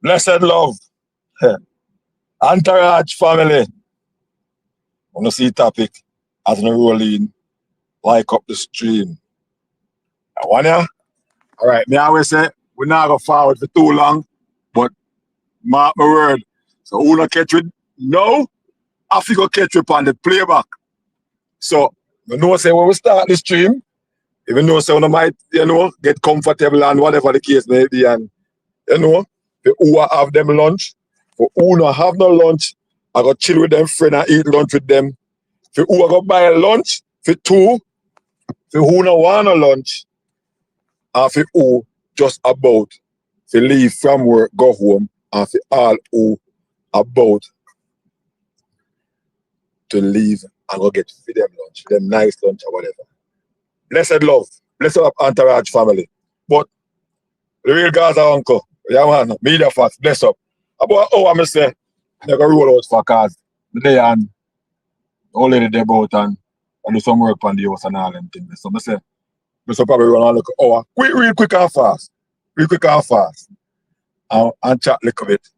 Blessed love. Entourage family. Wanna see topic as we roll in, like up the stream. I want ya? Alright, me always say we not go forward for too long, but mark my word. So who not catch it now, I figure catch it on the playback. So we know say when we start the stream, even though someone might, get comfortable and whatever the case may be, and the who have them lunch, for who not have no lunch, I go chill with them friend and eat lunch with them. For who I go buy lunch, for two, for who not want no lunch, and for who just about to leave from work, go home, and for all who about to leave and go get for them lunch, them nice lunch or whatever. Blessed love, blessed up entourage family. But the real Gaza uncle, yeah man, media facts, bless up. About how I'm say, they go roll out for cause the day and all lady they about and do some work on the house and all them things. So I say, we should probably run a look hour, real quick and fast. Real quick and fast. And chat a little bit.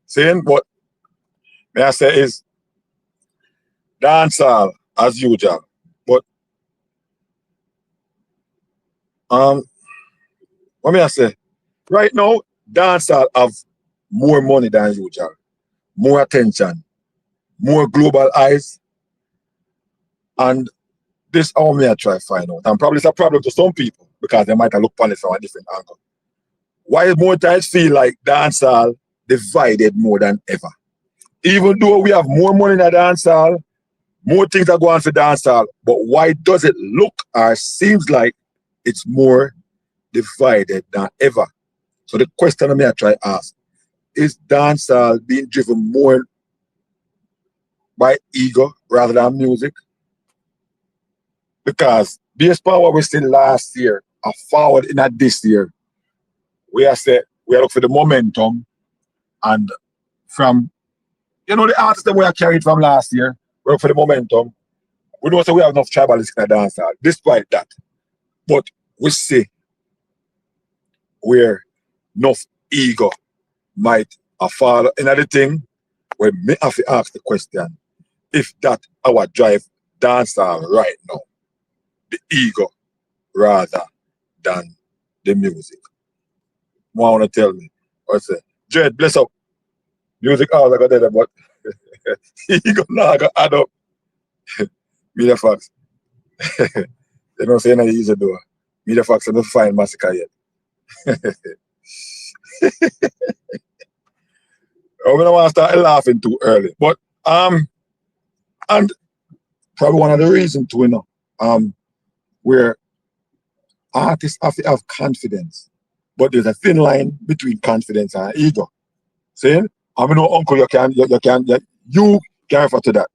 Saying what may I say is dancehall as usual. But what may I say? Right now, dancehall have more money than usual, more attention, more global eyes, and this how me I try to find out. And probably it's a problem to some people because they might have looked on it from a different angle. Why more times feel like dancehall divided more than ever? Even though we have more money in the dancehall, more things are going for dancehall, but why does it look or seems like it's more divided than ever? So the question I try to ask, is dancehall being driven more by ego rather than music? Because based on what we seen last year and forward in this year, we are look for the momentum, and from the artists that we are carried from last year, we look for the momentum. We know we have enough tribalists in the dancehall, despite that. But we see where enough ego might fall in other thing, we may have to ask the question if that our drive dancehall right now, the ego rather than the music. Want to tell me? I say, Jed, bless up. Music all I got there, but ego now got add up. Media facts. They don't say any easy door. Media facts are not fine massacre yet. We don't want to start laughing too early. But and probably one of the reasons too, where artists have to have confidence, but there's a thin line between confidence and ego. Saying, I mean, no, uncle, you can refer to that.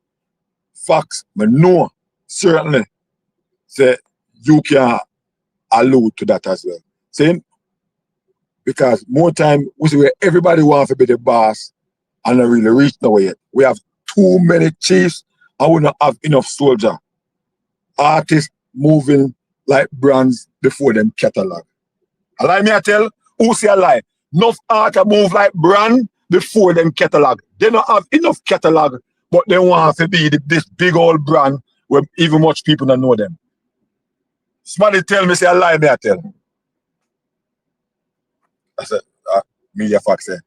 Facts, I know certainly say you can allude to that as well. Saying, because more time we see where everybody wants to be the boss and not really reach nowhere yet. We have too many chiefs and we don't have enough soldiers. Artists moving like brands before them catalog. A lie me I tell, who say a lie? Enough artists move like brand before them catalog. They don't have enough catalog, but they want to be this big old brand where even much people don't know them. Somebody tell me say a lie me I tell. I said, media facts say.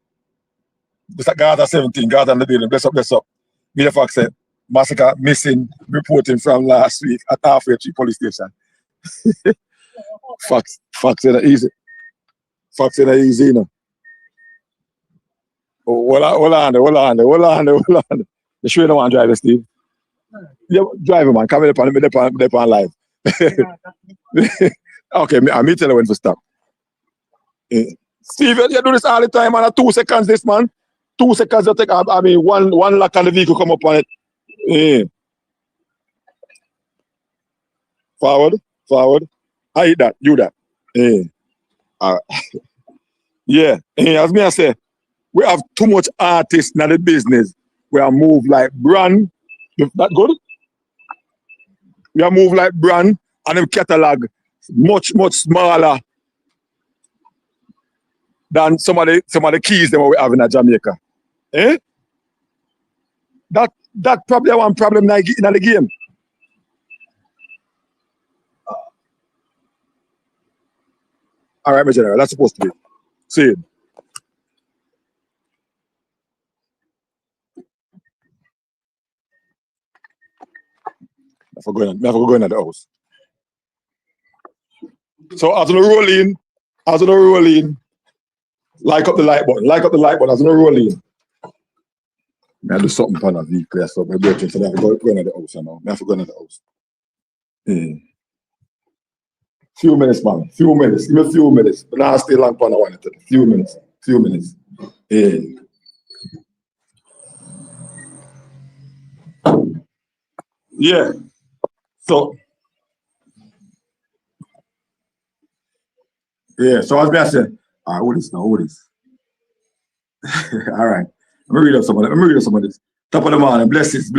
This is Gaza 17, Gaza in the building. Bless up, bless up. Media facts say, massacre missing reporting from last week at halfway to police station. Facts ain't easy. Facts ain't easy, you know. Oh, hold on. You sure you don't want to drive it, Steve? Yeah, drive it, man. Come here on live. Okay, me tell you when to stop. Steve, you do this all the time, man. 2 seconds, this man. 2 seconds, you take. One lock on the vehicle come up on it. Yeah. Forward. I hit that. You that. Yeah. All right. Yeah. As me I say, we have too much artists in the business. We are move like brand. That good? We are move like brand and them catalog much smaller than some of the keys that we have in Jamaica. Eh? That probably one problem in the game. All right, my general, that's supposed to be. See it. I forgot going at the house. So as we roll in, like up the like button, as we roll in. I do something on a vehicle, so my brother said I have to go in the house now. I have to go in the house. Few minutes, man. Few minutes. Give me a few minutes. But now I stay long on one. Few minutes. Yeah. So so as I said, all right, what is now? What is? All right. Let me read up some of this. Top of the morning, blessings.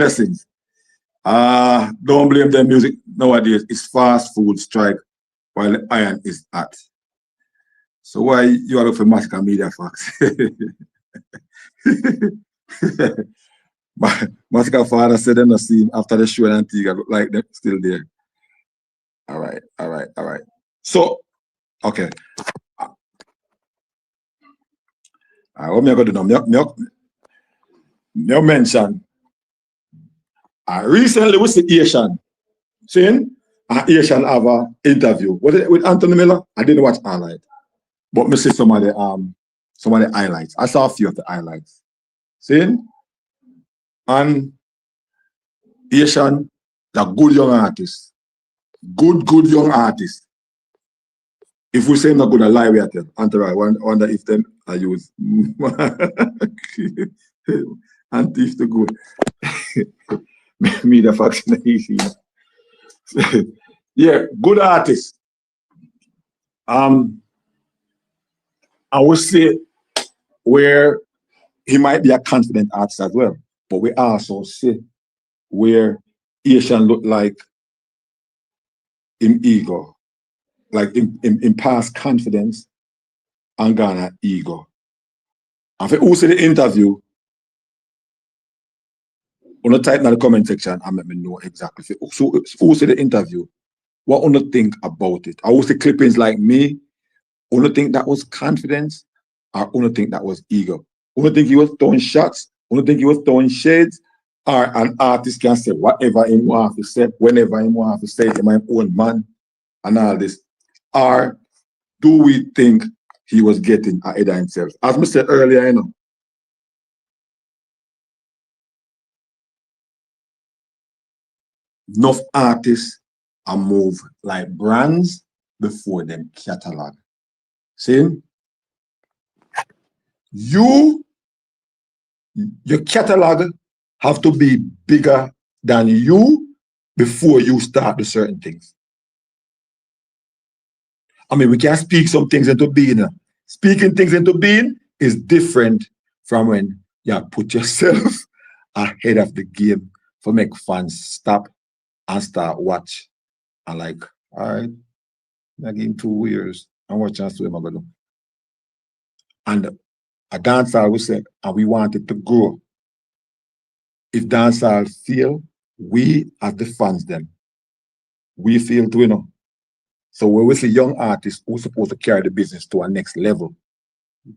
Don't blame them music nowadays. It's fast food strike while the iron is hot. So why you are looking for Massacre Media Facts? Massacre father said them not see him after the show in Antigua, look like they're still there. All right. So, okay. What me going to do now? Me mention. Recently with the Asian, seeing Asian have an interview. Was it with Anthony Miller? I didn't watch highlights, but me see some of the highlights. I saw a few of the highlights. Seeing, and Asian, the good young artist, good young artist. If we say not good, I lie we are tell. Anthony, I wonder if them I use and thief the good. Media Facts easy. Yeah, good artist. I would say where he might be a confident artist as well, but we also see where Asian look like him ego, like in past confidence and Ghana ego. And for who see the interview, on type in the comment section and let me know exactly. So who see the interview, what on think about it? I would say clippings like me, only think that was confidence, or only think that was ego. Only think he was throwing shots, only think he was throwing shades, or an artist can say whatever he wants to say, whenever he wants to say, my own man, and all this. Or do we think he was getting ahead of himself? As I said earlier, enough artists are move like brands before them catalog. See? Your catalog have to be bigger than you before you start the certain things. I mean, we can speak some things into being. Speaking things into being is different from when you put yourself ahead of the game for make fans stop and start watch. And like, all right, I'm giving 2 years and watch chance to him. And a dancehall we said, and we want it to grow. If dancehall fail, we as the fans them, we fail to. So when we see young artists who's supposed to carry the business to a next level,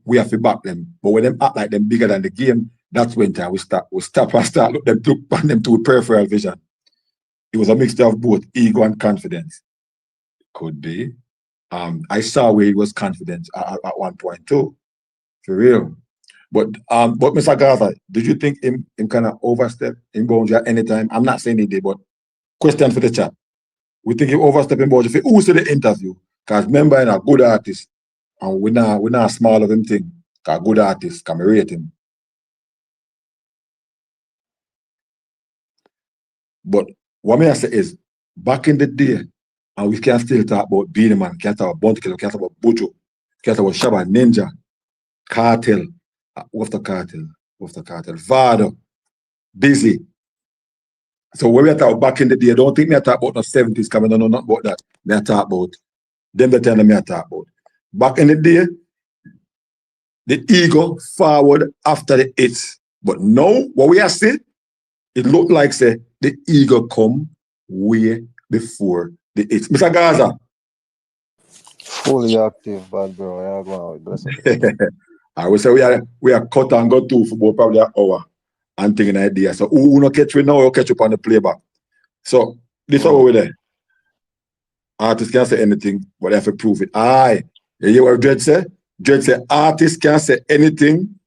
we have to back them. But when them act like them bigger than the game, that's when we stop and start look them to peripheral vision. It was a mixture of both ego and confidence. Could be. I saw where he was confident at one point too. For real. But Mr. Gaza, did you think him kind of overstep in boundary at any time? I'm not saying he did, but question for the chat. We think he overstep in boundary. Who said the interview? Because remember, a good artist, and we're not small of him thing. Because good artist can rate him. But what may I say is, back in the day, and we can still talk about Beenie Man, can talk about Bounty Killer, can talk about Buju, can talk about Shabba Ninja, Cartel, what's the Cartel? Vado, Busy. So when we are talking back in the day, don't think me I talk about the 70s coming, no, not about that. Me I talk about them the time me I talk about. Back in the day, the ego forward after the hits. But now, what we are seeing, it look like say the ego come way before the hits. Mr. Gaza. Fully active, bad bro. Yeah, go on. Bless up. I will say we are cut and go to for about probably an hour and taking an idea. So who no catch we now, will catch up on the playback. So this is how we're there. Artists can't say anything, but they have to prove it. Aye. You hear what Dred say? Dred say artists can't say anything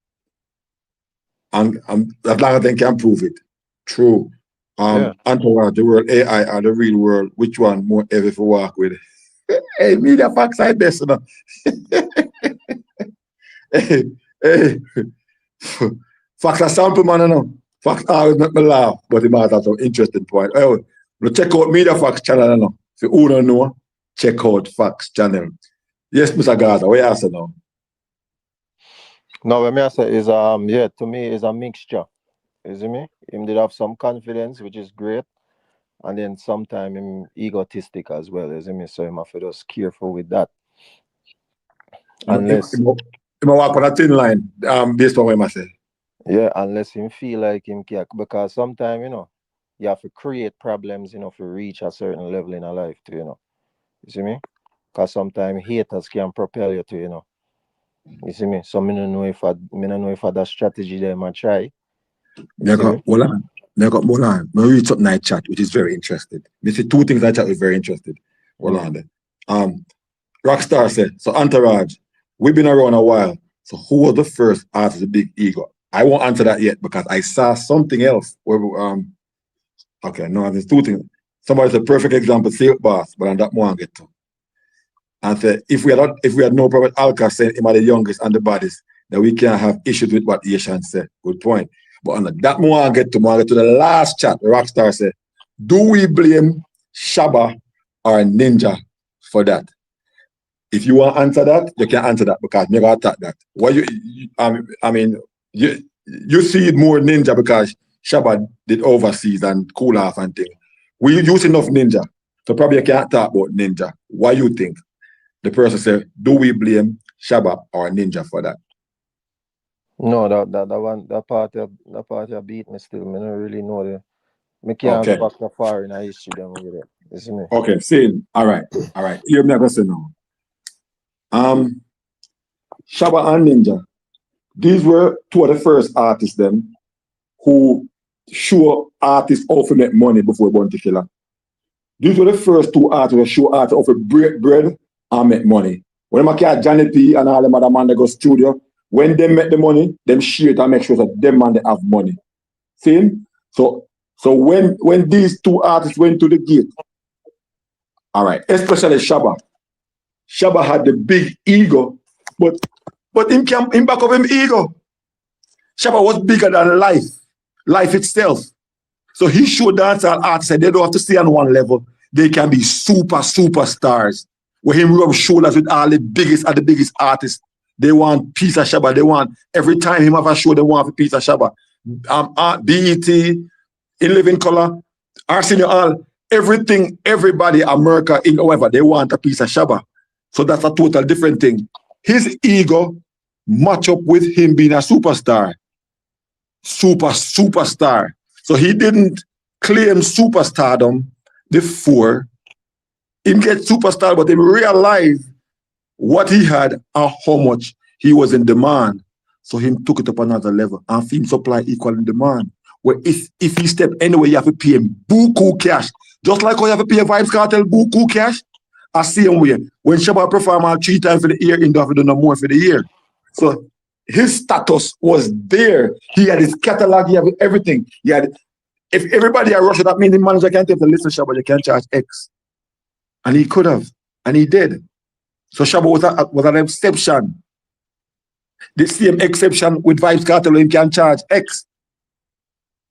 and as long as they can prove it. True. Entourage, the world AI or the real world, which one more ever for work with? Hey, media facts I best, you know. hey. Facts are sample, man, you know. Facts always make me laugh, but it might have some interesting point. Oh, check out Media Facts channel, you know. If you don't know, check out Facts channel. Yes, Mr. Gaza, what you say now? No, what I say is to me is a mixture. You see me? Him did have some confidence, which is great. And then sometimes him egotistic as well, you see me? So him have to just careful with that. Unless him walk on a thin line, based on what I say. Yeah, unless him feel like him can, because sometimes, you know, you have to create problems, you know, to reach a certain level in a life too, you know. You see me? Because sometimes haters can propel you to, you know. You see me? So I don't know if that strategy they might try. Hold on. I read something I chat, which is very interesting. You see two things I chat with very interested. Hold on there. Rockstar said, so Entourage, we've been around a while. So who was the first artist with big ego? I won't answer that yet because I saw something else. Where, okay, no, there's two things. Somebody's a perfect example, Silk Boss, but on that one I get to. And said, if we had no problem with Alka saying him are the youngest and the baddest, then we can't have issues with what Asian said. Good point. But on that more I get to the last chat, the Rockstar said, do we blame Shabba or Ninja for that? If you want to answer that, you can answer that because you never attack that. What you see it more Ninja because Shabba did overseas and cool off and things. We use enough Ninja, so probably you can't talk about Ninja. What you think? The person said, do we blame Shabba or Ninja for that? No, that part you beat me still. I don't really know the. I can't go back that far in a history them with it. You see me? Okay, same. All right. You're never say no. Shabba and Ninja, these were two of the first artists them who show artists how to make money before Bounty Killer. These were the first two artists who show artists how to break bread and make money. When I catch Johnny P and all them other man that go studio, when they make the money, them share it and make sure that them man they have money. See? So when these two artists went to the gate, all right, especially Shabba. Shabba had the big ego, but him back up him ego. Shabba was bigger than life itself. So he showed dancehall artists that they don't have to stay on one level. They can be superstars. Where him rub shoulders with all the biggest artists. They want piece of Shabba. They want every time him have a show, they want a piece of Shabba. BET, In Living Color, Arsenio Hall, everything, everybody, America, in whatever, they want a piece of Shabba. So that's a total different thing. His ego match up with him being a superstar. Superstar. So he didn't claim superstardom before him get superstar, but he realized what he had and how much he was in demand. So him took it up another level and him supply equal in demand. Where if he step anywhere, you have to pay him buku cash. Just like how you have to pay Vibes Cartel buku cash. I see him way. When Shabba perform 3 times for the year, he don't have to do no more for the year. So his status was there. He had his catalog, he had everything. He had, if everybody had rushed, that means the manager can't tell the listen, Shabba, you can't charge X. And he could have, and he did. So Shabba was an exception. The same exception with Vibes Cartel, he can charge X.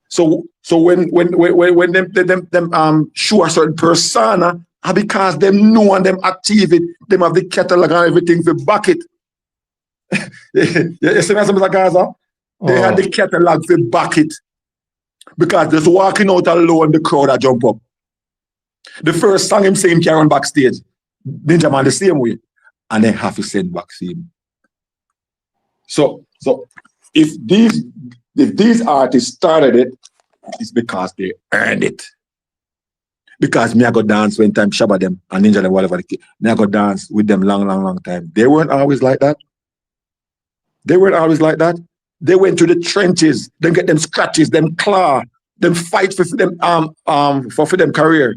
So when them show a certain persona, and because them know and them achieve it, them have the catalog and everything to back it. You see me, Mr. Gaza? They had the catalog to back it. Because just walking out alone, the crowd that jump up. The first song him say him carry on backstage, Ninja Man the same way. And they have to send back to him. So if these artists started it, it's because they earned it. Because me I go dance when time Shabba them and Ninja them whatever me I go dance with them long time. They weren't always like that. They weren't always like that. They went to the trenches, them get them scratches, them claw, them fight for them for them career.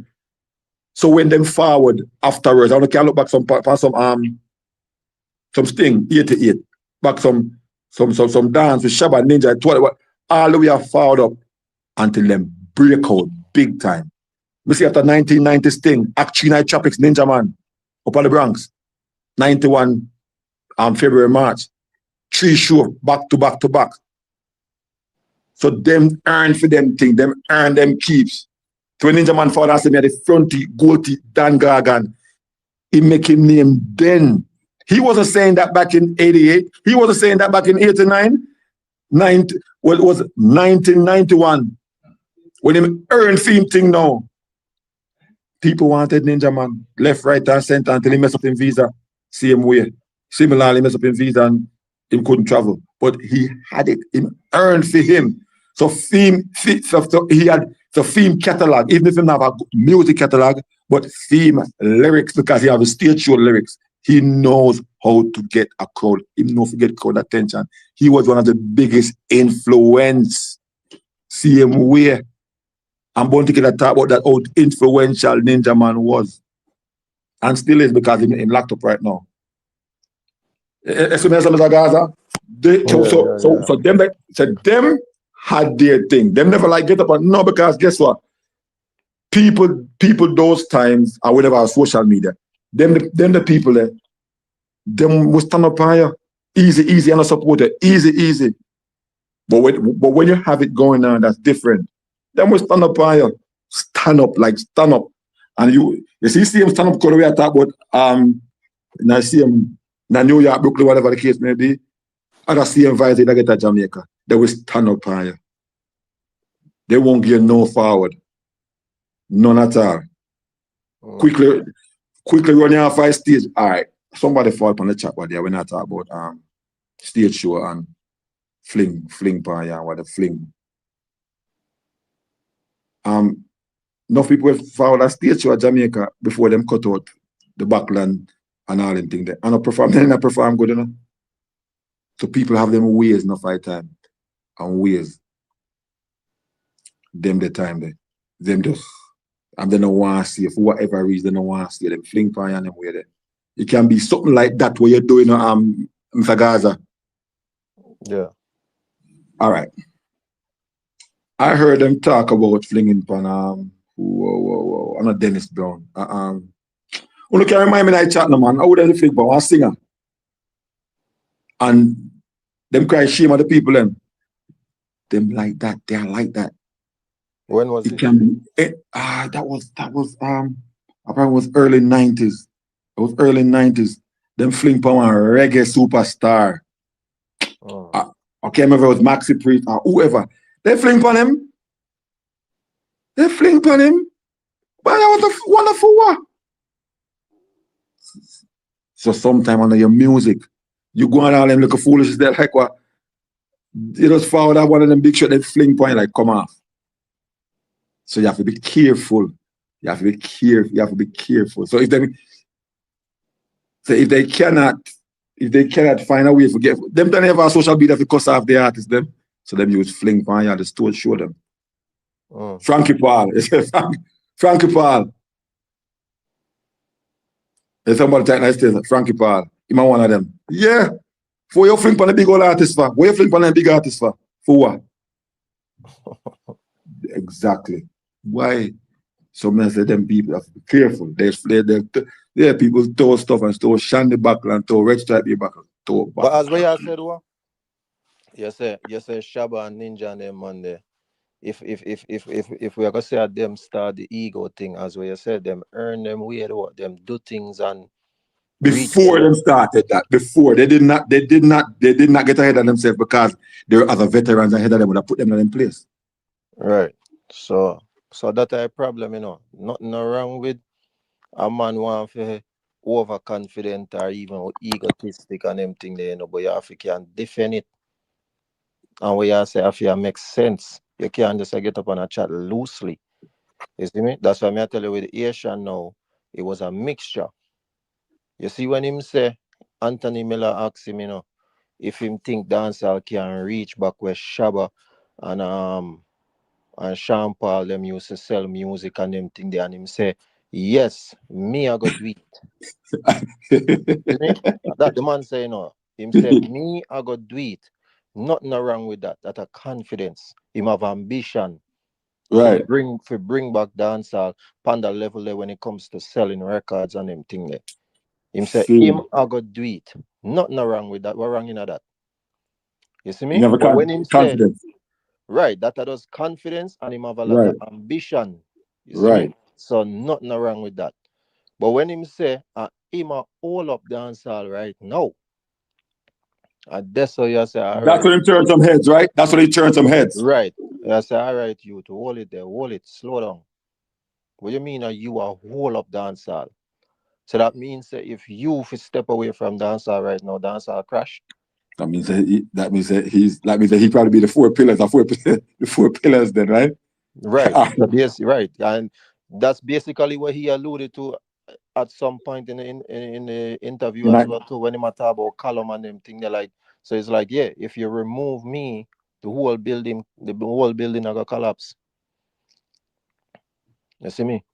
So when them forward afterwards, I don't care look back some sting 88, back some dance with Shabba Ninja 12, all the way are forward up until them break out big time. We see after 1990 Sting, Act Night Tropics, Ninja Man, up on the Bronx, 91 February, March. 3 shows back to back to back. So them earn for them thing, them earn them keeps. So when Ninja Man found out me at the fronty, goatee, Dan Gargan, he make him name then. He wasn't saying that back in 88. He wasn't saying that back in 89. Well, it was 1991. When him earned theme thing now. People wanted Ninja Man left, right, and center until he messed up in visa. Same way. Similarly, messed up in visa and he couldn't travel. But he had it. He earned for him. So he had the theme catalog, even if he didn't have a music catalog, but theme lyrics, because he have a stage show lyrics. He knows how to get a crowd. He knows to get crowd attention. He was one of the biggest influence. Same way. I'm going to get a talk about that how influential Ninja Man was. And still is because he's locked up right now. So them had their thing. Them never like get up and no, because guess what? People those times or whatever social media, them the people there, them will stand up higher. Easy and support it. Easy. But when you have it going on, that's different. Them will stand up higher. Stand up. And you see him stand up because we are talking about and I see him in New York, Brooklyn, whatever the case may be. And I see him invited to get to Jamaica. They will stand up higher. They won't get no forward. None at all. Quickly run your 5 stage. All right. Somebody fall on the chat but there when I talk about stage show and fling paya, what the fling. Enough people have followed a stage show at Jamaica before them cut out the backland and all them things there. And I perform good enough. So people have them ways no fight time. And ways. Them the time there. Them just and they don't want to see for whatever reason they don't want to see them fling pie and them way there. It can be something like that where you're doing Mr. Gaza. Yeah. All right. I heard them talk about flinging pan I'm not Dennis Brown. When can remind me that I chat no man, I would have fling pan one singer. And them cry shame at the people them like that. They are like that. When was it? Can be that was I probably was early 90s. It was early 90s. Them fling pan one reggae superstar. I can't remember if it was Maxi Priest or whoever. They fling pan him. But that was a wonderful one. So sometime under your music, you go on all them little foolishness, they're like what? You just follow that one of them big shot, they fling point like come off. So you have to be careful. You have to be careful. So if they cannot find a way to get them don't have a social media to cuss off the artists them. So them use fling point and the store show them. Frankie Paul. Frankie Paul. There's somebody type nice things, Frankie Paul. He might one of them. Yeah. For you fling on the big old artist for? What you fling on the big artist for? For what? Exactly. Why? So many of them people have to be careful. There people throw stuff and throw shandy backland, and throw red stripe backland. But as what you said, what? You say Shabba and Ninja and them man there. If we are gonna say at them start the ego thing, as what you said, them earn them weird what them do things and before them started that, before they did not get ahead of themselves because there were other veterans ahead of them that put them in place. Right. So that's a problem, Nothing wrong with a man want to overconfident or even egotistic and them thing there, but you have to can defend it. And what you say if you make sense. You can't just get up on a chat loosely. You see me? That's why I tell you with the Asian now, it was a mixture. You see when him say Anthony Miller asked him, if him think dancehall can reach back where Shabba and Sean Paul them used to sell music and them thing there and him say, yes, me I go do it. See me? That the man say him say me I go do it. Nothing wrong with that. That a confidence. Him have ambition Right. for bring back dancehall panda level there when it comes to selling records and them thing there. Him say See, him I go do it. Nothing wrong with that. What wrong in that? You see you me? have a But when him say confidence. right, that does confidence and him have a lot of Right. ambition. You see me? Right. So nothing wrong with that. But when him say him a all up dancehall right now, and that's how you say, all That's right, when he turned some heads, right? That's when he turned some heads. right. You say, all right, you to hold it there, hold it, slow down. What do you mean you are whole up dancehall? So that means that if you step away from dancehall right now, dancehall crash. That means that he probably be the four pillars, the four pillars then, right? Right. So right. And that's basically what he alluded to at some point in the interview And as I well too, when he talk about column and them thing. They're like, so it's like, yeah, if you remove me, the whole building are gonna collapse. You see me?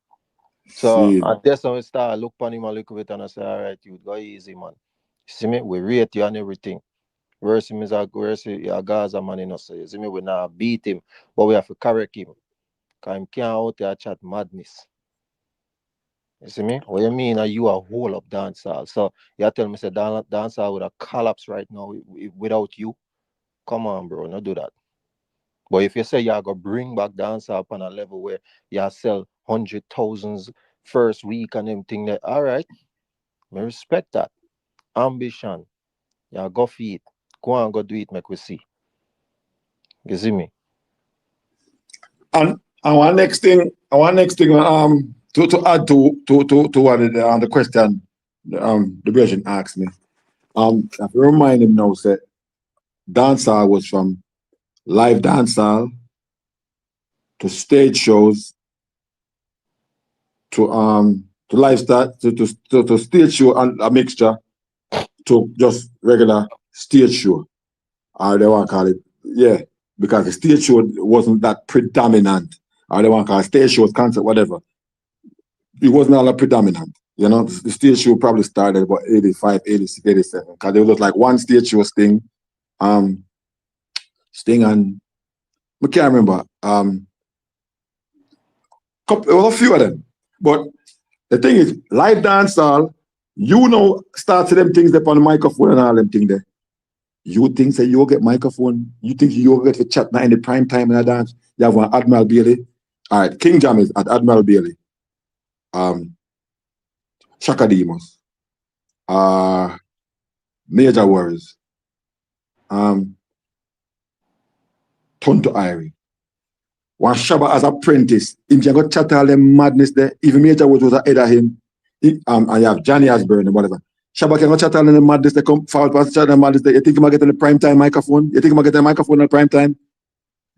So see. at this time we start look upon him a little bit and I say, all right, you go easy, man. You see me? We rate you and everything. Where's a Gaza man in us. So you see me? We not beat him, but we have to correct him. Cause him can't out there chat madness. You see me? What you mean? You a whole up dancehall. So you tell me say dancehall would have collapsed right now without you. Come on, bro, not do that. But if you say you gonna bring back dancehall on a level where you sell hundred thousands first week and everything, that all right, me respect that. Ambition. You go for it. Go and go do it, make we see. You see me? And one next thing to add to what the question the version asked me. I have to remind him now that dancehall was from live dancehall to stage shows to lifestyle to stage show and a mixture to just regular stage show. Or they want to call it, yeah, because the stage show wasn't that predominant. Or they want to call it stage shows, concert, whatever. It wasn't all that predominant. The stage show probably started about 85, 86, 87. Because there was like one stage show um, Sting and I can't remember. There was a few of them. But the thing is, live dancehall, start to them things up on the microphone and all them things there. You think that you'll get microphone, you think you'll get to chat now in the prime time in a dance. You have one Admiral Bailey. All right, King Jam is at Admiral Bailey. Shaka Demos. Major Worries. Tonto Irie. One Shabba as apprentice. Him can go chat all them madness there. Even Major Words was ahead of him. And you have Johnny Osborne and whatever. Shabba can go chat all them madness they come forward past chat them madness there. You think he might get on the prime time microphone? You think he might get on the microphone at prime time?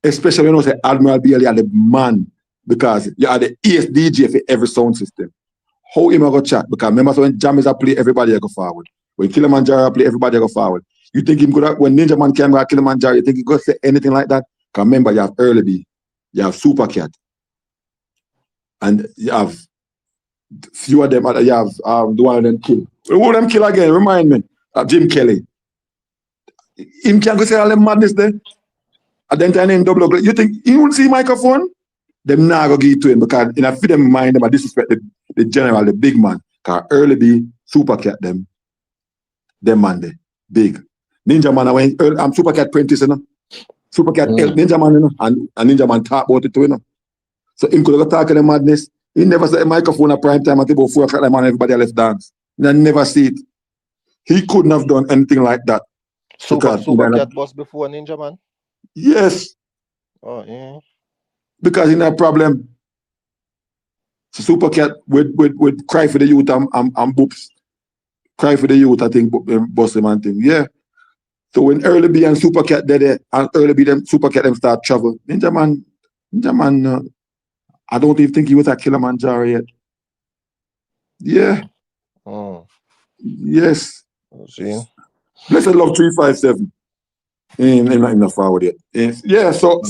Especially when you say Admiral Bailey are the man because you are the ES DJ for every sound system. How him I go chat? Because remember so when Jam is a play, everybody go forward. When Kilimanjaro play, everybody go forward. You think him good when Ninja Man came at Kilimanjaro, you think he could say anything like that? Because remember, you have Early B, you have Super Cat, and you have few of them, you have the one of them kill. Who of them kill again? Remind me. Jim Kelly. Him can go say all them madness there. And then time him double up. You think he won't see microphone? Them now go give it to him because in a feed them mind them I disrespect the general, the big man. Because Early B, Super Cat them man they big. Ninja Man I'm Super Cat apprentice, Super Cat help Ninja Man, and Ninja Man talk about it too, So him could have talk to the madness. He never said a microphone at prime time until about 4 o'clock, man, everybody left dance. I never see it. He couldn't have done anything like that. Super Cat boss before Ninja Man? Yes. Oh, yeah. Because he had a problem. So Super Cat would cry for the youth and boops. Cry for the youth, I think, boss them and thing. Yeah. So when Early B and Supercat did it, and Early B them Supercat them start travel, Ninja Man, I don't even think he was at Kilimanjaro yet. Yeah. Yes. See? Blessed Love 357. In the forward yet. Yeah. So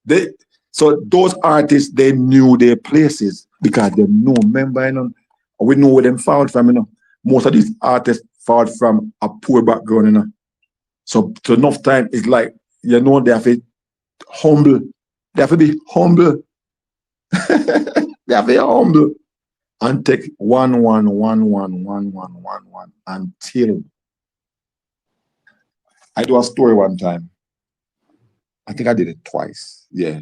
they those artists they knew their places because they know. Remember, we know where them forward from. Most of these artists forward from a poor background. So enough time is like they have to humble. They have to be humble. They have to be humble and take one until I do a story one time. I think I did it twice. Yeah,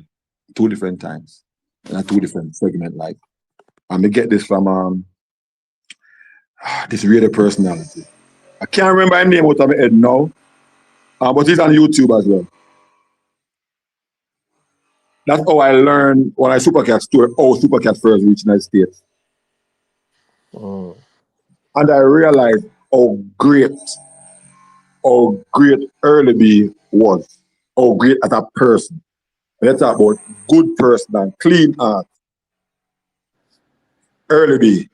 2 different times. And 2 different segment. Like, I get this from this radio personality. I can't remember his name out of my head now, but he's on YouTube as well. That's how I learned when I Supercat story, how Supercat first reached United States. And I realized how great Early B was, how great as a person. Let's talk about good person and clean heart. Early B,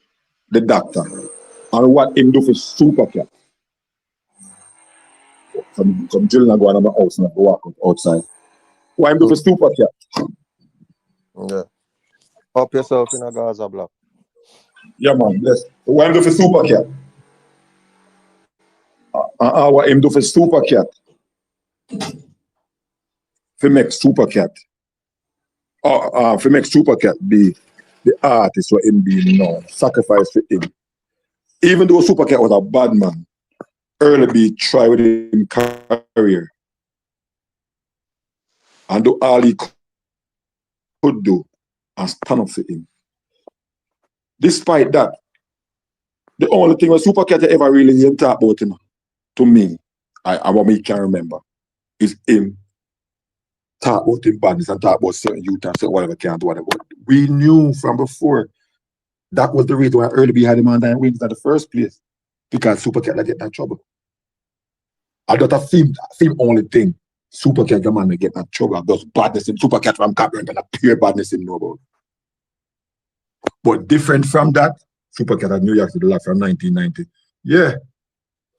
the doctor, and what him do for Supercat. Some children go on my house and I go walk outside. What him do for Supercat? Yeah. Up yourself in a Gaza block. Yeah, man. Yes. What him do for Supercat? What him do for Supercat? For make Supercat. For make Supercat be the artist what him be now. Sacrifice for him. Even though Supercat was a bad man, Early B tried with him career and do all he could do and stand up for him. Despite that, the only thing was Supercat ever really him talk about him, to me, I what me can remember, is him talk about him badness and talk about certain youth and certain whatever can't do whatever. We knew from before that was the reason why Early B had him on that wings in the first place. Because Supercat get in trouble. I don't a film only thing. Supercat the man get in trouble. Those badness in Supercat from Cameroon and a pure badness in Noble. But different from that, Supercat at New York City from 1990. Yeah.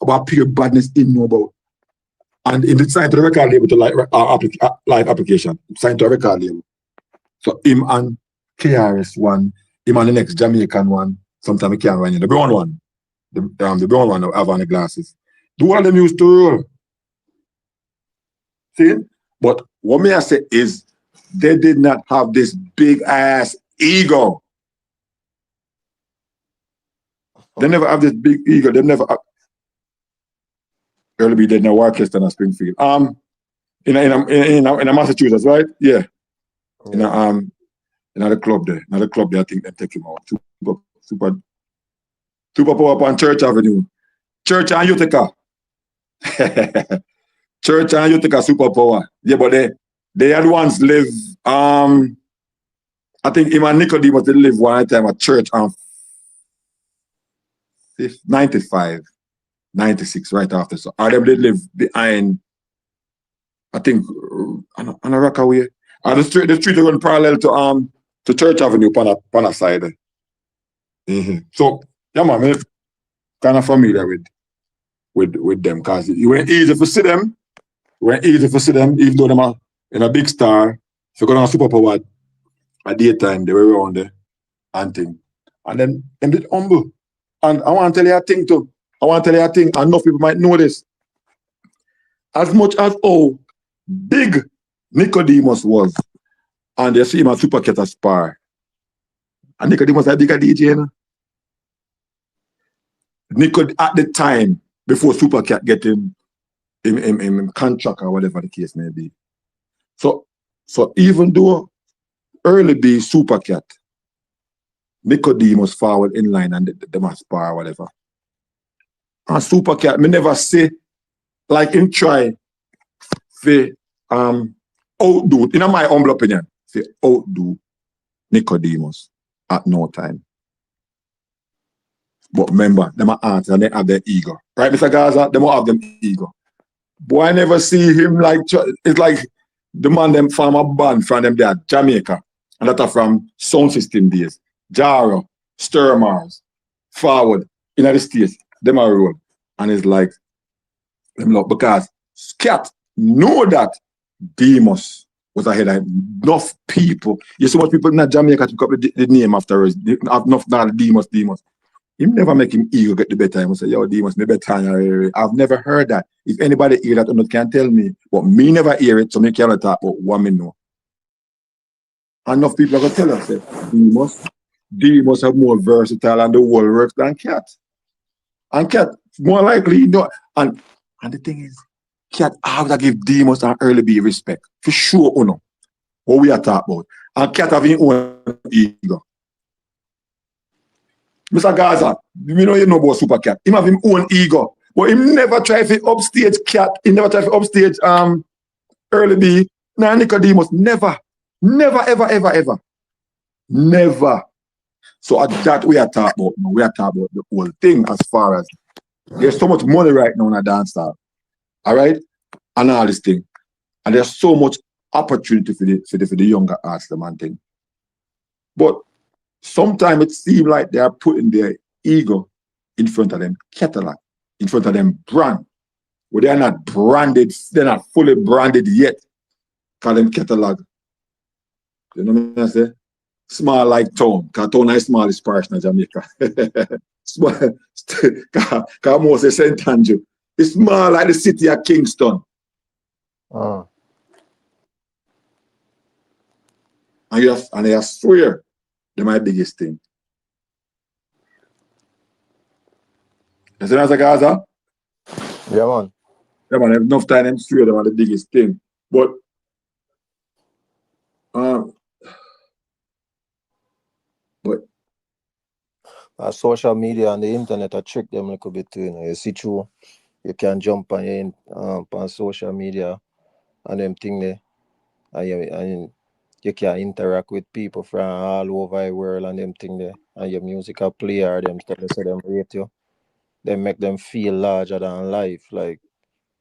About pure badness in Noble. And in the signed to the record label to live application. Signed to a record label. So him and KRS one, him and the next Jamaican one, sometimes he can't run in. The brown one. The brown one have on the glasses. Do all them used to roll. See? But what may I say is they did not have this big ass ego. They never have this big ego. They never have. Early B did no orchestra in Springfield. In a Massachusetts, right? Yeah. In the club there. In the club there, I think they take him out. Super power on Church Avenue. Church and Utica. Church and Utica super power. Yeah, but they had once live. I think him and Nicodemus they live one time at church on 95, 96, right after. So or them they live behind, I think on a Rockaway. And the street run parallel to Church Avenue on a side. So yeah man, I'm kind of familiar with them because it went easy to see them. Even though them are in a big star. If you go on a superpower at daytime, they were around there and thing. And then them did humble. And I want to tell you a thing too. And enough people might know this. As much as how big Nicodemus was, and they see him at Supercat Spar. And Nicodemus was a bigger DJ, you know? At the time, before Supercat get him contract or whatever the case may be. So even though Early B Supercat, Nicodemus forward in line and the must spar or whatever. And Supercat, me never say like him try to outdo, in my humble opinion, to outdo Nicodemus at no time. But remember, them are artists and they have their ego. Right, Mr. Gaza? Them all have them ego. Boy, I never see him like, it's like the man them from a band from them there, Jamaica. And that are from sound system days. Jaro, Sturmars, Forward, United States, them are roll. And it's like, them look, because Cat know that Demus was ahead of enough people. You see so much people in Jamaica to pick up the name after us. Enough Demus. Him never make him ego get the better. He say, yo, Demus, me better. I've never heard that. If anybody hear that or not can tell me, but me never hear it, so me cannot talk about what me know. Enough people are gonna tell us that Demus have more versatile and the world works than Cat. And Cat, more likely, you know, and the thing is, Cat have to give Demus and Early B respect. For sure, or no. What we are talking about. And Cat have his own ego. Mr. Gaza, you know about Super Cat. He have his own ego. But he never try to upstage Cat. He never try to upstage Early B. Nah, Nicodemus. Never. Never, ever. Never. So at that we are talking about. We are talking about the whole thing as far as there's so much money right now in a dancehall. All right? And all this thing. And there's so much opportunity for the younger artists, the man thing. But sometimes it seems like they are putting their ego in front of them catalog, in front of them brand. Well, they are not branded, they're not fully branded yet. Call them catalog. You know what I say? Small like town, because town is smallest parish in Jamaica. Small, because most say St. Andrew. It's small like the city of Kingston. And I swear, they're my biggest thing. You see that, Gaza? Yeah, man. Yeah, man, enough time, I'm sure they're the biggest thing. But, social media and the internet I trick them a little bit too. You know, you see through, you can jump on social media and them thing there, and you can interact with people from all over the world and them thing there, and your music will play or them stuff. They say them rate you, they make them feel larger than life. Like,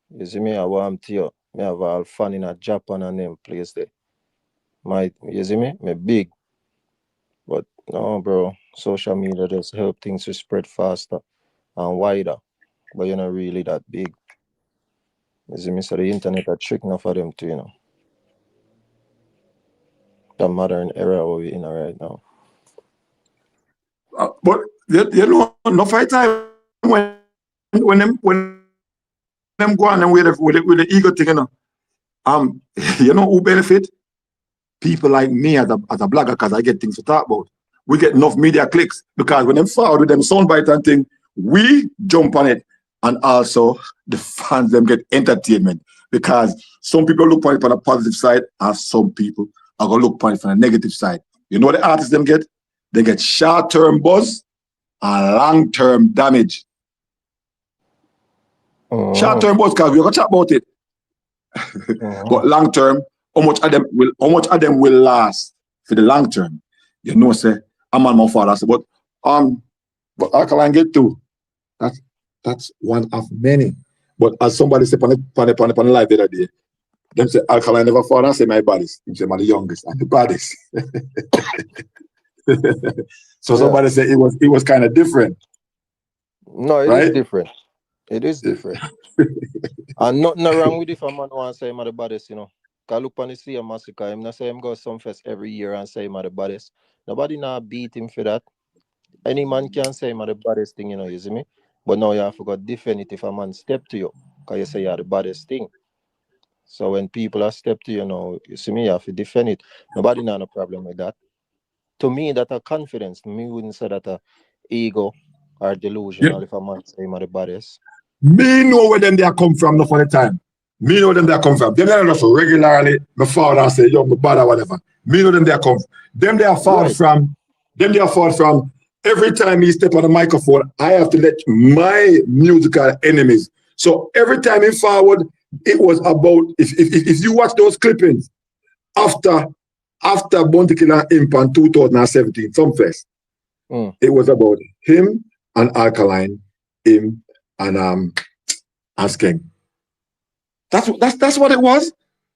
you see me, I want to you. Me have all fun in a Japan and them place there. You see me? Me big. But no, bro, social media just help things to spread faster and wider. But you're not really that big. You see me? So the internet a trick now for them too, you know. The modern era we're in right now. But you know, no fight time when them go on and with the ego thing, you know. You know who benefit? People like me as a blogger, because I get things to talk about. We get enough media clicks because when them forward with them soundbite and thing, we jump on it. And also the fans them get entertainment. Because some people look on it from the positive side and some people are gonna look on it from the negative side. You know what the artists them get? They get short-term buzz and long-term damage. Short-term buzz, because we're gonna chat about it. But long-term, how much of them will last for the long term? You know, say I'm on my father. But Alkaline get too. That's one of many. But as somebody said on the live the other day, them say Alkaline never fought. I say my baddest. Him say I'm the youngest and the baddest. So somebody said it was kind of different. No, it is different. It is different. And nothing wrong with if a man want to say I'm the baddest, you know. Cause look on the sea massacre, I'm not say him go some fest every year and say him the baddest. Nobody now beat him for that. Any man can say him the baddest thing, you know, you see me? But now you have to go defend it if a man step to you, because you say you're the baddest thing. So when people are step to you now, you see me, you have to defend it. Nobody now no problem with that. To me, that a confidence. To me, wouldn't say that a ego or delusional if a man say him the baddest. Me know where them they come from, not for the time. Me know them they come from. Them they are not regularly, my father say, yo, my brother, whatever. Me know them they come. Them they are fought from. Them they are fought from. Every time he step on the microphone, I have to let my musical enemies. So every time he forward, it was about, if you watch those clippings, after Bounty Killer Imp in 2017, some fest, it was about him and Alkaline, him and Skeng. That's what it was.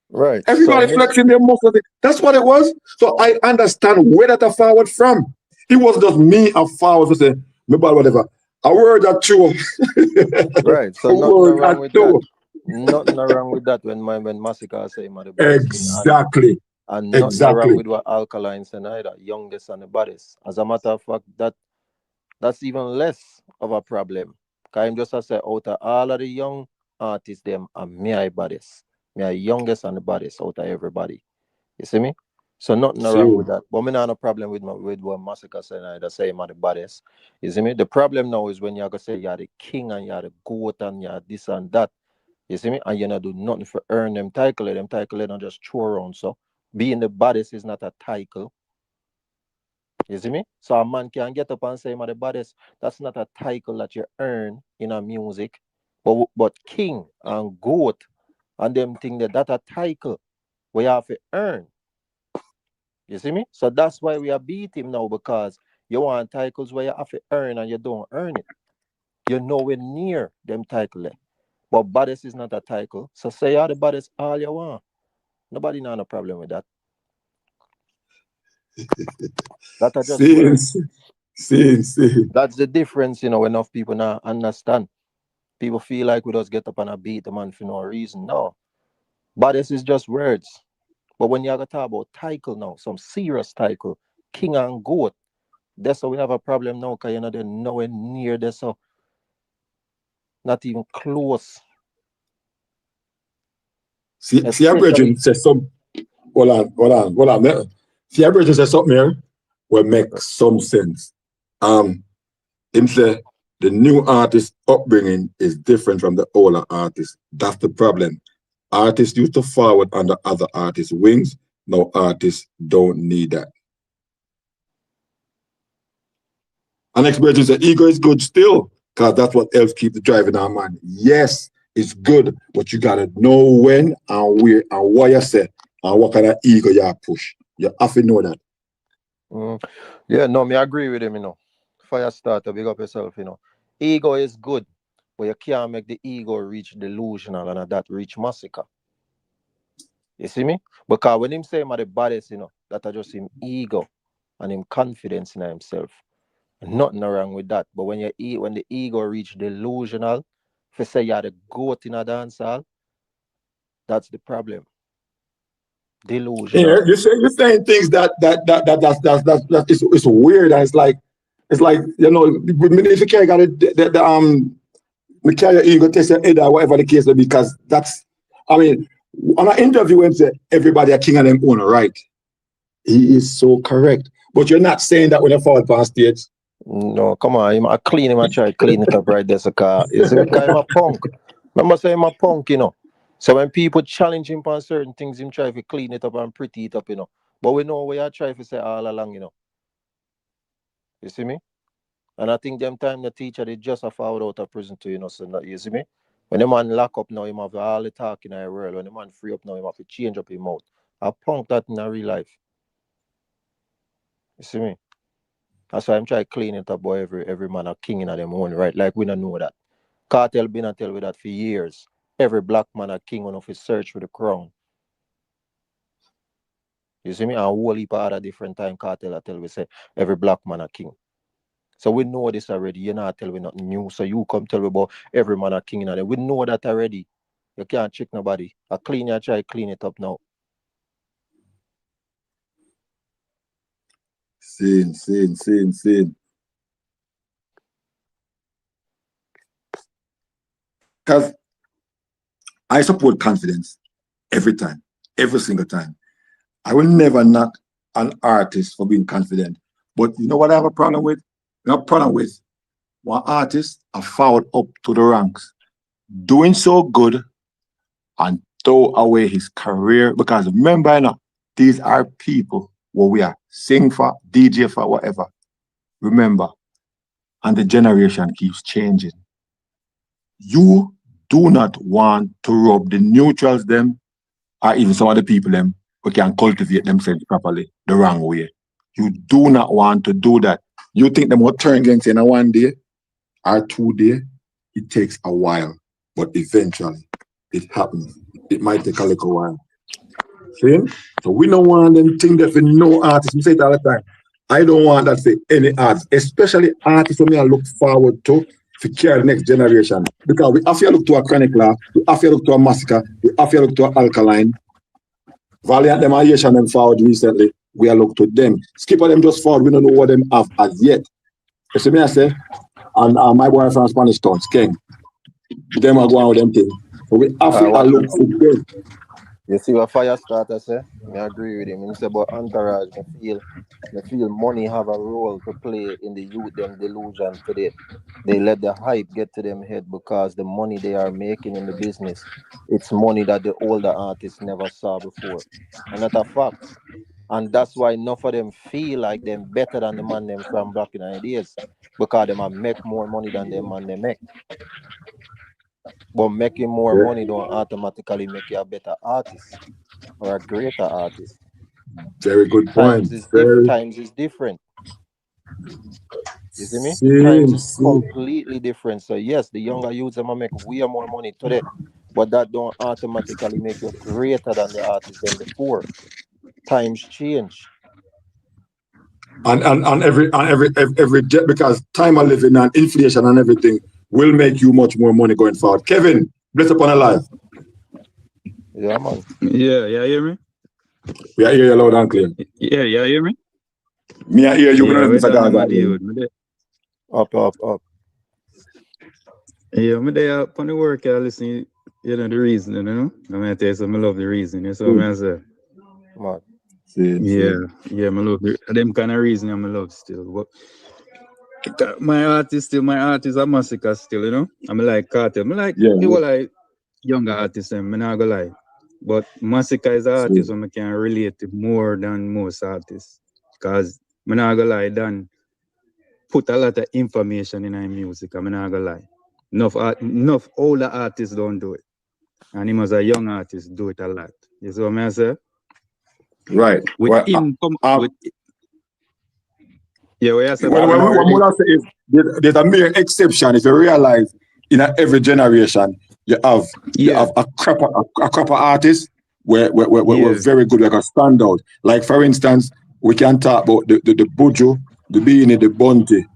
Right. So Everybody flexing their muscles. That's what it was. So I understand where that a forward from. It was just me a forward to say, me bad whatever. A word or two. right. So A nothing word or wrong with that. two. Nothing wrong with that when Massacre say him are the baddest thing. Exactly. And nothing wrong Exactly. with what Alkaline said either. Youngest and the baddest. As a matter of fact, that's even less of a problem. Cause him just a say out of all of the young artists, them are me I baddest. Me I youngest and the baddest out of everybody. You see me? So nothing wrong See, with that. But me not no problem with what Massacre said either. Say him are the baddest. You see me? The problem now is when you're gonna say you're the king and you're the goat and you're this and that. You see me? And you not do nothing for earn them title. Them title they don't just throw around. So being the baddest is not a title. You see me? So a man can get up and say I'm the baddest. That's not a title that you earn in a music. But king and goat and them thing that a title we have to earn. You see me? So that's why we are beat him now because you want titles where you have to earn and you don't earn it. You're nowhere near them title. But baddest is not a title. So say you're the baddest all you want. Nobody not no problem with that. That are just see, words. see. That's the difference, enough people now understand. People feel like we just get up and a beat the man for no reason. No. Baddest is just words. But when you have to talk about title now, some serious title, king and goat, that's how we have a problem now, because they're nowhere near this, so not even close. See, our Especially brethren says some. Hold on. See, our brethren says something here will make some sense. Um, him say the new artist upbringing is different from the older artist. That's the problem. Artists used to forward under other artists' wings. No, artists don't need that. And next brethren say ego is good still, because that's what helps keep the drive in our mind. Yes, it's good, but you gotta know when and where and what you say and what kind of ego you push. You have to know that. mm, yeah, no, me agree with him. Fire starter, big up yourself. Ego is good, but you can't make the ego reach delusional and that reach massacre. You see me? Because when him say him are the baddest, that are just him ego and him confidence in himself. Nothing wrong with that. But when the ego reach delusional, if you say you're the goat in a dancehall, that's the problem. Yeah, Delusional. you're saying things that it's weird and it's like if you can't got it the carry ego test your head or whatever the case may be, because that's I mean on an interview when say everybody a king of them own right. He is so correct. But you're not saying that when you fall past stage. No, come on. I clean him, I try to clean it up right there. So, you see me? Because I'm a punk. Remember saying I'm a punk. So when people challenge him on certain things, him try to clean it up and pretty it up. But we know where I try to say all along. You see me? And I think them time the teacher they just a forward out of prison too. So you see me? When the man lock up now, him have all the talk in the world. When the man free up now, him have to change up his mouth. I punk that in a real life. You see me? That's why I'm trying to clean it up, boy. Every man a king in them own right. Like we don't know that. Cartel been and tell me that for years. Every black man a king on his search for the crown. You see me? And a whole heap of other different time cartel I tell we say every black man a king. So we know this already. You're not telling me nothing new. So you come tell me about every man a king in them. We know that already. You can't trick nobody. I clean you, try to clean it up now. Seen. Because I support confidence every time, every single time. I will never knock an artist for being confident. But you know what I have a problem with? I have a problem with one artist are forward up to the ranks, doing so good and throw away his career. Because remember, these are people what we are sing for, DJ for, whatever. Remember, and the generation keeps changing. You do not want to rub the neutrals them or even some other people them who can cultivate themselves properly the wrong way. You do not want to do that. You think them will turn against you in one day? or 2 days, it takes a while, but eventually it happens. It might take a little while. See? So we don't want them think that for no artist. We say it all the time. I don't want that for any artist, especially artists who I look forward to carry the next generation. Because we have to look to a Chronic Law, we have to look to a Massacre, we have to look to a Alkaline. Valiant them and Asian them forward recently. We are look to them. Skipper them just forward. We don't know what them have as yet. You see me I say? And my boy from Spanish Town, King. Them are going with them thing. So we have to look for them. You see what Firestarter say? I agree with him. He say about entourage, I feel money have a role to play in the youth them delusion today. They let the hype get to them head because the money they are making in the business, it's money that the older artists never saw before. And that's a fact. And that's why enough of them feel like them better than the man them from back in the days. Because them make more money than them man they make. But making more money don't automatically make you a better artist or a greater artist. Very good point. Times is different. You see me? Times is completely different. So yes, the younger youths are make way more money today, but that don't automatically make you greater than the artist than before. Times change. And every because time of living and inflation and everything will make you much more money going forward. Kevin, bless upon a life. Yeah, man. Yeah, hear me? We are hear you loud and clear. Yeah, hear me? Me I hear you. Up. Yeah, me there up on the work, I listen, the reason, I'm going to tell you something, I love the reason, you know what I say? Man. Yeah, I love them kind of reason I love still. But my artist a Massacre still, I'm like Cartel. I'm like people like younger artists, I'm not gonna lie. But Massacre is an artist who I can relate to more than most artists. Because I'm not gonna lie, Dan put a lot of information in our music, I'm not gonna lie. Enough older artists don't do it. And him as a young artist do it a lot. You see what I say? Right. With him with yeah, what I say? What I say is there's a mere exception. If you realize in every generation you have a crop of artists where we're very good, like a standout. Like for instance, we can talk about the Buju, the Beanie, the Bunty,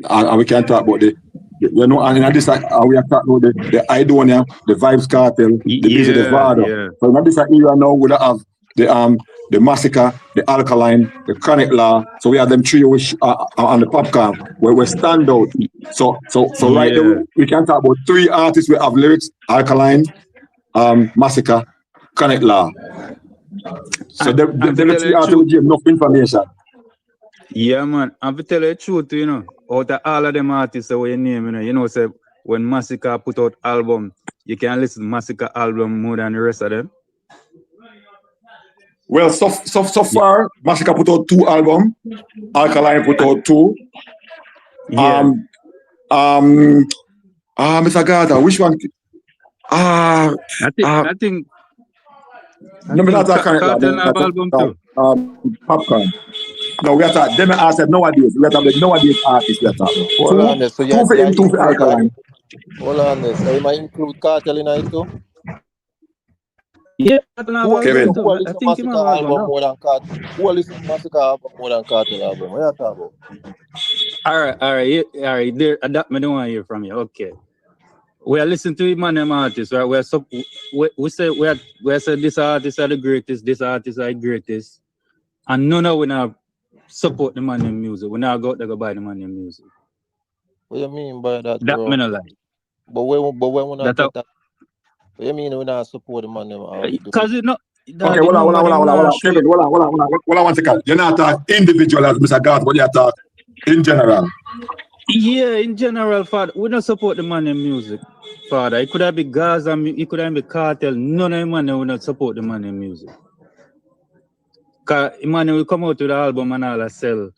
and we can talk about and in this we are talking about the Idonia, the Vibes Cartel, the Busy, the Vado. Yeah. So in this era now we have the Massacre, the Alkaline, the Chronic Law. So we have them trio on the Popcorn where we stand out. So right now we can talk about 3 artists we have lyrics: Alkaline, Massacre, Chronic Law. So the 3 artists will give enough information. Yeah, man. I'm to tell you the truth, out of all of them artists that we name, say when Massacre put out album, you can listen to Massacre album more than the rest of them. Well, so far, Massacre put out 2 albums. Alkaline put out 2. Yeah. Mr. Gada, which one? I think. No, not Cartel have album too. Popcorn. No, we are talking. Them I said nowadays. We are talking nowadays artists. We are talking. Hold on this. So 2 for him, 2 for Alkaline. Hold on this. So you might include Cartel in it too? Yeah, Kevin. Who listen to Massacre album more than Cartel? Who listen to Massacre album more than Cartel album? What are you talking about? All right. There, that I don't want to hear from you. Okay. We are listening to man them artists, right? We say this artist are the greatest, this artist are the greatest. And none of we now support the man them music. We now go out there go buy the man them music. What do you mean by that, that bro? Me not like. But when we not get that, what do you mean we not support the man them? Because it not. Okay, hold on. Kevin, hold on 1 second. You're not talking individual as Mr. God, but you're talking in general. Yeah, in general, Father, we don't support the man in music, Father. It could have been Gaza, it could have been Cartel. None of the man will not support the man in music. Because the man will come out with the album and all sell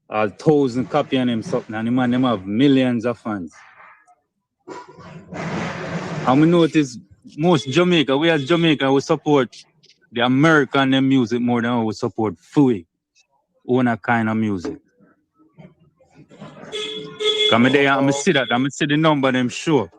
1,000 copies on him something, and the man them have millions of fans. And we notice most Jamaica, we as Jamaica, we support the American music more than we support Fui, own kind of music. Come there and I see that. I see the number them sure.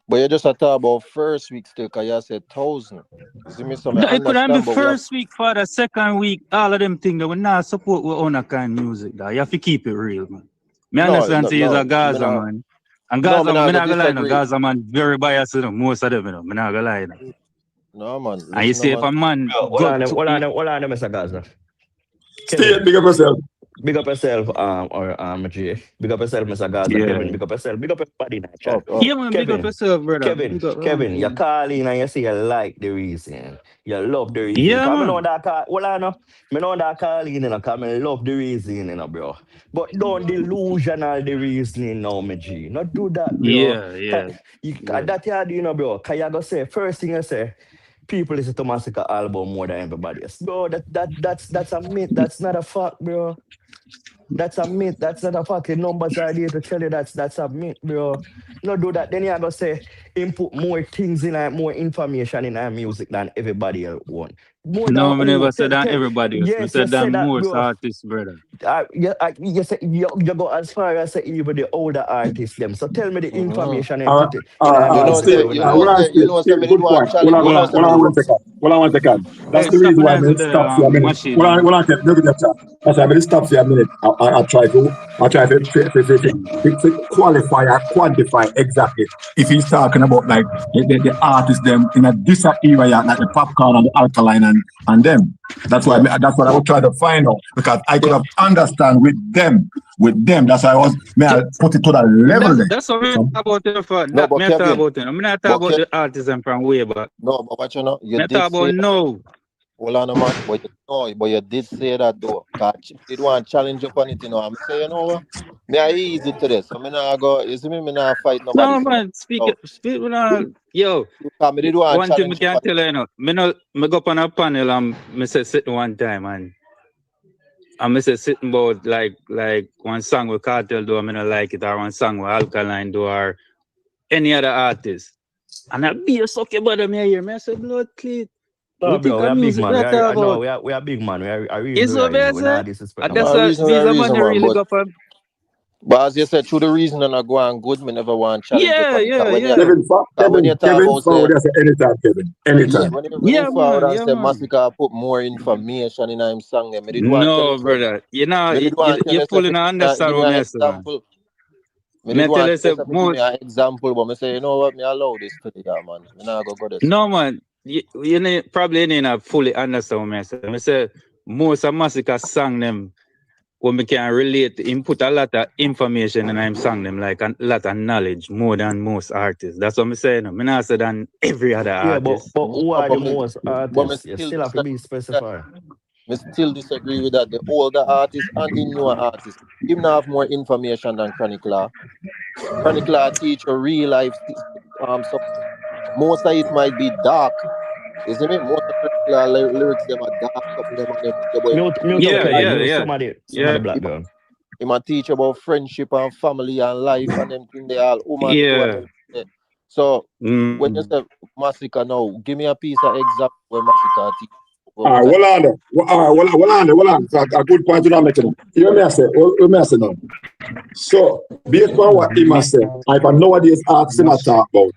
But you just talk about first week still, because you said 1,000. You see me, so I It could be understand, but first week for the second week. All of them things that we not support with own kind of music. That you have to keep it real, man. Me understand he's a Gaza man. And Gaza man, me not gonna lie, no. Gaza man very biased, you know, most of them, you know. Me not gonna lie, no. No, man. And you see if a man Hold on, Mr. Gaza. Stay, big up yourself. Big up yourself, G. Big up yourself, Mr. Gaza. Yeah. Kevin, big up yourself. Big up everybody in the chat. Yeah, man, big up yourself, brother. Kevin, you call in and you say you like the reason. You love the reason. Yeah, man. man. I know that call, I know that call in, because I love the reason, you know, bro. But don't delusional the reasoning now, my G. Not do that, bro. Yeah. That you do, you know, bro. Because you go say, first thing you say, people listen to Massacre album more than everybody else. Bro, that's a myth. That's not a fact, bro. That's a myth. That's not a fact. The numbers are there to tell you that's a myth, bro. No do that. Then you go say input more things in more information in our music than everybody else want. More no, than I never said than everybody else. Yes, I said than that, most bro. artists, brother. You say you go as far as say even the older artists them. So tell me the information and All put it. right, good point. Hold on 1 second. Hold on 1 second. That's the reason why I stop for a minute. Hold on, look at your chat. That's why I stop for a minute. I try to qualify or quantify exactly if he's talking about like the artists them in a this area like the popcorn and the alkaline and them. That's what I was trying to find out, because I could have understand with them. That's why I put it to that level. That's what I'm about them for. No, but Kevin, talk about them. I'm not talking about the artists from way back. No, but what you know, you did talk about no. Hold on, man. But you did say that though. Cause you did want to challenge upon it, you know. I'm saying, you know what? Me I easy to this. So me not go. You see me not fight nobody. No man, speak yo. Me did want one thing me can tell you, you know. Me go up on a panel and me say sitting one time and me say sitting about like one song with Cartel do, I not like it, or one song with Alkaline do, or any other artist. And I be a sucker brother me here. Me I say blood clean. No, bro, we are big man. We are big man. We are really. It's so bad, that's these are man really go for. But as you said, through the reason and I go on good, me never want to challenge. Kevin, forward as anytime, Kevin. Anytime. When you forward and say Massacre put more information in him song, me did want no, brother. You know, you're pulling on understand what I'm saying. Me did want to give me an example, but me say, you know what, me allow this to the man. Me not go this. No, man. You probably not fully understand what I'm saying. I say most of Massacre song them when we can relate, input a lot of information and I'm song them like a lot of knowledge more than most artists. That's what I'm saying. I'm not saying than every other artist. But who are the most artists? You still have to be specified. I still disagree with that. The older artists and the newer artists, him now have more information than Chronicler. Chronicler teach a real life. So most of it might be dark. Isn't it? Most of the lyrics them are dark. Somebody black girl. He might teach about friendship and family and life and them thing they all woman. So when you say Massacre now, give me a piece of example when Massacre teach. Hold on. A good point you're making. You may say now. So based on what he must say, if I nowadays artists him talk about.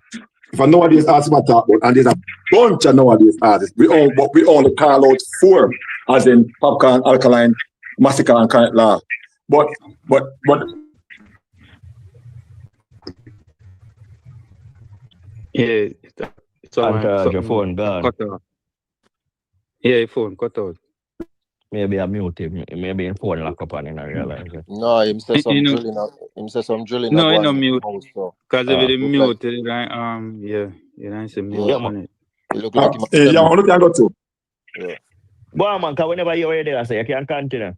And there's a bunch of nowadays artists. We only call out 4, as in Popcorn, Alkaline, Massacre, and Current Law. But yeah, so your phone gone. Cut off. Yeah, your phone cut out. Maybe I mute him. Maybe your phone lock up on him. I realize it. No, him say some drilling. Him say some drilling. No, he no mute. Because if it mute, you don't say mute on it. You look like him. I can go too. Yeah. Go on, man. Because whenever you're ready, I say you can continue.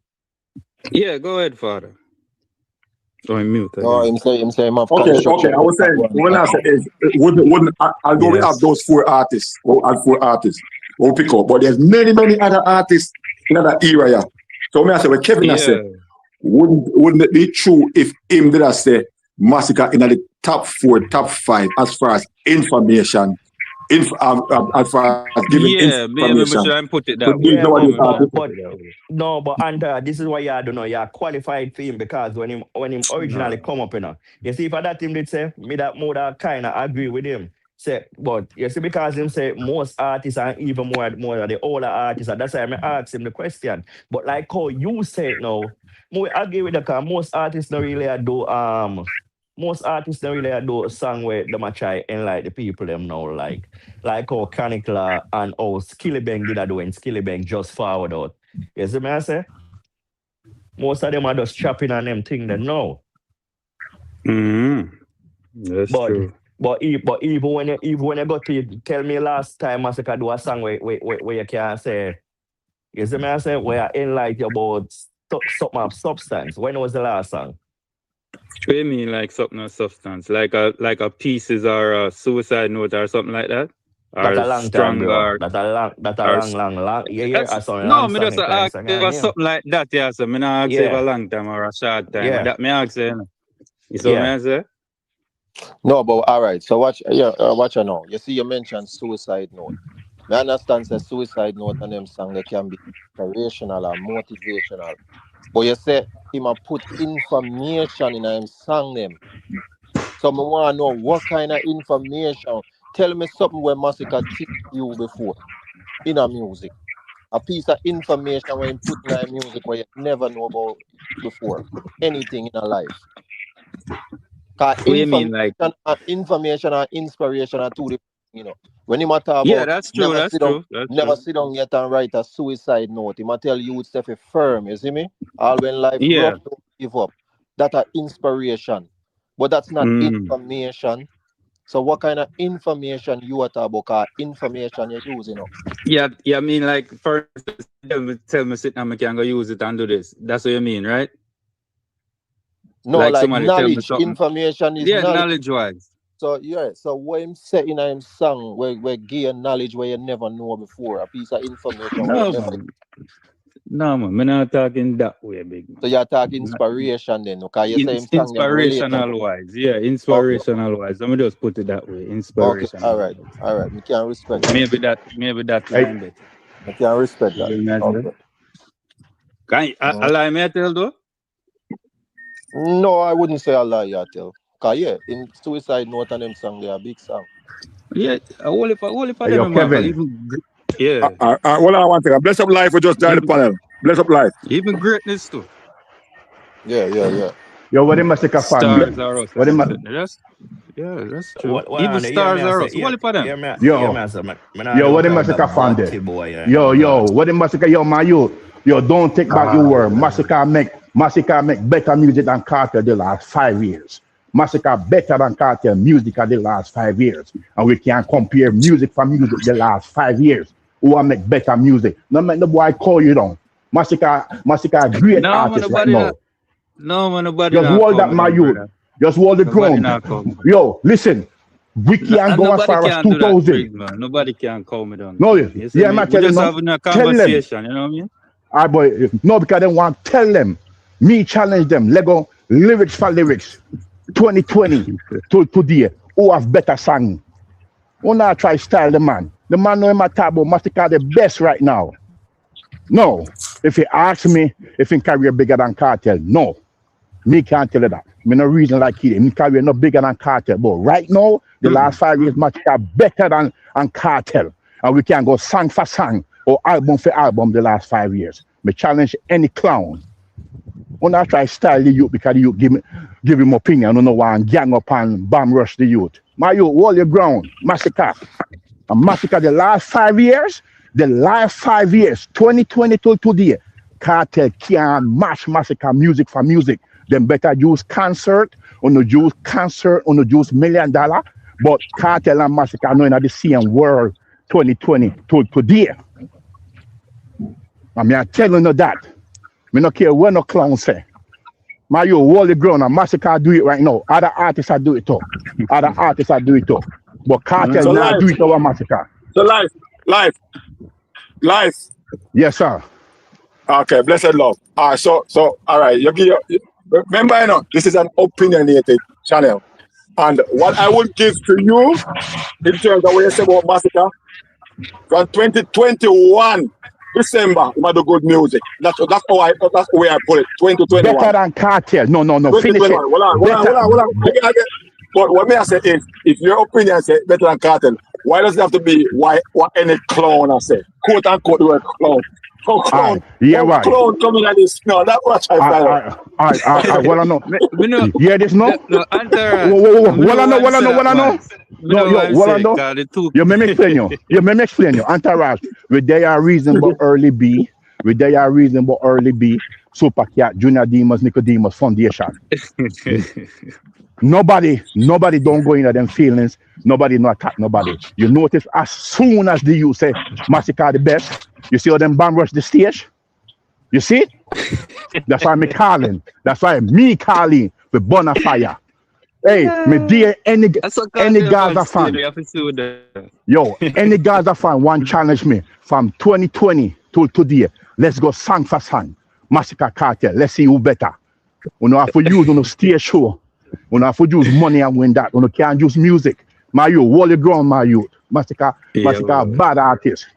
Yeah, go ahead, Father. So I'm mute. No, him say him have Okay. I was saying, when I say is, although we have those 4 artists, we'll pick up, but there's many other artists in that area. So when I say, what Kevin said, wouldn't it be true if him did I say Massacre in the top 4, top 5 as far as information as far as giving Yeah, maybe we information should put it to that these way. Yeah, nobody Maybe we artists. should put it that way. no, but and this is why you don't know you're qualified for him because when him No. originally come up, you see, for that him did say me that more that kind of agree with him. Say, but you see, because him say most artists and even more of the older artists, and that's why I ask him the question. But like how you said now, more agree with the because most artists don't really do a song where them a try and like the people them know like how Canicla and how Skillibeng did a do when Skillibeng just forward out. You see me I say? Most of them are just chopping on them thing they know. Mm-hmm. That's But true. but even when you got to tell me last time I could do a song where you can say, you see me I say, where I enlighten you about something of substance. When was the last song? What do you mean, like something of substance, like a pieces or a suicide note or something like that, That or a long time, strong bro. or That a or long. Yeah, that's I saw a no. long Me song just in time, ask song, if it's yeah. something like that. Yeah, so me not ask if a Yeah, long time or a short time. yeah, That me ask you. You see what me yeah. I say? No, but all right. So watch, yeah, watch you now. You see, you mentioned suicide note. Me understand say suicide note and them song they can be inspirational or motivational. But you say him a put information in him song them. So me want to know what kind of information. Tell me something where Massacre teach you before in a music. A piece of information when you put in a music where you never know about before. Anything in a life. Cause What do you mean, like? information and inspiration are two different. When you matter Yeah, about that's true. That's true. That's never true. sit down yet and write a suicide note. He might tell you it's a firm. You see me? All when life Yeah. rough, don't give up. That are inspiration, but that's not Mm. information. So what kind of information you are talking about? 'Cause information you're using. Yeah. Yeah. I mean, like, for instance, tell me sit down, I can go use it and do this. That's what you mean, right? No, Like like somebody tell me knowledge. something. Information is Yeah, knowledge. knowledge wise. So yeah, so what I'm saying in a song where gain knowledge where you never know before, a piece of information where you No never. man. No man. Me not talking that way, big So man. you're talking inspiration then, okay? You same song them relatable. Inspirational wise. Yeah, Okay, inspirational wise. Let me just put it that way. okay, Inspirational wise. all right. Me can respect that. Maybe that Hey, line better. Me can respect You that. know what I'm saying? Okay. Can I Mhm. lie me I tell though? No, I wouldn't say a lie, you tell. Cause yeah, in Suicide Note and them song, they are big song. Yeah, all if hey, them yo, have Kevin. yeah, Hold on one second. Bless up life for just join the even panel. Bless up life. even greatness too. Yeah. Yo, what they must take a fan? Stars are us. What they And must, shit. That's true. What Even on the hear me stars I are say, us. All of them. hear me yo, I say, man, I yo, do what they cry must take the a fan there? batty boy, Yo, God. what they must take yo, man, yo, don't take back your word. Massacre make better music than Carter the last 5 years. Massacre better than Carter music of the last 5 years. And we can compare music for music the last 5 years. Who will make better music? No make the boy call you down. Massacre a great No man, artist right nobody now. not. No man, nobody Just not hold call that, me my down, youth. brother. Just hold the Nobody ground. not call me down. Yo, listen. We can't And go as nobody far as can do that, 2000. Freeze, man. Nobody can call me down. No, You see yeah, me? man, We tell them just no. having a Tell them. conversation, you know what I mean? Ah, boy, no, because they want to tell them. Me challenge them. Lego lyrics for lyrics. 2020 to today. Who have better song? Who not try style the man? The man know him at Tabo Massacre the best right now. No. If he asks me if he career bigger than Cartel, no. Me can't tell you that. Me no reason like he. Me career no bigger than Cartel. But right now, the last 5 years, Massacre better than Cartel. And we can go song for song or album for album the last 5 years. Me challenge any clown. When I try style the youth because the youth give him opinion, I don't know why and gang up and bomb rush the youth. My youth, hold your ground, Massacre. And Massacre the last 5 years, 2020 till today, Cartel can't match Massacre music for music. Them better use concert, or no use $1 million, but Cartel and Massacre knowing at the same world 2020 till today. I mean, I telling you that. Me no care what no clown say. My yo, hold the ground and Massacre do it right now. Other artists are do it too. But Cartel So not life. do it over Massacre. So life. Yes, sir. Okay, blessed love. All right, so all right. Remember, this is an opinionated channel. And what I would give to you in terms of what you say about Massacre, from 2021 December, you might do good music. That's the way I put it. 2021. Better than Cartel. No. Finish it. 2021. Hold on. I get. But what may I say is, if your opinion say better than Cartel, why does it have to be what any clown I say? Quote unquote the word clown. Some clown. One clown coming at this. No, that's what I find out. I wanna know. We know. Yeah, this no. No, Antara. What I know. No, yo, what I know. You may me explain you. Entourage, with their reasonable early B, Super Cat, Junior Demons, Nicodemus Foundation. Nobody don't go into them feelings. Nobody no attack nobody. You notice as soon as the youth say Massacre the best, you see how them band rush the stage? You see? That's why me calling. That's why me calling with Bonafire. Hey, me dear any Gaza fan. Yo, any Gaza fan want challenge me from 2020 to today. Let's go song for song. Massacre Cartel. Let's see who better. We don't have to use on a stage show. We don't have to use money and win that. We can't use music. My youth, wall the ground, my youth. Massacre, bad artist.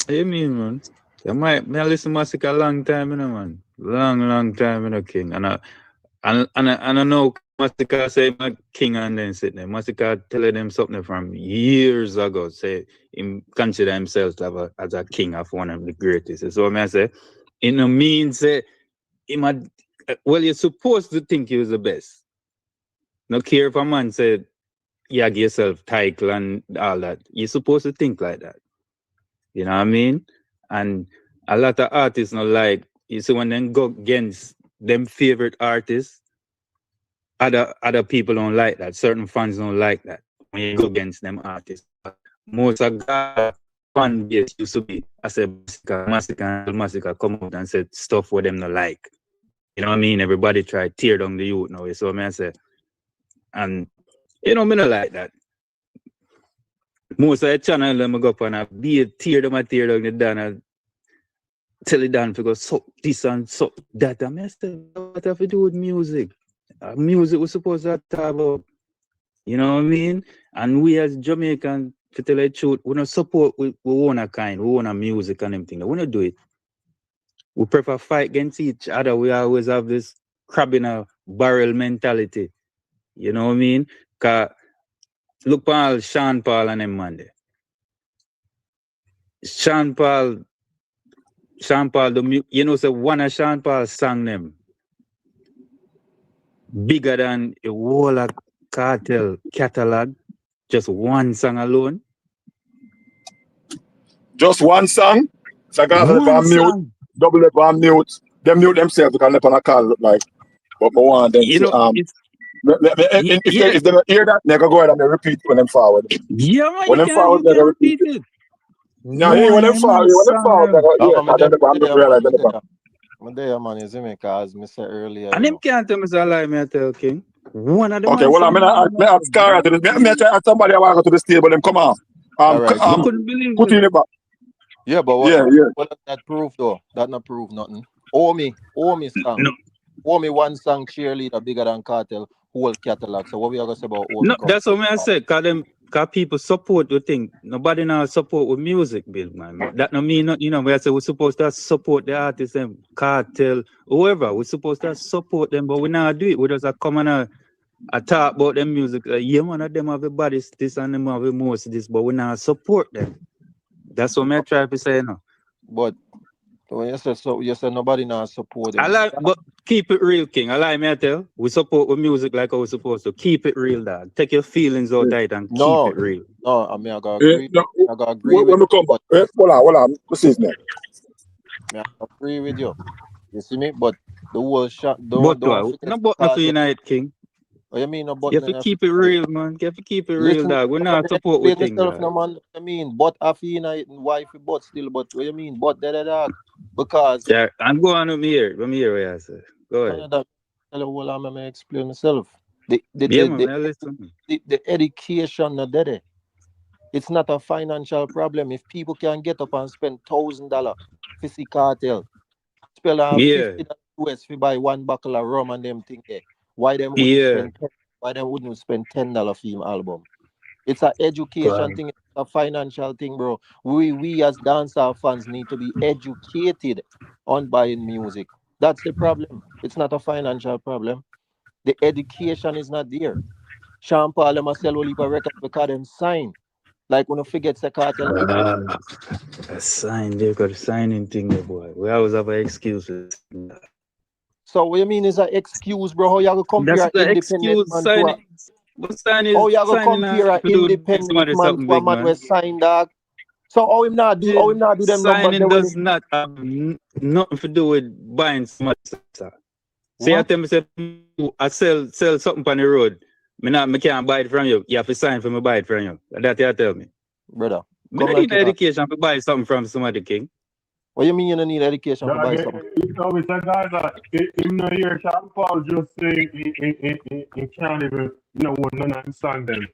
You mean, man? I listen to Massacre a long time, man. Long time, King. And I know Massacre say my king and then sitting there. Massacre telling them something from years ago. Say him consider himself as a king of one of the greatest. So I say, it no means say well, you're supposed to think he was the best. No care if a man said you give yourself title and all that. You're supposed to think like that. You know what I mean? And a lot of artists not like, you see, when they go against them favorite artists, other people don't like that. Certain fans don't like that when you go against them artists. Most of the fan base used to be, I said, Massacre come out and said stuff where them not like. You know what I mean? Everybody try to tear down the youth now. So I say, and you know, me not like that. Most of the channel them go up and tear down the down and tell it down to go suck this and suck that. I say, what have to do with music? Music was supposed to talk about, you know what I mean? And we as Jamaican, to tell the truth, we don't support we want a kind, we want a music and everything. We don't do it. We prefer fight against each other. We always have this crab in a barrel mentality. You know what I mean? Cause look at Sean Paul and them man there. Sean Paul, you know, so one of Sean Paul's song them bigger than a whole of Cartel catalog. Just one song alone. Just one song? So I got mute, double up on mute. Them mute themselves because they on a call look like. But I want them you to know, if they don't hear that, they go ahead and they repeat when them forward. Yeah, man, when them forward, they repeat it. No, when them forward, they go I'm there, man, you see me, because I said earlier. And them can't tell me so lie, me I tell King. One of them. Okay, well, I'm scared to this. Me tell somebody I want to go to the stage, but them come on. I couldn't believe put in the back. Yeah, but what that proof though? That not prove nothing. Owe me song. No. Owe me one song cheerleader bigger than Cartel whole catalog. So what we are gonna say about no, that's what I said. Cause people support the thing. Nobody now support with music, Bill, man. That no mean not, you know, we say we're supposed to support the artists, them Cartel, whoever. We're supposed to support them, but we now do it. We just come and talk about them music. Yeah, one of them have the bodies, this and them have the most this, but we now support them. That's what I try to say now. But when you say nobody now support them. I like, but keep it real, King. I like me I tell. We support with music like how we're supposed to. Keep it real, dog. Take your feelings out tight and keep it real. No, I mean I gotta agree. I gotta agree when with you. Hold on. What's his name? I agree with you. You see me? But the whole shot don't for United, King. What you mean no you have to keep it real, man. You have to keep it real, dog. We're not support with things. No, man. I mean, but after United and wife, but still, but what you mean? But dog. Because I'm going on here. Let me hear what I say. Go ahead. Well, I'm gonna explain myself. The education not there. It's not a financial problem. If people can get up and spend $1,000 for see Cartel, spell $50 US to buy one bottle of rum and them thing there. Why them spend why they wouldn't spend $10 for him album? It's an education thing, it's a financial thing, bro. We as dancehall fans need to be educated on buying music. That's the problem. It's not a financial problem. The education is not there. Sean Paul them a sell a heap of records because them sign. Like when you forget the cartel. A sign, they got a signing thing, there, boy. We always have an excuse. So what you mean is an excuse, bro? How you gonna That's compare the independent excuse. man to a Signing. What sign is how you gonna signing compare an to do independent man something to a big, man man? where sign dog? So how him not do them numbers Signing there when does not have nothing to do with buying somebody stuff, sir. Say I what? tell me say I sell something on the road. Me can't buy it from you. You have to sign for me buy it from you. That you tell me. Brother, Me come don't like need you know. education to buy something from somebody, King. What you mean you don't need education No, to buy again, something? you know, Mr. Gaza, him no hear Sean Paul just say he can't even, what none of his song them.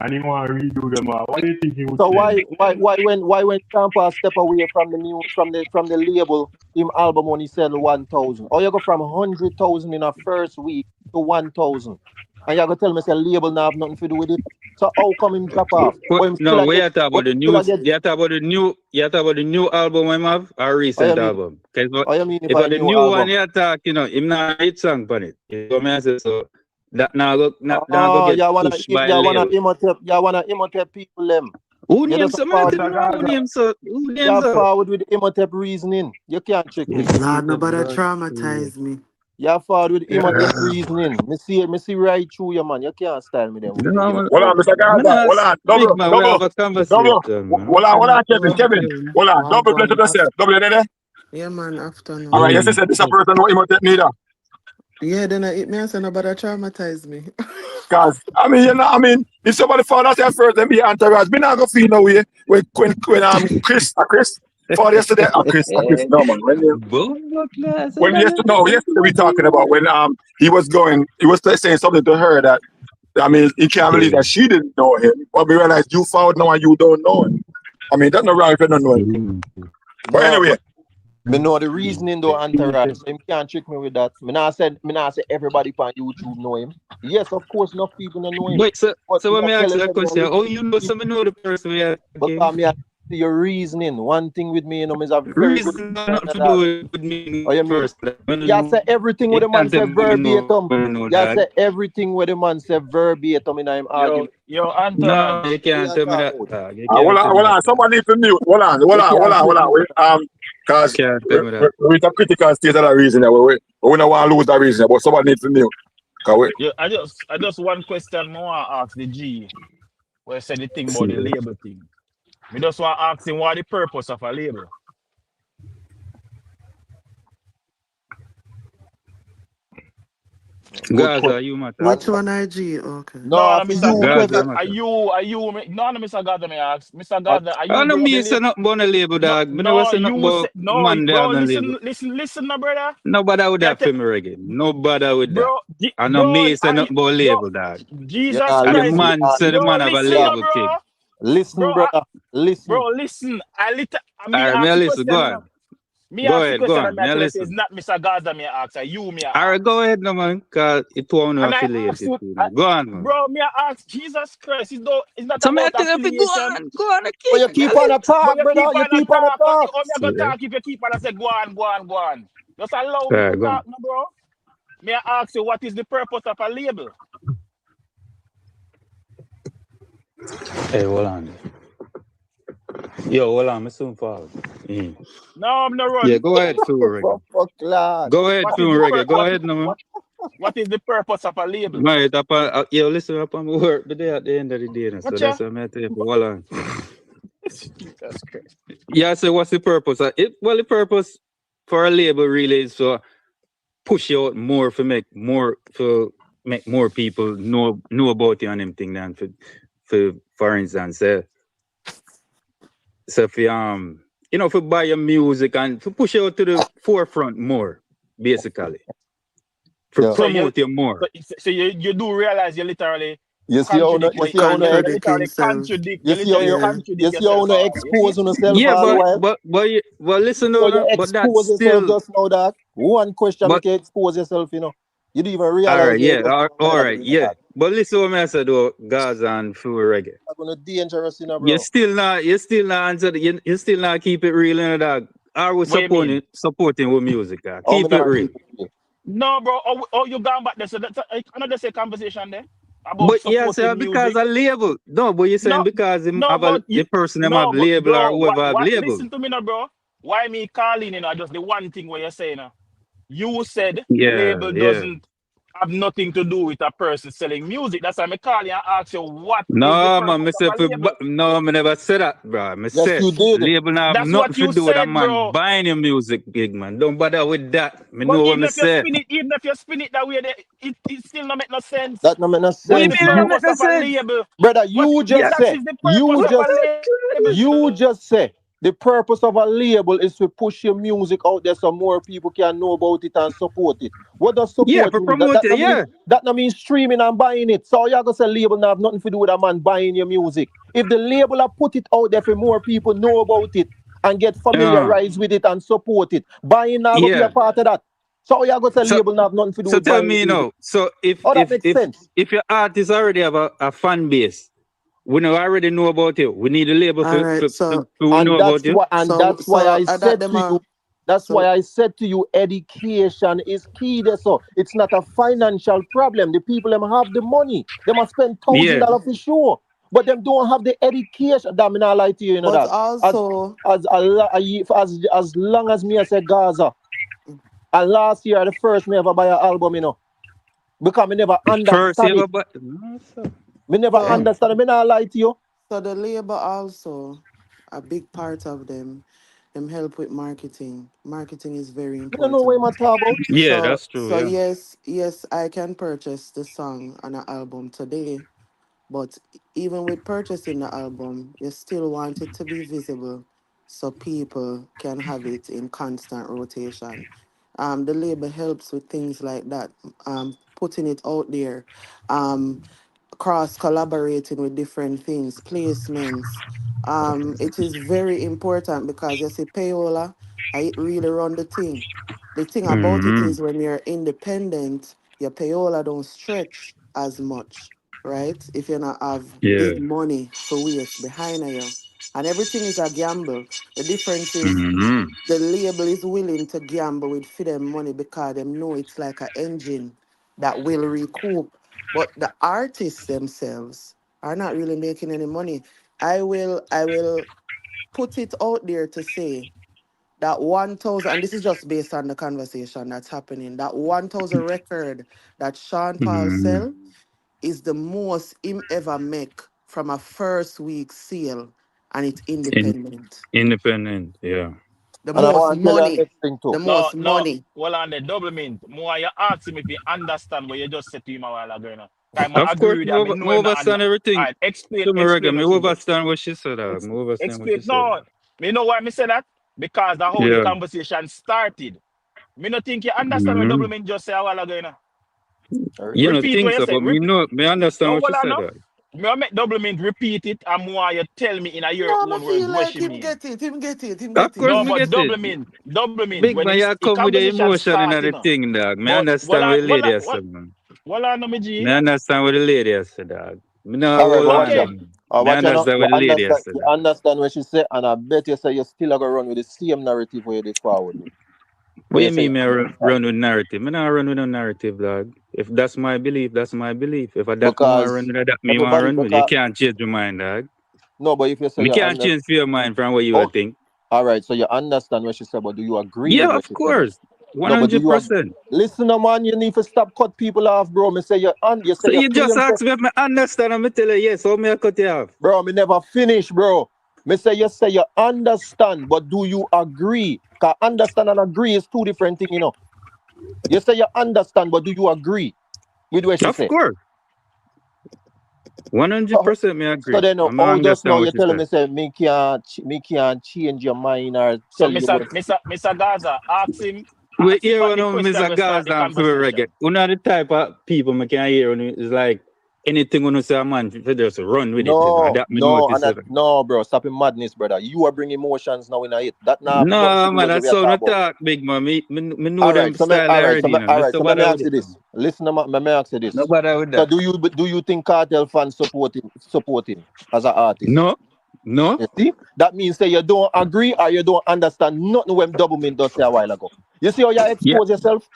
And he want to redo them all. What do you think he would So say? why when Champa step away from the new from the label him album when he sell 1,000? Or you go from 100,000 in a first week to 1,000, and you go tell me say label now have nothing to do with it. So how come him drop off? What, Or him still no, a we get? are talking Or about the him still new. a get? You talk about the new album I have or How you recent mean? album. Because How you mean if if I the new new one album? you talk, him not hit song on it. You know what I say? So that now go Oh, get pushed by a you wanna label. Imhotep people them. Who You names just some? I forward, tell Mr. you now who Gaza, names so? Who names you so? forward with Imhotep reasoning. You can't trick me. Lord, nobody Blood. traumatize me. You forward with Imhotep yeah. reasoning. Me see right through you, man. You can't style me them with the No, Hold on, Imhotep. Mr. I'm Gaza. not Hold on. big Double, man. We have double, a double. conversation, man. Hold on, Kevin. Afternoon. Kevin. Hold on. Double bless Wagwan. yourself. Double you there. Yeah, man, afternoon. All right, yes, I said this a person who imitate neither. Yeah, then I eat me and say nobody traumatize me. Cause if somebody found us at first and be entourage, me not gonna feel no way when Chris for yesterday, Chris, no man. Yesterday we talking about when he was saying something to her that he can't believe that she didn't know him. But we realized you found now and you don't know him. That's not right if you don't know him. But No, anyway, me know the reasoning though, entourage. So him can't trick me with that. Me not say everybody on YouTube know him. Yes, of course, enough people don't know him. Wait, so But me when me a ask tell you you, that say me a question, listen oh, you know to people. some know the person we are But talking. me a see your reasoning. One thing with me, is a very good Reason got friend nothing of to that. do with me Or you mean? first. Yeah, say everything with You the man can't say tell me verbatim. no Yeah, dog. say everything with the man say verbatim in him argument. Yo, No, Entourage. you What can't you tell me talk that about? dog. You hold can't on, tell me hold that on. dog. Somebody need to mute. You can't trick me. Cause Can't tell me that. we're a critical state of that reason. We don't want to lose that reason. But somebody needs to mute. Yo, I just one question I want to ask the G, where said the thing about the See. label thing. Me just want to ask him what the purpose of a label. Good Gaza, question. you matter. Which one IG? Okay. No, No, no, after Mr. you, No, Gaza Kevin. matter. no, no, Mr. Gardner, me ask. Mr. Uh, Gardner, are I you, know bro, me say nothing about the label, no, dog. Me never no, say nothing you say, about no, man they bro, have no label. listen, my brother. Nobody with Me I that tell, for me reggae. Nobody with that. bro, I know bro, me say nothing about bro, label, dog. Jesus yeah, And the Christ, listen, man say the bro, man have a listen, brother. label bro, king. Listen, brother. Listen. bro, listen. Me Alright, me ask a the listen, go question, on. me Go ask the ahead, go question, and on. me I Me a tell you, say it's listen. not Mr. Gardner, me ask, you me Alright, ask. go ahead, no man, cause it won't And I asked affiliated him, to you. Go on, man. bro, me I ask, Jesus Christ, it's not So me I about tell you if you affiliation. go on, But you king. Me a keep on listen. the But talk, you brother. keep You on a keep on the talk. talk. How me a go Yeah. talk if you keep on a say go on, go on, go on. Just allow me to Alright, go talk, on. no, bro. May I ask you what is the purpose of a label? Hey, hold on. Yo, hold on, me soon forward. No, I'm not Yeah, run. go ahead, Phil Reggae. Fuck, lad. Go ahead, What is Phil the Reggae. Go ahead, no man. what is the purpose of a label? Right, yo, listen up on my work today at the end of the day. So What that's ya? what I'm tell you. Hold on. Jesus Christ. Yeah, so what's the purpose? The purpose for a label really is to push you out more make more people know about you and them thing than for instance, so for buy your music and to push you out to the forefront more, basically. For Yeah. promote you more. So you do realize you literally You see how contradict. you see how You Contradict literally himself. contradict. you You see how literally you Yeah. you contradict see how yourself. you You see? expose on yourself Yeah, all while. but listen So though, you but that's expose yourself still just now, that one question but make you expose yourself, you don't even all realize right, you yeah, just all right, violate yeah. that. But listen what I said though, Gaza and Flu Reggae. I'm gonna dangerous, you know, You bro. still not answer. You still not keep it real, you know, dog. Are we What you mean? supporting with music, dog? Oh, me Keep it not real. keep it real. No, bro. Oh, you gone back there. So that's another say conversation there about But yeah, sir, supporting because music. a label. No, but you're saying No, because him no, have but the you, person them have no, but label or bro, whoever have what? label. Listen to me now, bro. Why me calling? Just the one thing where you're saying. You said Yeah, label yeah. doesn't have nothing to do with a person selling music. That's why I call you and ask you what is the No, man, purpose me of say a label. no, I never said that, bro. Me Yes, say you did. label not have That's nothing what to you do with a said, man bro. buying your music, big man. Don't bother with that. Me But know what even me if you say. spin it, that way, it still not make no sense. That no make no What you What's the sense. mean that You, make purpose no of a sense? label? brother, What you Yeah. just that say. is the purpose of a label. You just say. The purpose of a label is to push your music out there so more people can know about it and support it. What does Yeah, support for mean? That, promote that it, no mean yeah. that no mean streaming and buying it. So you gonna say label not have nothing to do with a man buying your music. If the label have put it out there for more people know about it and get Uh, familiarized with it and support it, buying not gonna be a yeah. part of that. So you gonna say So label not have nothing to do so with tell buying the me music. now. So Oh, that makes sense. if your artist already have a fan base, we know already know about you. We need a label All right, to know about you. And that's why I that said them to you, that's why so I said to you, education is key there. So it's not a financial problem. The people them have the money. They must spend thousand Yeah. dollars for sure. But them don't have the education. That me not lie to you, you know but that. As also as long as me I say Gaza. And last year the first me ever buy an album, because me never First understand ever, it. but no, sir. Me never so Damn. understand it. Me not lie to you. so the labor also a big part of them help with marketing. Marketing is very Me don't know what important. you talk about. Yeah, that's true, So yeah. yes, I can purchase the song on an album today, but even with purchasing the album, you still want it to be visible so people can have it in constant rotation. The label helps with things like that, putting it out there, um, cross collaborating with different things, placements. It is very important because you see, payola, I really run the thing. The thing about it Mm-hmm. is when you're independent, your payola don't stretch as much, right? If you not have Yeah. big money for waste behind you. And everything is a gamble. The difference is Mm-hmm. the label is willing to gamble with for them money because them know it's like an engine that will recoup. But the artists themselves are not really making any money. I will put it out there to say that 1,000, and this is just based on the conversation that's happening, that 1,000 record that Sean Paul Mm-hmm. sell is the most him ever make from a first week sale, and it's independent. Independent, yeah. The And I most want to tell you the money. next thing too. The No, most no. money. Well, on the double mint, more you ask him if he understand what you just said to him a while ago. I Of agree course, with you. I mean, me know him not overstand under. All everything. right, explain, To me, reggae, explain me what she said. overstand what she said. Me overstand what Explain. she said. No, me know why me say that because that's how the Yeah. conversation started. Me not think you understand what Mm-hmm. double mint just say a while ago. You know, Repeat think what you so, say. but me know, me understand No, what she well, I said. know. Me I make double mint repeat it and more you tell me in your No, I own words feel what like she him mean. get it. Him get it. Him Of get course, it. No, me but get it. double mint Big when man, you the come with the conversation emotion in starting. the thing, dog. Me But understand what the lady has said, man. well, I know me Me G. understand what the lady has said, dog. Me no All right, hold but watch on, out. Okay, man. Me Watch out now. understand what the lady has said, You dog. understand what she said, and I bet you say you still gonna run with the same narrative where you did forward with. What Where you you say mean, you me understand. run with narrative? Me not run with no narrative, dog. If that's my belief, that's my belief. If I that me want run Because with that me want everybody run with. You because can't change your mind, dog. no, but if you say Me you can't understand. change your mind from what you will Oh, think. all right, so you understand what she said, but do you agree with Yeah, what of she said though? course. One No, but do hundred you percent. listen, man? You need to stop cut people off, bro. Me say you say So you you just claim say, ask me if I understand and me tell you yes, how me I cut you off? bro. Me never finish, bro. Me say you understand, but do you agree? Cause understand and agree is two different things, you know. You say you understand, but do you agree with what she Of said? course. So, 100% me so agree. then, I'm all just understand now what you're you telling said. me say me can't change your mind or so tell you Mr. what. Mr. Gaza, We ask him hear back one the of question Mr. we start the Gaza and Fluid conversation. Reggae. One of the type of people me can hear when it's like anything when you say a man, you just run with it, and No, that me no, notice. and that, no, bro. Stop your madness, brother. You are bringing emotions now in it. That now have nothing to No, do man, with what that's we are so no talking about. talk, big man. Me know All them right, so me, style all right, so already, me, you know. all Me right, so so let me bother with ask you it, this. man. Listen, let me ask you No this. bother with So that. do you think Cartel fans support him as an artist? No, no. You see, that means that you don't agree or you don't understand nothing when Double Mint does say a while ago. You see how you Yeah, expose yourself?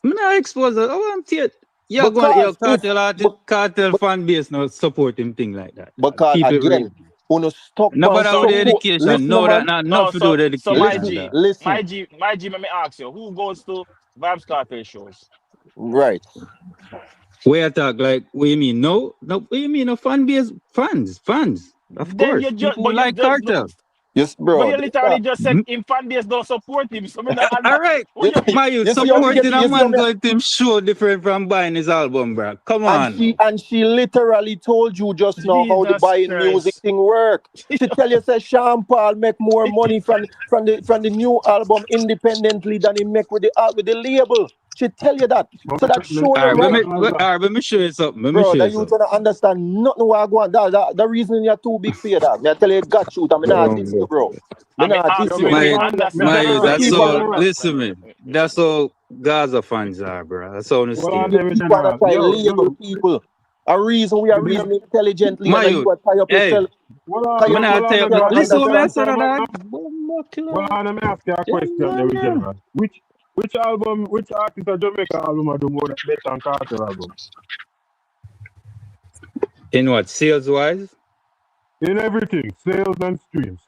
me not expose it. Oh, I'm it. Yeah, go on, your Because if cartel artist, but, cartel but, fan base no support him thing like that. because Keep it real. again, uno stuck No on bother So with the who? support. education. Listen, No, that man. not enough to do with So my education and Listen, G, that. listen. my G. Let me ask you, who goes to Vibes Cartel shows? Right. Where I talk like, what you mean? No, no, what you mean? No fan base, fans, of Then you course. just, People who but you like just look, cartel. Yes, but bro. you literally just said in fan base don't support him. So me not All under. right. Who you? You, My youth you see how me get supporting it? a You see how man me going to him show different from buying his album, bro. Come on. and she literally told you just now how the Jesus buying music Christ. thing work. She tell you say Sean Paul make more money from the new album independently than he make with the label. She tell you that. But So that show All you right, right, let me show you something. Let me bro. show That you you something. trying to understand nothing what I go on. The reason you're too big for you, dog. Me I tell you, got you. I mean, not diss you, bro. Me I may not diss ask yo, you, you. do you My, me understand? my, So general, that's keep me on, all. general. Listen, me. That's all Gaza fans are, bro. That's all the Well, stay. on you them keep on general. try Yo, label yo, people. A reason we are me reasoning intelligently My and youth. you are tie up Hey, yourself. Cause I'm you not tell you. cannot Listen what I understand. said, dog. well, on me ask you a question, there, general. Which artist of Jamaica album are the more better than Carter album? In what, sales wise? In everything, sales and streams.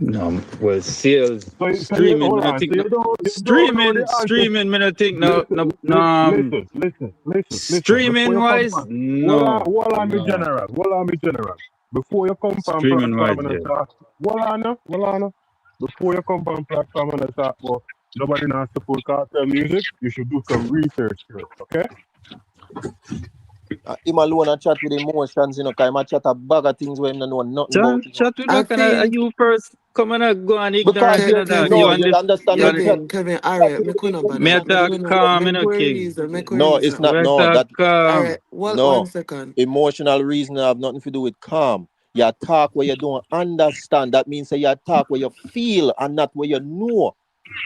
No, well, sales, So you streaming, hold man, I on. think So no. you don't know Streaming, the answer. streaming, man, I think no, no, Listen, no. listen. Before Streaming you come wise, from, no, hold on, me no. general. Hold on, me general. Before you come from Streaming wise, platform and yeah. start, hold on. Before you come from platform and start, well, nobody not support cartel music. You should do some research first, okay? Him alone and chat with emotions, cause him a chat a bag of things where him don't know nothing about, Chat with I that kind of think you first come and go on ignorant, Because you you know that. You no, and Kevin, you the understand you him and the, Kevin, all chat right, with me the couldn't me bother. emotions. attack calm, you Make know, we king. reason, make we No, it's reason. not We no attack that All calm. right, what one no second. emotional reason have nothing to do with calm. You talk where you don't understand. That means that you talk where you feel and not where you know.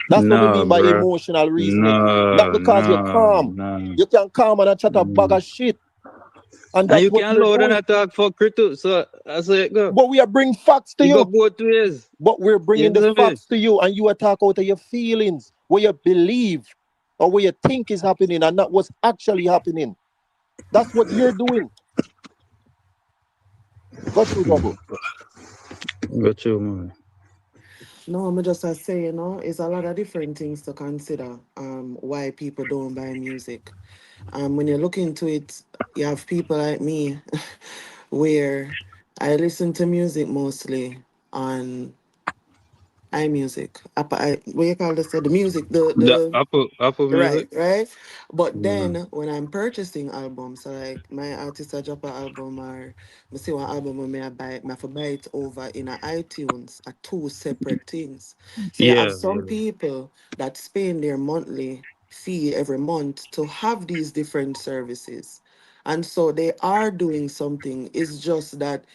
That's what we No, mean by bro. emotional reasoning. Not No, because you're no, calm. no. You can calm and chat a bag of shit. And And that's you what can you're load and doing. attack for crypto. So I say go. But we are bringing facts to You go you. both ways. But we're You bringing the see me? facts to you, and you attack out of your feelings, what you believe, or what you think is happening, and not what's actually happening. That's what you're doing. Got you, double. Got you, man. No, I'm just say, it's a lot of different things to consider. Why people don't buy music. When you look into it, you have people like me, where I listen to music mostly on iMusic. What you call this? The music, The the Apple right, Music. right. But Yeah. then when I'm purchasing albums, so like my artist I drop an album or I see one album when I buy it, I have to buy it over in a iTunes are two separate things. So you have Yeah, some yeah. people that spend their monthly fee every month to have these different services. And so they are doing something. It's just that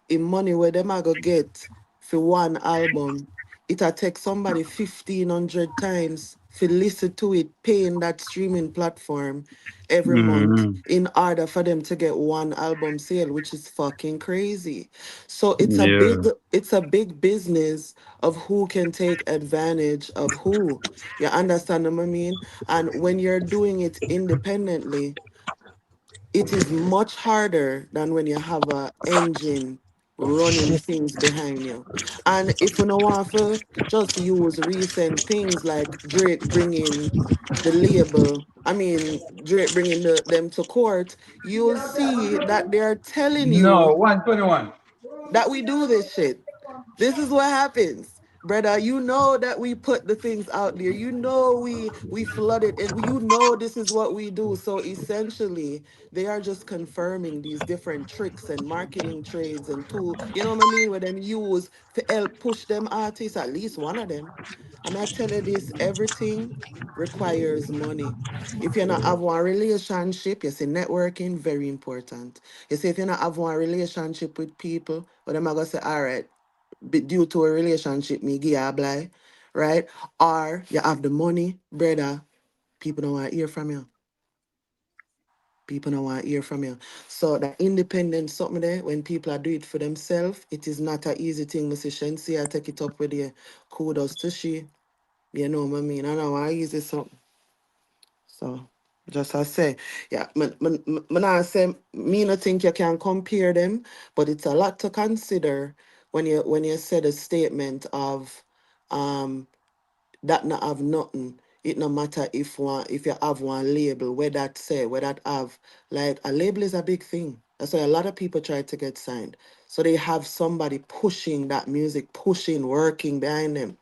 in money where them I go get for one album, it'll take somebody 1,500 times to listen to it, paying that streaming platform every month Mm-hmm. in order for them to get one album sale, which is fucking crazy. So it's a Yeah. big business of who can take advantage of who. You understand what I mean? And when you're doing it independently, it is much harder than when you have a engine running things behind you. And if you don't want to just use recent things like Drake bringing the label, I mean Drake bringing them to court, you'll see that they're telling No, you 121. that we do this shit. This is what happens. Brother, you know that we put the things out there. You know we flood it and you know this is what we do. So essentially, they are just confirming these different tricks and marketing trades and tools, you know what I mean, where them use to help push them artists, at least one of them. And I tell you this, everything requires money. If you not have one relationship, you see networking, very important. You see, if you not have one relationship with people, but I'm gonna say, all right, due to a relationship, me give you a blind, right? Or you have the money, brother, people don't want to hear from you. People don't want to hear from you. So the independent something there, when people are doing it for themselves, it is not an easy thing. Mrs. Shensi, I take it up with you. Kudos to she. You know what I mean? I know how easy something. So just as I say, yeah, I say me not think you can compare them, but it's a lot to consider when you said a statement of that not have nothing. It no matter if you have one label, where that say, where that have, like a label is a big thing. That's why a lot of people try to get signed. So they have somebody pushing that music, pushing, working behind them.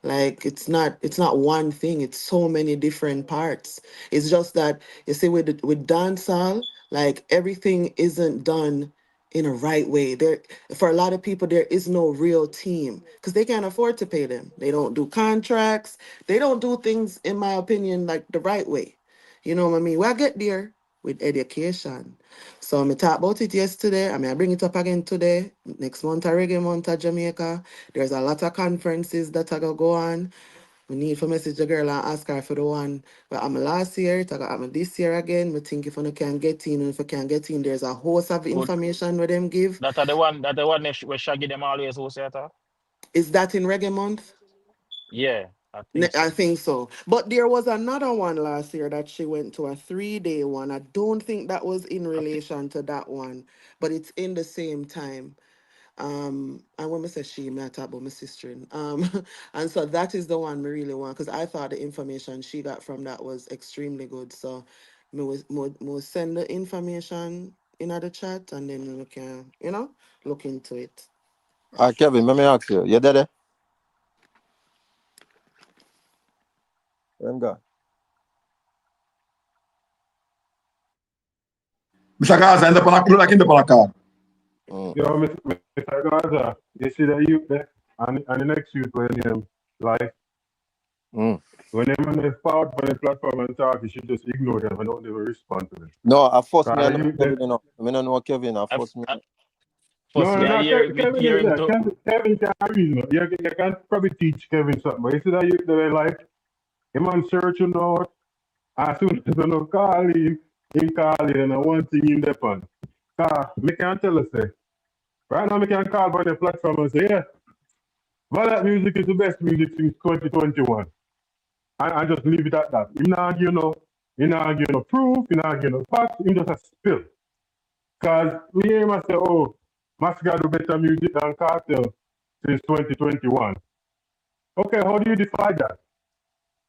Like it's not one thing, it's so many different parts. It's just that you see with dancehall, like everything isn't done in a right way. There for a lot of people there is no real team because they can't afford to pay them. They don't do contracts. They don't do things, in my opinion, like the right way. You know what I mean? Well, I get there with education. So I talked about it yesterday. I bring it up again today. Next month, a reggae month at Jamaica. There's a lot of conferences that are gonna go on. We need to message the girl and ask her for the one. But I'm last year, it I'm this year again. I think if I can get in, and if I can get in, there's a host of Good. information where them give. That are the one. That the one where Shaggy them always who say that. Is that in reggae month? Yeah, I think I so. think so. But there was another one last year that she went to, a 3-day one. I don't think that was in I think relation to that one, but it's in the same time. And when I say she, me I talk about my sister. And so that is the one we really want because I thought the information she got from that was extremely good. So me will send the information in the chat and then we can, look into it. Kevin, let me ask you. You there? Them guy. Mr. Gaza end up on a look like in the card. Yo, Mr. Gaza, you see that youth there? And the next youth when them live. When them on the power on the platform and talk, you should just ignore them and don't even respond to them. No, I force me. I know Kevin. I don't know Kevin. I force me. First, me I hear him too. Kevin can reason. You can probably teach Kevin something, but you see that youth there like him on search you know. As soon as I call him and one thing in the pan. Me can tell us say. Right now, I can call on the platform and say, yeah, Valet music is the best music since 2021. I just leave it at that. You're not giving no proof, you're not giving no facts, you're just a spill. Because we hear him say, oh, Masca do better music than Cartel since 2021. Okay, how do you decide that?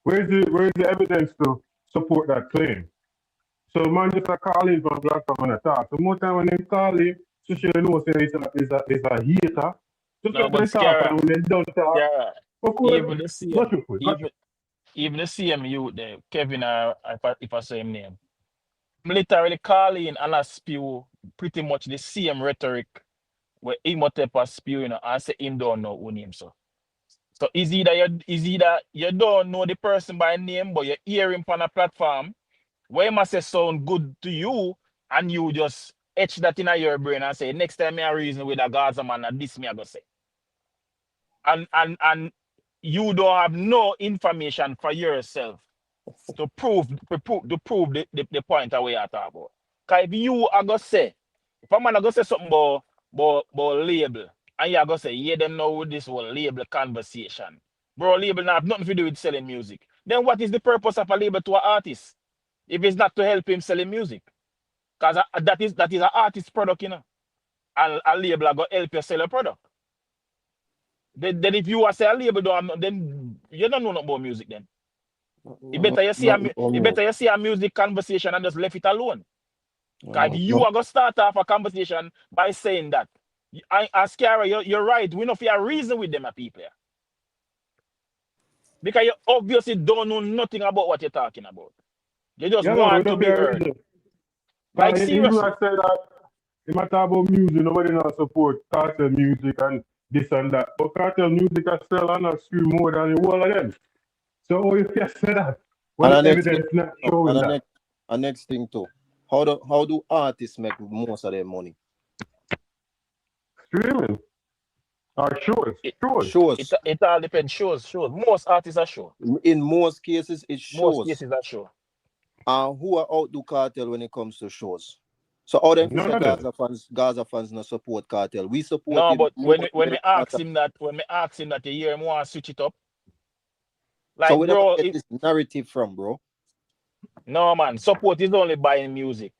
Where's the evidence to support that claim? So man just a call in from platform and attack. So more time when they call him, so she know say it's a hater. Just No, let but them talk and when they don't talk. yeah, Of course, even the same, not even the same youth there, Kevin, if I say him name, I'm literally calling and I spew pretty much the same rhetoric where him what type of spew, and say him don't know who name so. So is either you don't know the person by name, but you hear him on a platform where he must say sound good to you, and you just etch that in your brain and say next time I reason with a Gaza man and this me I go say. And you don't have no information for yourself to prove the point away at about. Cause if you are gonna say, if a man are gonna say something about label, and you are gonna say, yeah, them know with this whole label conversation. Bro, label not have nothing to do with selling music. Then what is the purpose of a label to an artist? If it's not to help him selling music. Because that is an artist product, And a label are gonna help you sell a product. Then if you are say a label then you don't know nothing about music then. It better you see a music conversation and just left it alone. Because if you are gonna start off a conversation by saying that, as Kiara, you're right. We know if you are reason with them, people. Because you obviously don't know nothing about what you're talking about. You just want to be heard. Like seriously. Even I say that, if I talk about music, nobody not support cartel music and this and that. But cartel music I sell and not scream more than the whole of them. So how you can say that when the evidence not showing that? And next thing too, how do artists make most of their money? Streaming or shows. It all depends. Shows. Most artists are show. In most cases, it shows. Most cases are show. And who are outdo cartel when it comes to shows? So all them None of them. Gaza fans no support cartel. We support No, him but more when we ask him that a year more switch it up. Like, so we bro, don't get this narrative from, bro. No, man, support is only buying music.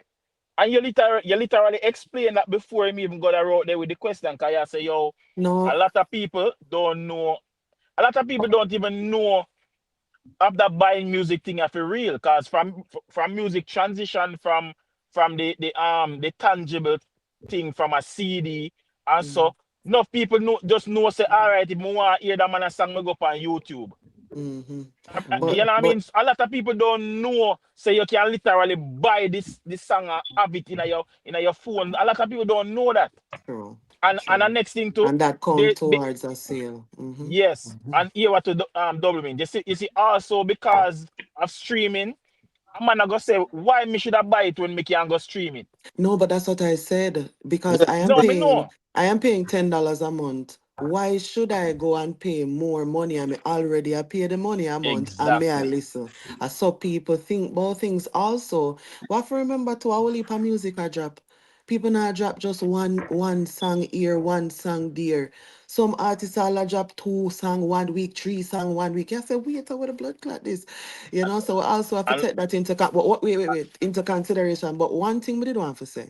And you literally explain that before him even got out there with the question. Cause you say, yo, No. a lot of people don't know. A lot of people don't even know of that buying music thing for real. Cause from music transition from the tangible thing from a CD and so enough people just know say, all right, if I want to hear that man a song, I go up on YouTube. Mm-hmm. You know what I mean? A lot of people don't know. Say you can literally buy this song and have it in your phone. A lot of people don't know that. True. And the next thing too. And that count towards a sale. Mm-hmm. Yes. And here what to double mean. You see also because of streaming, a man go say why me should I buy it when me can go stream it. No, but that's what I said. Because I am paying $10 a month. Why should I go and pay more money? I already pay the money a month and may I listen. I saw people think about things also. What if remember to a whole heap of music I drop? People now drop just one song here, one song there. Some artists all drop 2 songs 1 week, 3 songs 1 week. I say, wait, what the blood clot this? You know, so also have to take that into into consideration. But one thing we did want to say.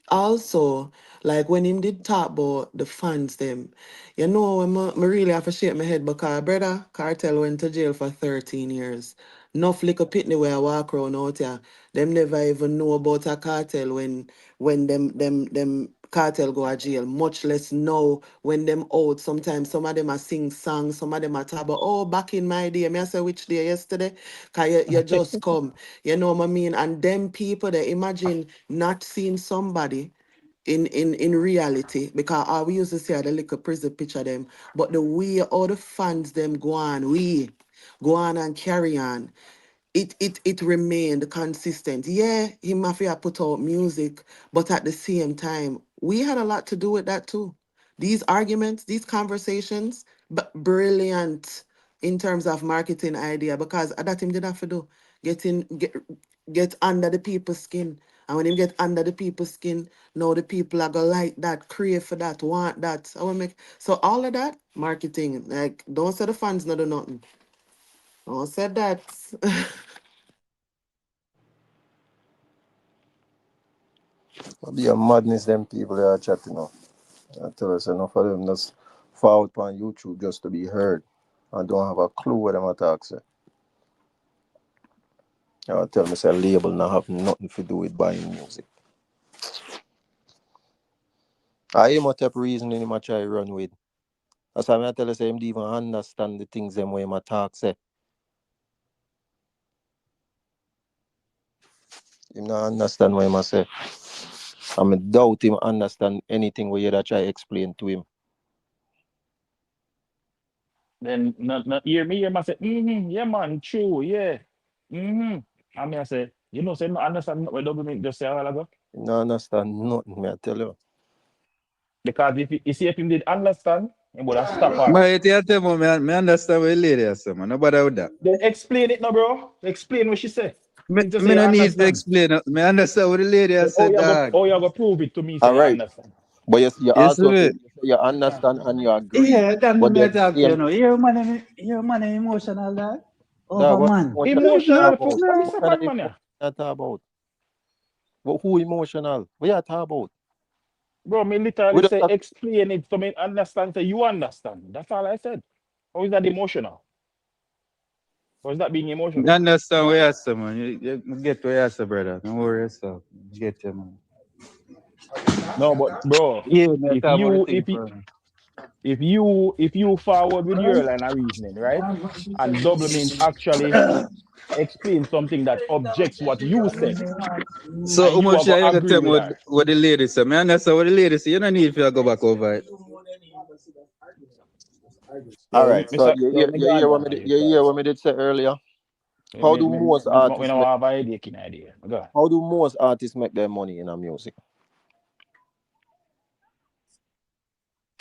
Also, like when him did talk about the fans them, you know, I really have to shake my head because brother Cartel went to jail for 13 years. Enough little pitney where I walk around out here. Them never even know about a cartel when them cartel go to jail. Much less know when them out. Sometimes some of them are sing songs, some of them are talk about, oh, back in my day. I say which day yesterday? Cause you just come. You know what I mean? And them people they imagine not seeing somebody in reality, because all we used to see are the little prison picture them, but the way all the fans them go on and carry on, it remained consistent. Yeah, he mafia put out music, but at the same time, we had a lot to do with that too. These arguments, these conversations, but brilliant in terms of marketing idea, because that him did have to do. Get under the people's skin. And when him get under the people's skin, now the people are gonna like that, crave for that, want that. So all of that marketing, like don't say the fans not do nothing. Don't say that. Be a madness them people that are chatting now. I tell us enough of them just fall out on YouTube just to be heard and don't have a clue what them attack say. I tell me say label not have nothing to do with buying music. I am a type of reasoning him I try run with. That's why I tell you say him even understand the things them way him attack say. Him not understand what him say. I doubt him understand anything where you try to explain to him. Then not hear me say, yeah man, true, yeah. I say, you know, say no understand what double mean just say a while ago. No understand nothing, me I tell you. Because if him did understand, he would have stopped her. But you tell me, I understand what the lady has said, man. No bother with that. Then explain it now, bro. Explain what she said. Me no need to explain. Me understand what the lady has said, dog. Oh, you go prove it to me, so you understand. But you Yes, also sir. you understand and you agree. Yeah, that's but me talk to you know. Your man emotional, dog. Dog, Over man. Emotional. What is What that, man? you talk about? But who emotional? What you talk about? Bro, me literally say explain it to me understand. Say you understand. That's all I said. How is that emotional? Or is that being emotional? You understand what you say, man. You get what you say, brother. Don't worry yourself. You get you, man. No, but bro, yeah, if you forward with your line of reasoning, right? And double means actually explain something that objects what you said. So how much you gonna tell me what the lady said? I understand what the lady said. You don't need to go back over it. All Yo, right. So Mr. Yo, me you God hear what one of you you hear guys. what me did say earlier? Me, How me, do me, most we artists don't make have idea, kin idea. Go. how do most artists make their money in a music?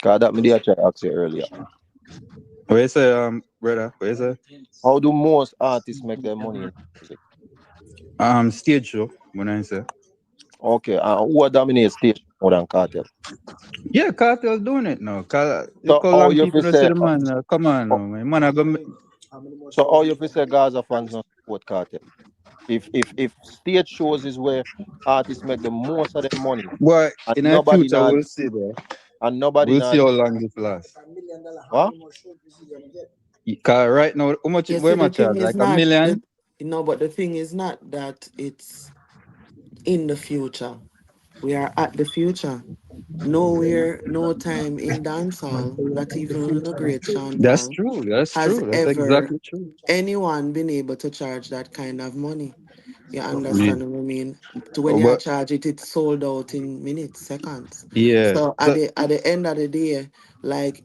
Cause that me did try to ask you earlier. What you say, brother? What you say? How do most artists make their money in music? Stage show, when I say. Okay, who dominates stage more than Cartel? Yeah, Cartel doing it now. Look So how how long you people fi don't see say the man. Come on oh, now, man. Man, I go. so how you fi say Gaza fans not support Cartel? If stage shows is where artists make the most of their money Boy, and in the nobody future, not we'll see, bro. and nobody We'll see not how long this lasts. what? Cause right now, how much? You Where see, am I the thing charge? is Like a not million? that, no, but the thing is not that it's in the future. We are at the future. Nowhere, no time in dancehall, not even the great Sean That's Paul, true. That's has true. That's ever exactly true. anyone been able to charge that kind of money. You Yeah. understand what I mean? To when you But charge it, it's sold out in minutes, seconds. yeah. So So at the end of the day, like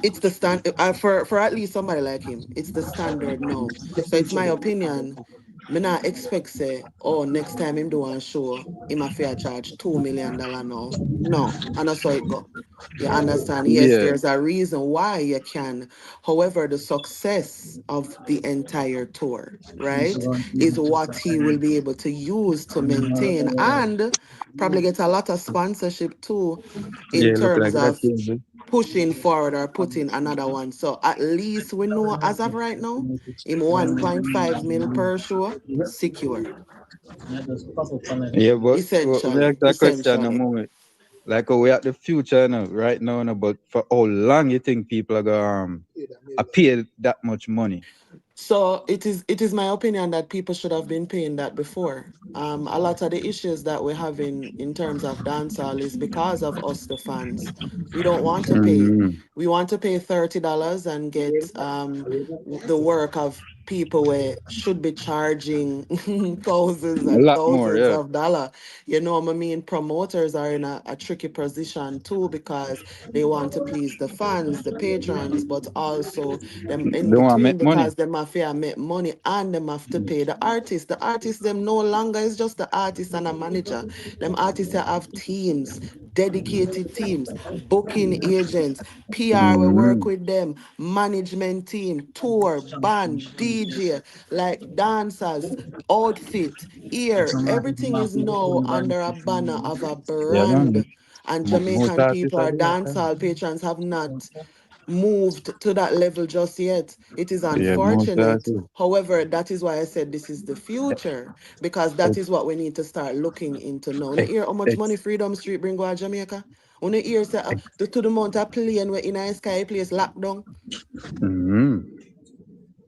it's the stand for at least somebody like him, it's the standard now. So it's my opinion. Me not expect say, oh, next time him do one show, him a fair charge $2 million now. No, and that's how it go. You understand? Yes, yeah. there's a reason why you can. However, the success of the entire tour, right, is what he will be able to use to maintain and probably get a lot of sponsorship too in Yeah. Look like terms that. of pushing forward or putting another one. So at least we know as of right now, him 1.5 mil per show, secure. Yeah, but let me Essentially. ask that question a Essentially. moment. Like we at the future now, right now, but for how long you think people are gonna pay that much money? So it is my opinion that people should have been paying that before. A lot of the issues that we're having in terms of dancehall is because of us, the fans. We don't want to pay. Mm, We want to pay $30 and get the work of people where should be charging thousands a and lot more, thousands yeah. of dollars. You know what I mean? Promoters are in a tricky position too because they want to please the fans, the patrons, but also them in They want to between make money. because them have to make money and them have to pay the artist. The artist them no longer is just the artist and a manager. Them artists that have teams, dedicated teams, booking agents, PR we work Mm, with them, management team, tour, band, DJ, like dancers, outfit, ear, everything is now under a banner of a yeah, man. brand. And Most Jamaican artists people are or doing that. dancehall patrons have not moved to that level just yet. It is Yeah, most unfortunate. artists. However, that is why I said this is the future because that Ex, is what we need to start looking into now. You ex, hear how much money ex, Freedom Street bring go to Jamaica? When you hear say, to the amount of plane where in a sky place locked down. mm,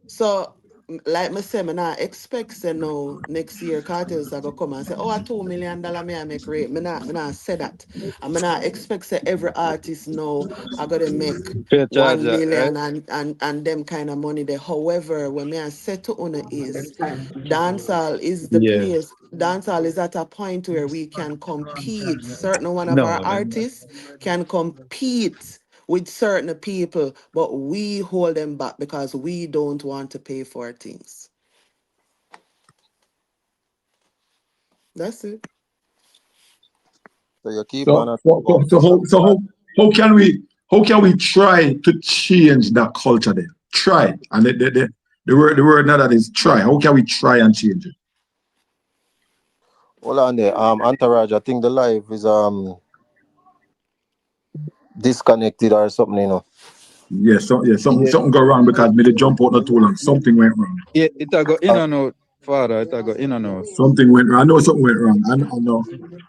So, like me say, me not expect say no next year cartels are gonna come and say, oh, a $2 million me I make rate. Me not say that. And me not expect say every artist now are gonna make fair charge, 1 million right? and them kind of money there. However, when me I say to una is dancehall is the Yeah. place. Dancehall is at a point where we can compete. Certain one of our No, artists can compete with certain people, but we hold them back because we don't want to pay for things. That's it. So you keep So on so so, about so how so how can we try to change that culture then? Try. And the word now that is try. How can we try and change it? hold on there. Entourage, I think the live is disconnected or something, you know. yeah, Something go wrong because me they jump out not too long. Something went wrong. yeah, it a go in Uh, and out, father. It a go in and out. Something went wrong. I know something went wrong. I know.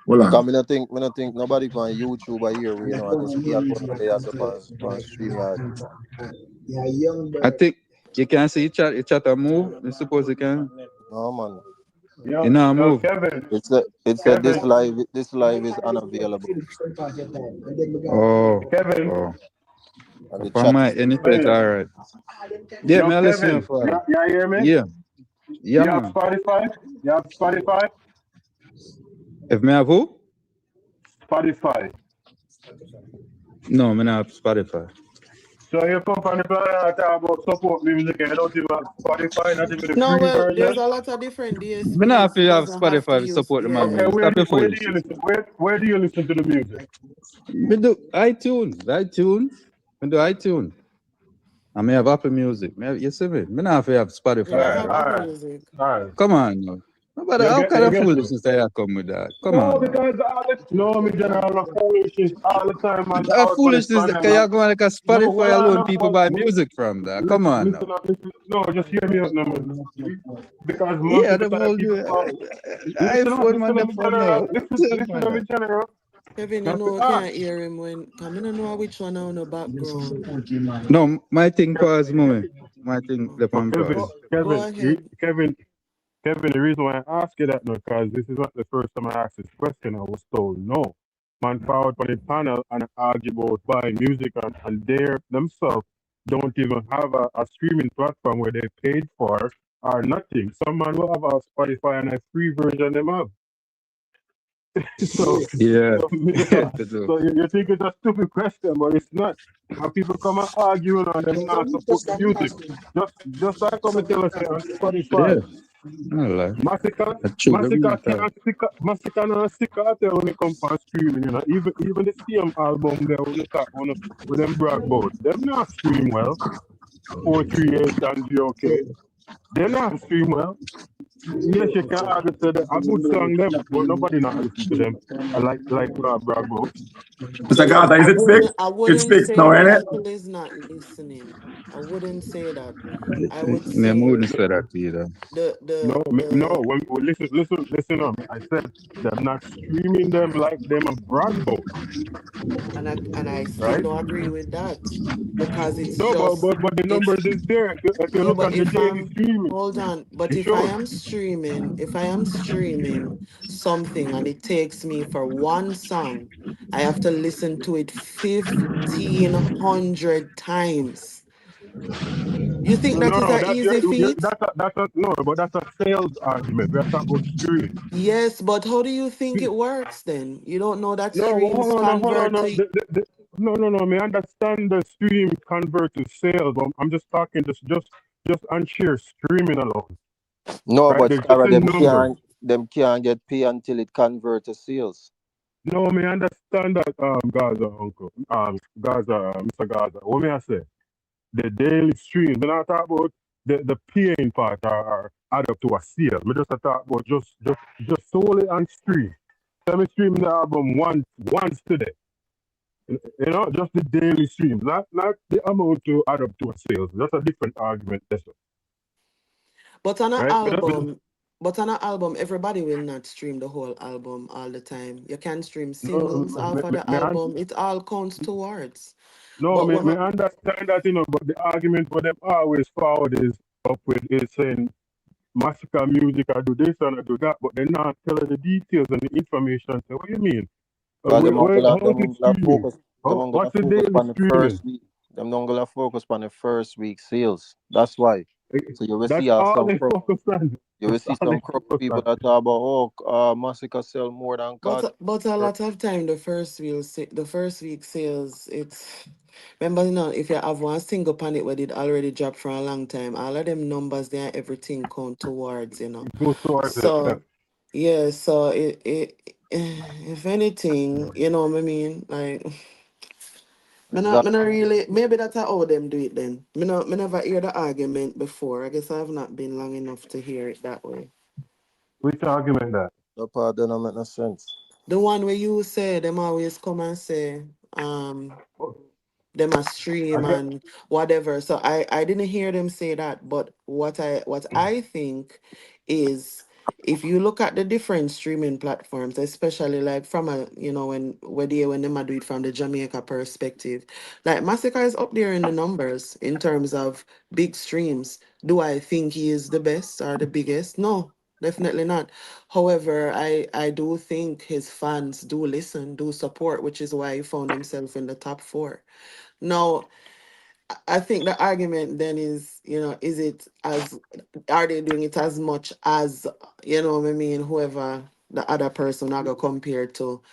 Hold on. Cause me not think nobody on YouTube or here, you know. I just me alone know they are on StreamYard. I think you can see it chat a move. I suppose you can. No man. You know, Yo, move. Kevin, It's a Kevin, this live is unavailable Oh, Kevin, oh. and the Upon chat my is anything, man. all right. Yeah, Yo, may I listen to you, Kevin, father? you hear me? Yeah, yeah, You have man. Spotify? You have Spotify? If me have who? Spotify. No, I'm not Spotify. So your company plan talk about support music and you don't even have Spotify, not even the No, free well, there's version. a lot of different Me not have DSPs. to You have doesn't have to Spotify to use, support the man Okay, yeah. music. Stop your where do you foolishness. listen? Where do you listen to the music? Me do iTunes. Me do iTunes. I may have Apple Music. You see me? Me not have to have Yeah, I Spotify. have Bro. Apple Alright, Music. alright. Come on now. No, but You how get kind you of get me. foolishness that you come with that? Come No, on now. because all the no me general foolishness all the time and That out on the foolishness that panel. you're going like a No, hold Spotify on, alone, no, people buy music from that. Come on now. listen up, listen. No, just hear me out now, man. Because most Yeah, of the them time hold people you. come. Listen up, iPhone man, listen up, them me phone now. general. Listen up, me general. Kevin, you That's the know, I ask. can't hear him when coming. I know which one on the background. No, my thing pause, mommy. My thing, Oh, the But pan Kevin, pause. Go, go Kevin, ahead. Kevin, the reason why I ask you that now, because this is not the first time I asked this question. I was told no. Man forward on the panel and argue about buying music and they themselves don't even have a streaming platform where they paid for or nothing. Some man will have a Spotify and a free version them have. So, Yeah. so, They so, do. so you think it's a stupid question, but it's not. And people come and argue and them not support the music. Just like I'm tell us on Yeah. Spotify. No lie. Massacre, That's true. The real time. Massacre and sick out when it comes for streaming, you know. Even the same album there when you talk on with them brag about. Them not stream well. 438 and okay. They not stream well. Yes, you can argue to the, a good song them, but nobody not listen to them. I like brag about. Mr. Carter, is it fixed? I It's wouldn't fixed say now, ain't it? people is not listening. I wouldn't say that. I would Yeah, I say wouldn't say that either. No. Listen. I said they're not streaming them like them a brag about, and I still right? don't agree with that because it's No, just but the it's numbers is there. If you no, look but on the if daily I'm streaming, hold on, but it shows. if I am streaming something and it takes me for one song, I have to listen to it 1,500 times. You think that is No, a easy feat? no, but that's a sales argument. We're talking about streaming. Yes, but how do you think it works then? You don't know that No, well, streams hold on. convert No, to no. Me understand the stream convert to sales, but I'm just talking just on sheer streaming alone, No, right? but There's just Scarra, a numbers. them can't get paid until it convert to sales. No, me understand that, Gaza, uncle, Gaza, Mr. Gaza. What may I say? The daily streams. When I talk about the paying part are add up to a sale. Me just talk about just solely on stream. Let me stream the album once today. You know, just the daily streams, not the amount to add up to a sales. That's a different argument, that's all, But on an right? album, everybody will not stream the whole album all the time. You can stream No, singles off of the album. It all counts towards. no, But me what understand that, but the argument for them always forward is up with is saying massacre music, I do this and I do that, but they're not telling the details and the information. So what do you mean? Because How is it streaming? them not gonna What's the focus daily on the streaming? first week. Them not gonna focus on the first week sales. That's why. So you will That's see all some they crowd. focus on. You will That's see all they some crowd focus people on. that talk about Massacre sell more than Carter. but a lot of time the first week sales it's remember now if you have one single pan it where it already dropped for a long time, all of them numbers there everything count towards. Goes towards it. Yeah. So yeah, so it if anything, you know what I mean? Like me Exactly. not really. Maybe that's how them do it then. Me never hear the argument before. I guess I have not been long enough to hear it that way. Which argument that? That part don't make no sense. The one where you say them always come and say, them a I stream get and whatever. So I didn't hear them say that, but what I think is if you look at the different streaming platforms, especially like from a when them a do it from the Jamaica perspective, like Massacre is up there in the numbers in terms of big streams. Do I think he is the best or the biggest? No, definitely not. However, I do think his fans do listen, do support, which is why he found himself in the top four. Now, I think the argument then is, is it as are they doing it as much as, what I mean, whoever the other person are going compared to.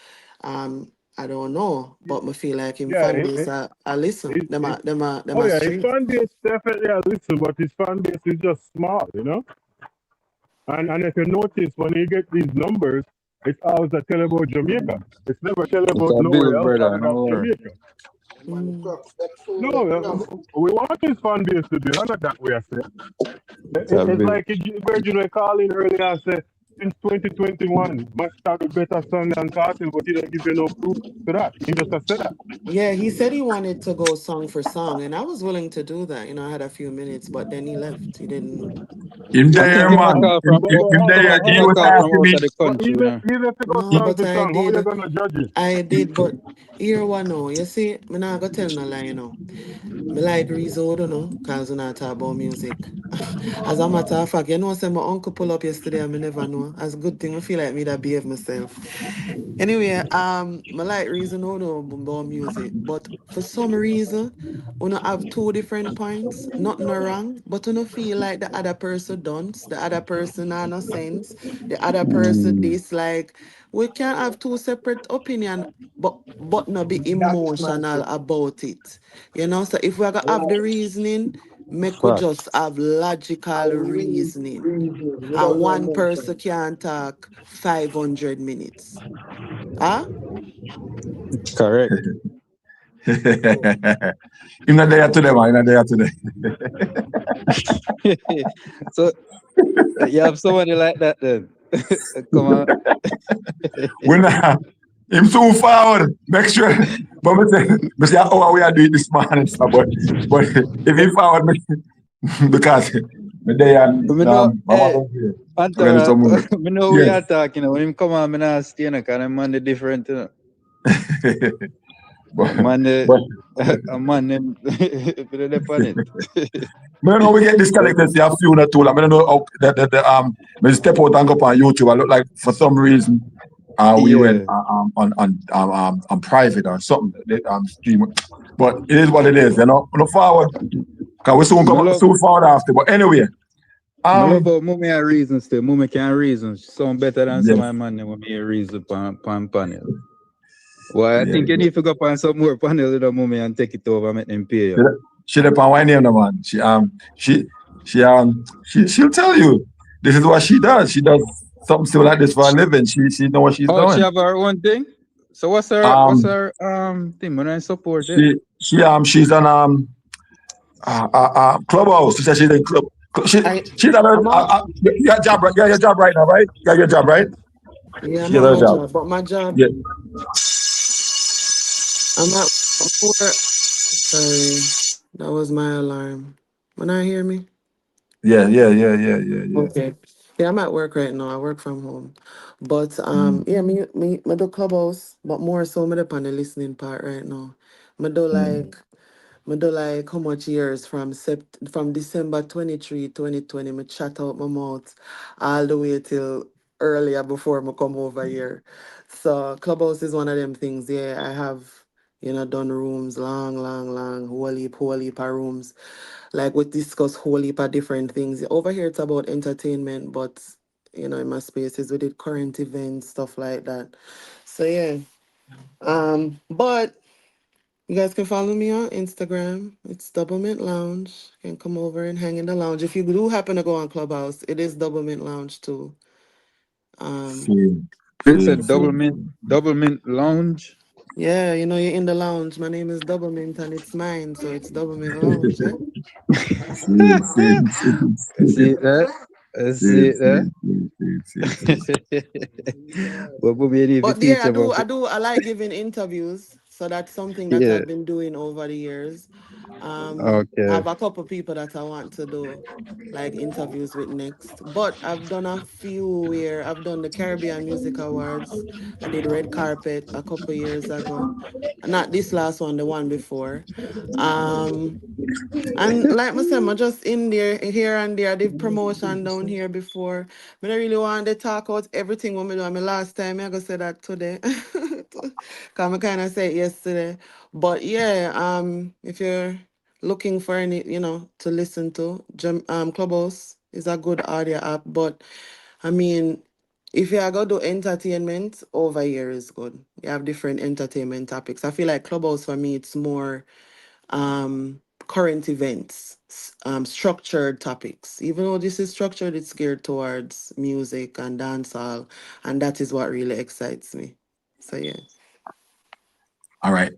I don't know, but I feel like him Yeah, fan base I listen. Them oh a yeah, his stream. fan base definitely a little, but his fan base is just small, you know. And if you notice when you get these numbers, it's always a tell about Jamaica. It's never tell It's about a nowhere build, brother. outside No of worry. Jamaica. Mm. No, we want his fan base to be under that way. I say. It's a It's build. like Virgin were calling earlier and said, since 2021, must have a better song than Cartel, but he didn't give you no proof to that. He just said that. Yeah, he said he wanted to go song for song, and I was willing to do that. I had a few minutes, but then he left. He didn't. Him I think there, he might man. call from Him Hold there. on, he He hold might was on, call hold on. from asking out me. of the But country, you know. even if you go No, song but to I song, how you did. gonna judge it? I did, but here one know. You see, me not gonna tell no lie, Me like Rizzo, don't know, cause we not talk about music. As a matter of fact, say my uncle pull up yesterday and me never know. As a good thing, I feel like me that behave myself. Anyway, my like reason no about music, but for some reason, when I have two different points, nothing no wrong, but when I feel like the other person don't, the other person are no sense, the other person dislike, we can have two separate opinion, but not be emotional about it. So if we are gonna have the reasoning, me could just Facts. have logical reasoning. And one person can talk 500 minutes. Huh? Correct. Him not there today, man. Him not there today. So you have somebody like that then. Come on. When him too forward, make sure. But me say, oh, we are doing this morning, so, but if he forward me, because me there and We know, my mother here, I'm gonna do Antara, some more. we know we Yes. are talking. When him come on, me not stay, because I'm man different, you know. but, A man, but a man, them, put it upon it. I don't know we get disconnected. See a few na tool. I don't know how me step out and go up on YouTube. I look like for some reason we went Yeah. on private or something. Stream. But it is what it is. Look forward. Cause we soon Me come love, soon forward after. But anyway, me love how Mummy have reasons still. Mummy can reason. Sound better than some yes, of my man when me reason pan panel. Well, I yeah, think you yeah. need to go on some more panel with the Mummy and take it over and make them pay She you. she depend my name, no man. She'll tell you this is what she does. She does something similar like this for a living. She know what she's Oh, she doing. have her own thing? So what's Um, her thing? When I support it. she's on clubhouse. She said she's in club. I She's on her I'm on your job right. Yeah, your job right now, right? Yeah, your job right. yeah, I'm She has on her my job. job. But my job Yeah, I'm more sorry. That was my alarm. When I hear me? yeah. Okay. Yeah, I'm at work right now. I work from home. But Mm, yeah, me do clubhouse, but more so me up on the listening part right now. Me do mm. like Me do like how much years from December 23, 2020, me chat out my mouth all the way till earlier before me come over here. So Clubhouse is one of them things, yeah. I have, done rooms long, whole heap of rooms. Like we discuss whole heap of different things. Over here it's about entertainment, but in my spaces we did current events, stuff like that. So yeah. But you guys can follow me on Instagram. It's Double Mint Lounge. You can come over and hang in the lounge. If you do happen to go on Clubhouse, it is Double Mint Lounge too. Um, Feel, It's a feel, feel, feel, double mint lounge. yeah, you're in the lounge. My name is Double Mint and it's mine, so it's Double Mint Lounge. Yeah. See it there? See it there? feel. But we need to But teach yeah, about it. I like giving interviews. So that's something that Yeah. I've been doing over the years. I Okay. have a couple people that I want to do like interviews with next. But I've done a few where I've done the Caribbean Music Awards. I did red carpet a couple years ago. Not this last one, the one before. Um and like I said, I just in there, here and there. I did promotion down here before. I don't really want to talk about everything when I do. I mean, last time I go say that today. Cause I kind of said it yesterday. But yeah, if you're looking for any, to listen to, Clubhouse is a good audio app. But I mean, If you are going to do entertainment, over here is good. You have different entertainment topics. I feel like Clubhouse for me, it's more current events, structured topics. Even though this is structured, it's geared towards music and dancehall, and that is what really excites me. So yeah. All right.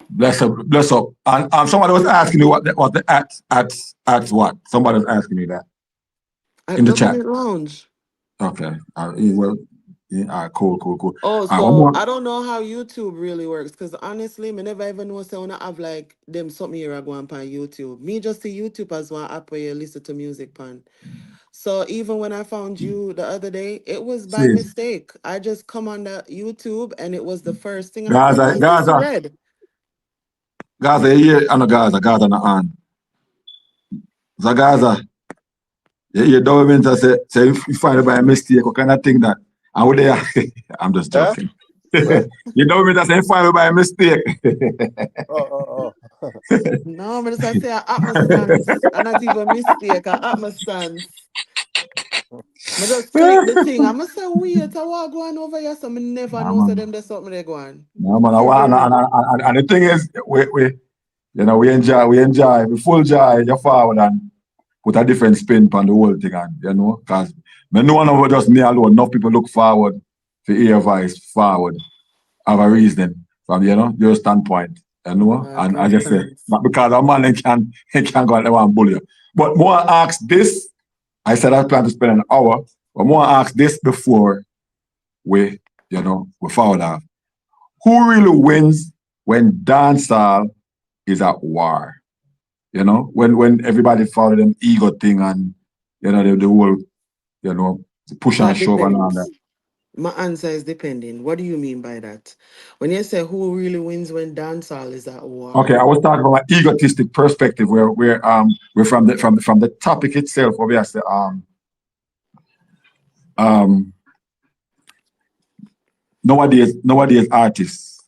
Bless up, bless up. And somebody was asking me what the at what? Somebody was asking me that At in the chat. Government Lounge. Okay. Well, yeah, cool. Oh, One so more. I don't know how YouTube really works because honestly, me never even know say when I have like them something here I go on YouTube. Me just see YouTube as one app where you listen to music pan. So even when I found you the other day, it was by See, mistake. I just come on the YouTube and it was the first thing and I said, Gaza, "Who's this Gaza, red?" Gaza, here on the Gaza na on. So Gaza, you don't mean to say if you find it by mistake, what kind of thing that? And would they, I'm just Huh? joking. Where? You don't mean to say you find it by mistake. Oh. No, but as I say, I at my stance. And not even mistake, I at my stance. I just click the thing. I'm say, wait, I want going over here. So I never Nah, know so man. them there's something they go on. Nah, man. And the thing is, we enjoy, we full joy, you forward and put a different spin on the whole thing, and because no one over just me alone, enough people look forward to hear voice forward, have a reason from your standpoint, and I Good just say, stance. but because a man he can go and they want bully you. But more ask this, I said I plan to spend an hour, but more ask this before we forward off. Who really wins when dancehall is at war? When everybody follow them ego thing and the whole push and That shove and all that. depends. My answer is depending. What do you mean by that? When you say who really wins when dancehall is at Okay, war? I was talking from an egotistic perspective where we're from the topic itself, obviously. Um nowadays artists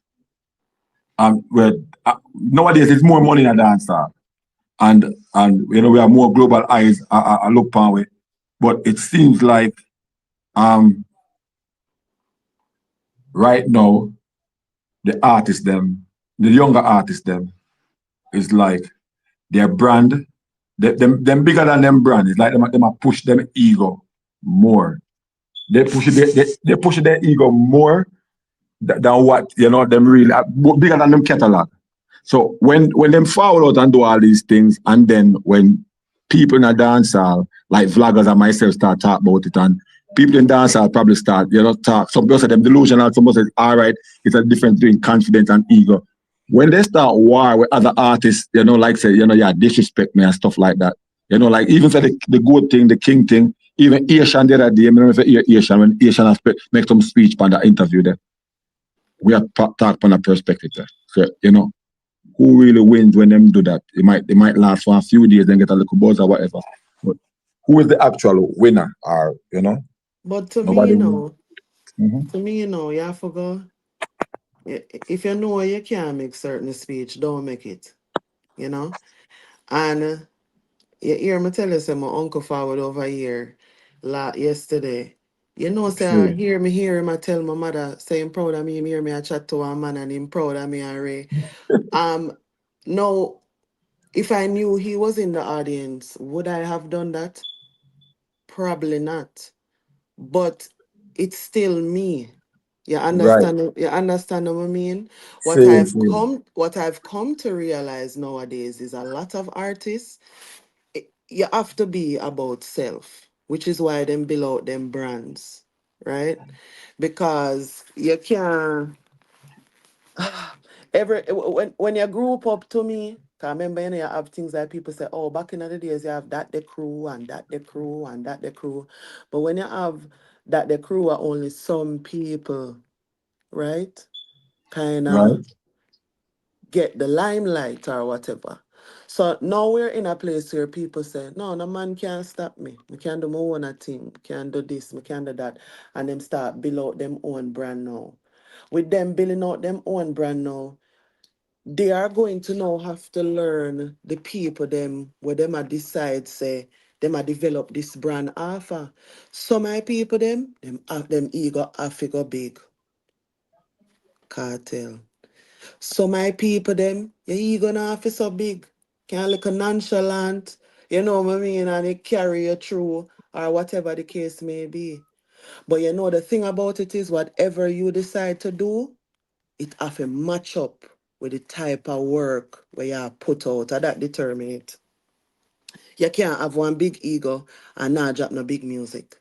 where nowadays it's more money in a dancer, and we have more global eyes I look upon it. But it seems like um right now the artists them, the younger artists them, is like their brand, them bigger than them brand. It's like them a push them ego more. They push they push their ego more than what them really bigger than them catalog. So when them fall out and do all these things, and then when people in a dancehall, like vloggers and myself, start talk about it, and people in dancehall probably start, talk. Some people say them delusional, some people say, all right, it's a difference between confidence and ego. When they start war with other artists, like say, yeah, disrespect me and stuff like that. Like even for the good thing, the king thing, even Asian the other day, I remember if you hear Asian, when Asian make some speech on the interview there, we have talked from a perspective there. So, who really wins when them do that? It might last for a few days, then get a little buzz or whatever. But who is the actual winner? Or But to me, nobody wins. Mm-hmm. you have to go. If you know you can't make certain speech, don't make it. You know? And you hear me tell you, say my uncle forward over here yesterday. Say See, hear him, I tell my mother, say him proud of me, him hear me, I chat to a man and him proud of me and Ray. Um, now, if I knew he was in the audience, would I have done that? Probably not. But it's still me. You right. understand? You understand what I mean? Same. What I've come to realize nowadays is a lot of artists, you have to be about self, which is why them build out them brands, right? Because you can't when you grew up to me, 'cause I remember you have things like people say, oh, back in the days you have that the crew and that the crew and that the crew. But when you have that the crew are only some people, right? Kind Right. of get the limelight or whatever. So now we're in a place where people say, no, no man can't stop me. I can do my own thing. Can do this, I can do that. And them start build out them own brand now. With them building out them own brand now, they are going to now have to learn the people them where them a decide say them a develop this brand offer. Some my people them ego a figure big. Cartel. Some my people your ego not fi so big. Can't look a nonchalant. You know what I mean? And it carry you through or whatever the case may be. But you know the thing about it is whatever you decide to do, it have to match up with the type of work where you put out, and that determine it. You can't have one big ego and not drop no big music.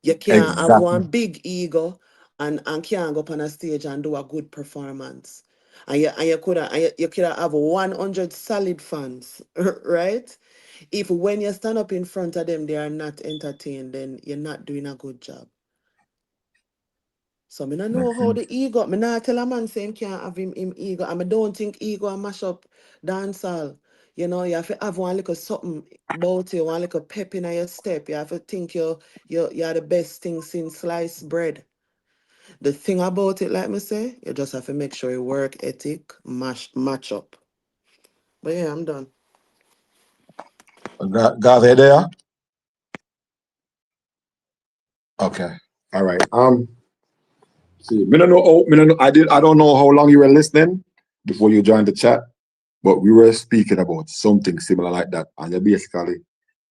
You can't have Exactly. one big ego and can't go up on a stage and do a good performance. And you could have 100 solid fans, right? If when you stand up in front of them, they are not entertained, then you're not doing a good job. So I don't know Makes how the sense. ego. I not tell a man say him can't have him ego. And I don't think ego and mash up dancehall. You know, you have to have one little something about you, one little pep in your step. You have to think you're the best thing since sliced bread. The thing about it, like me say, you just have to make sure your work ethic match up. But yeah, I'm done. Guys, are you there? Okay. All right. See, me don't know. Me don't know. I don't know how long you were listening before you joined the chat, but we were speaking about something similar like that, and you basically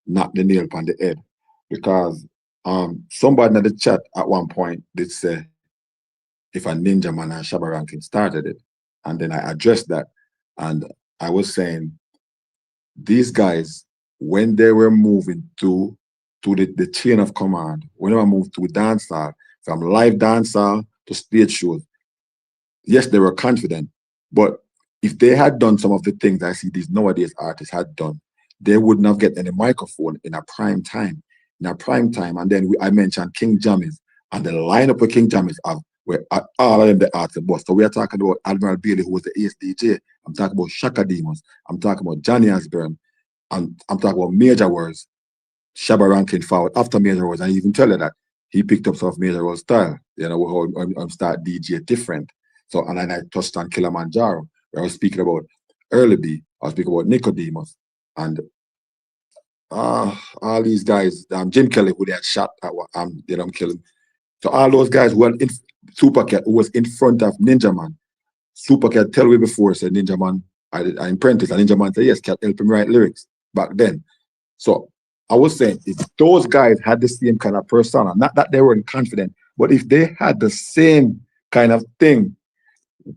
knocked the nail on the head because somebody in the chat at one point did say if a Ninja Man and Shabba Rankin started it, and then I addressed that, and I was saying these guys when they were moving to the chain of command, when they were moved to dancehall, from live dancehall to stage shows, yes, they were confident, but if they had done some of the things I see these nowadays artists had done, they wouldn't have get any microphone in a prime time. In a prime time, and then I mentioned King Jammies, and the lineup of King Jammies of where all of them the artists boss. So we are talking about Admiral Bailey, who was the ace DJ. I'm talking about Shaka Demons. I'm talking about Johnny Asburn. And I'm talking about Major Words. Shabba Rankin forward after Major Words. And I even tell you that he picked up some of Major Words style. You know, how start DJ different. So, and then I touched on Kilimanjaro, where I was speaking about Early B. I was speaking about Nicodemus. And all these guys, Jim Kelly, who they had shot at they don't kill him. So all those guys who were in Supercat, who was in front of Ninja Man. Supercat tell me before, said Ninja Man, I apprentice, and Ninja Man said, yes, Cat help him write lyrics back then. So I was saying, if those guys had the same kind of persona, not that they weren't confident, but if they had the same kind of thing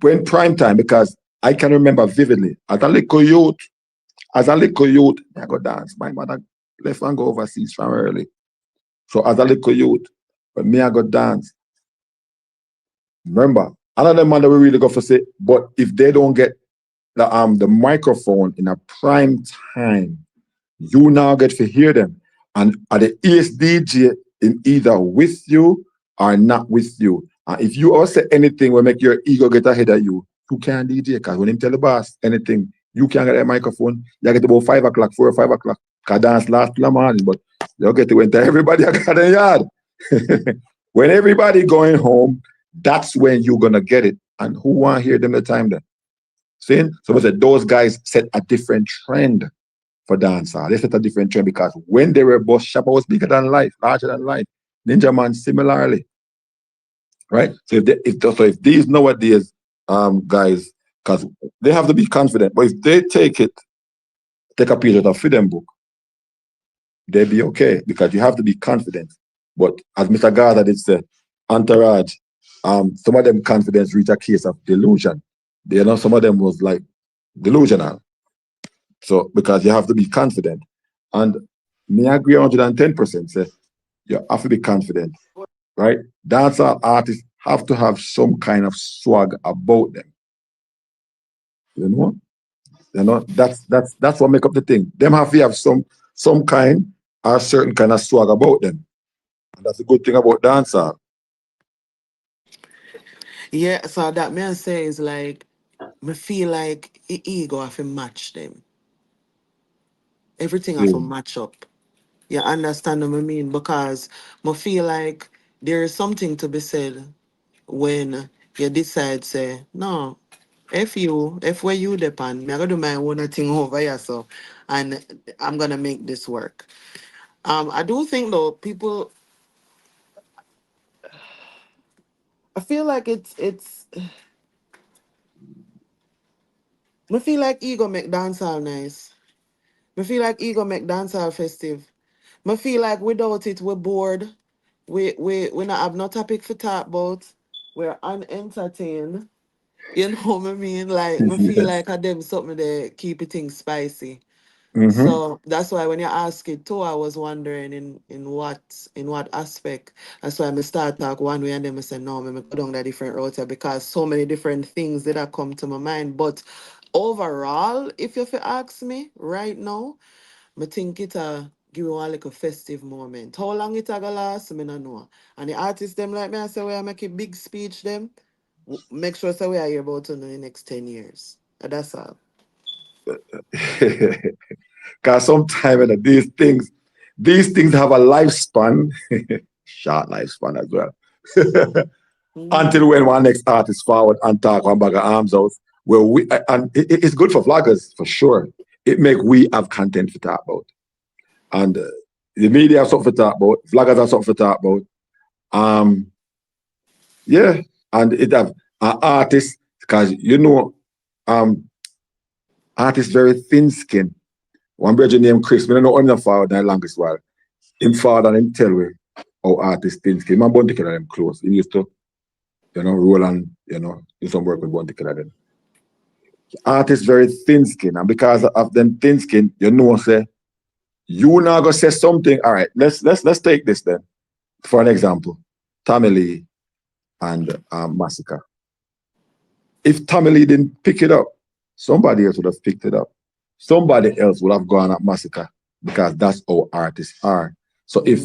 when prime time, because I can remember vividly, as a little youth, I go dance. My mother left and go overseas from early. So as a little youth, but me I go dance. Remember, another man that we really go for say, but if they don't get the microphone in a prime time, you now get to hear them. And are the ESDJ in either with you or not with you. And if you ever say anything will make your ego get ahead of you can't DJ. Because when him tell the boss anything, you can't get a microphone. You get about 5 o'clock, 4 or 5 o'clock. Because dance last till the morning, but you get to enter everybody got a yard. When everybody going home, that's when you're gonna get it. And who want to hear them the time then? See? So I said those guys set a different trend for dancehall. They set a different trend because when they were boss, Shabba was bigger than life, larger than life. Ninja Man similarly, right? So if these nowadays guys, because they have to be confident, but if they take a page out of Freedom Book, they be okay because you have to be confident. But as Mr. Gaza did say, entourage, some of them confidence reach a case of delusion. Some of them was like delusional. So because you have to be confident. And me agree 110%. Say you have to be confident, right? Dancer artists have to have some kind of swag about them. You know? That's what make up the thing. Them have to have some kind or certain kind of swag about them. And that's a good thing about dancer. Yeah, so that man says like me feel like ego have to match them. Everything have to Yeah. match up. You understand what I mean? Because I feel like there is something to be said when you decide say, no, if where you depend, me I gotta do my own thing over here, so and I'm gonna make this work. I do think though, people I feel like it's I feel like ego make dancehall nice. I feel like ego make dancehall festive. I feel like without it we're bored. We not have no topic for talk about. We're unentertained. You know what I mean? Like I feel Yes. like I them something that keep it things spicy. Mm-hmm. So that's why when you ask it too, I was wondering in what aspect. That's why I start talk one way and then I say no, me go down that different route here because so many different things that have come to my mind. But overall, if you fi ask me right now, I think it give you a like a festive moment. How long it a go last, me no know. And the artists them like me, I say we make a big speech them. Make sure say we are here about in the next 10 years. And that's all. Because sometimes these things have a lifespan, short lifespan as well. Mm-hmm. Until when one next artist forward and talk one bag of arms out. Where we and it's good for vloggers for sure. It make we have content to talk about. And the media have something to talk about, vloggers have something to talk about. Yeah, and it have artists because artists very thin skin. One brother named Chris, we don't know him for the longest while. Him father and him tell me how artists thin skin. Man bun together them close. He used to, roll and do some work with bun together them. Artists very thin skin, and because of them thin skin, say you now go say something. All right, let's take this then. For an example, Tommy Lee and Massacre. If Tommy Lee didn't pick it up, somebody else would have picked it up. Somebody else would have gone at Massacre because that's how artists are. So if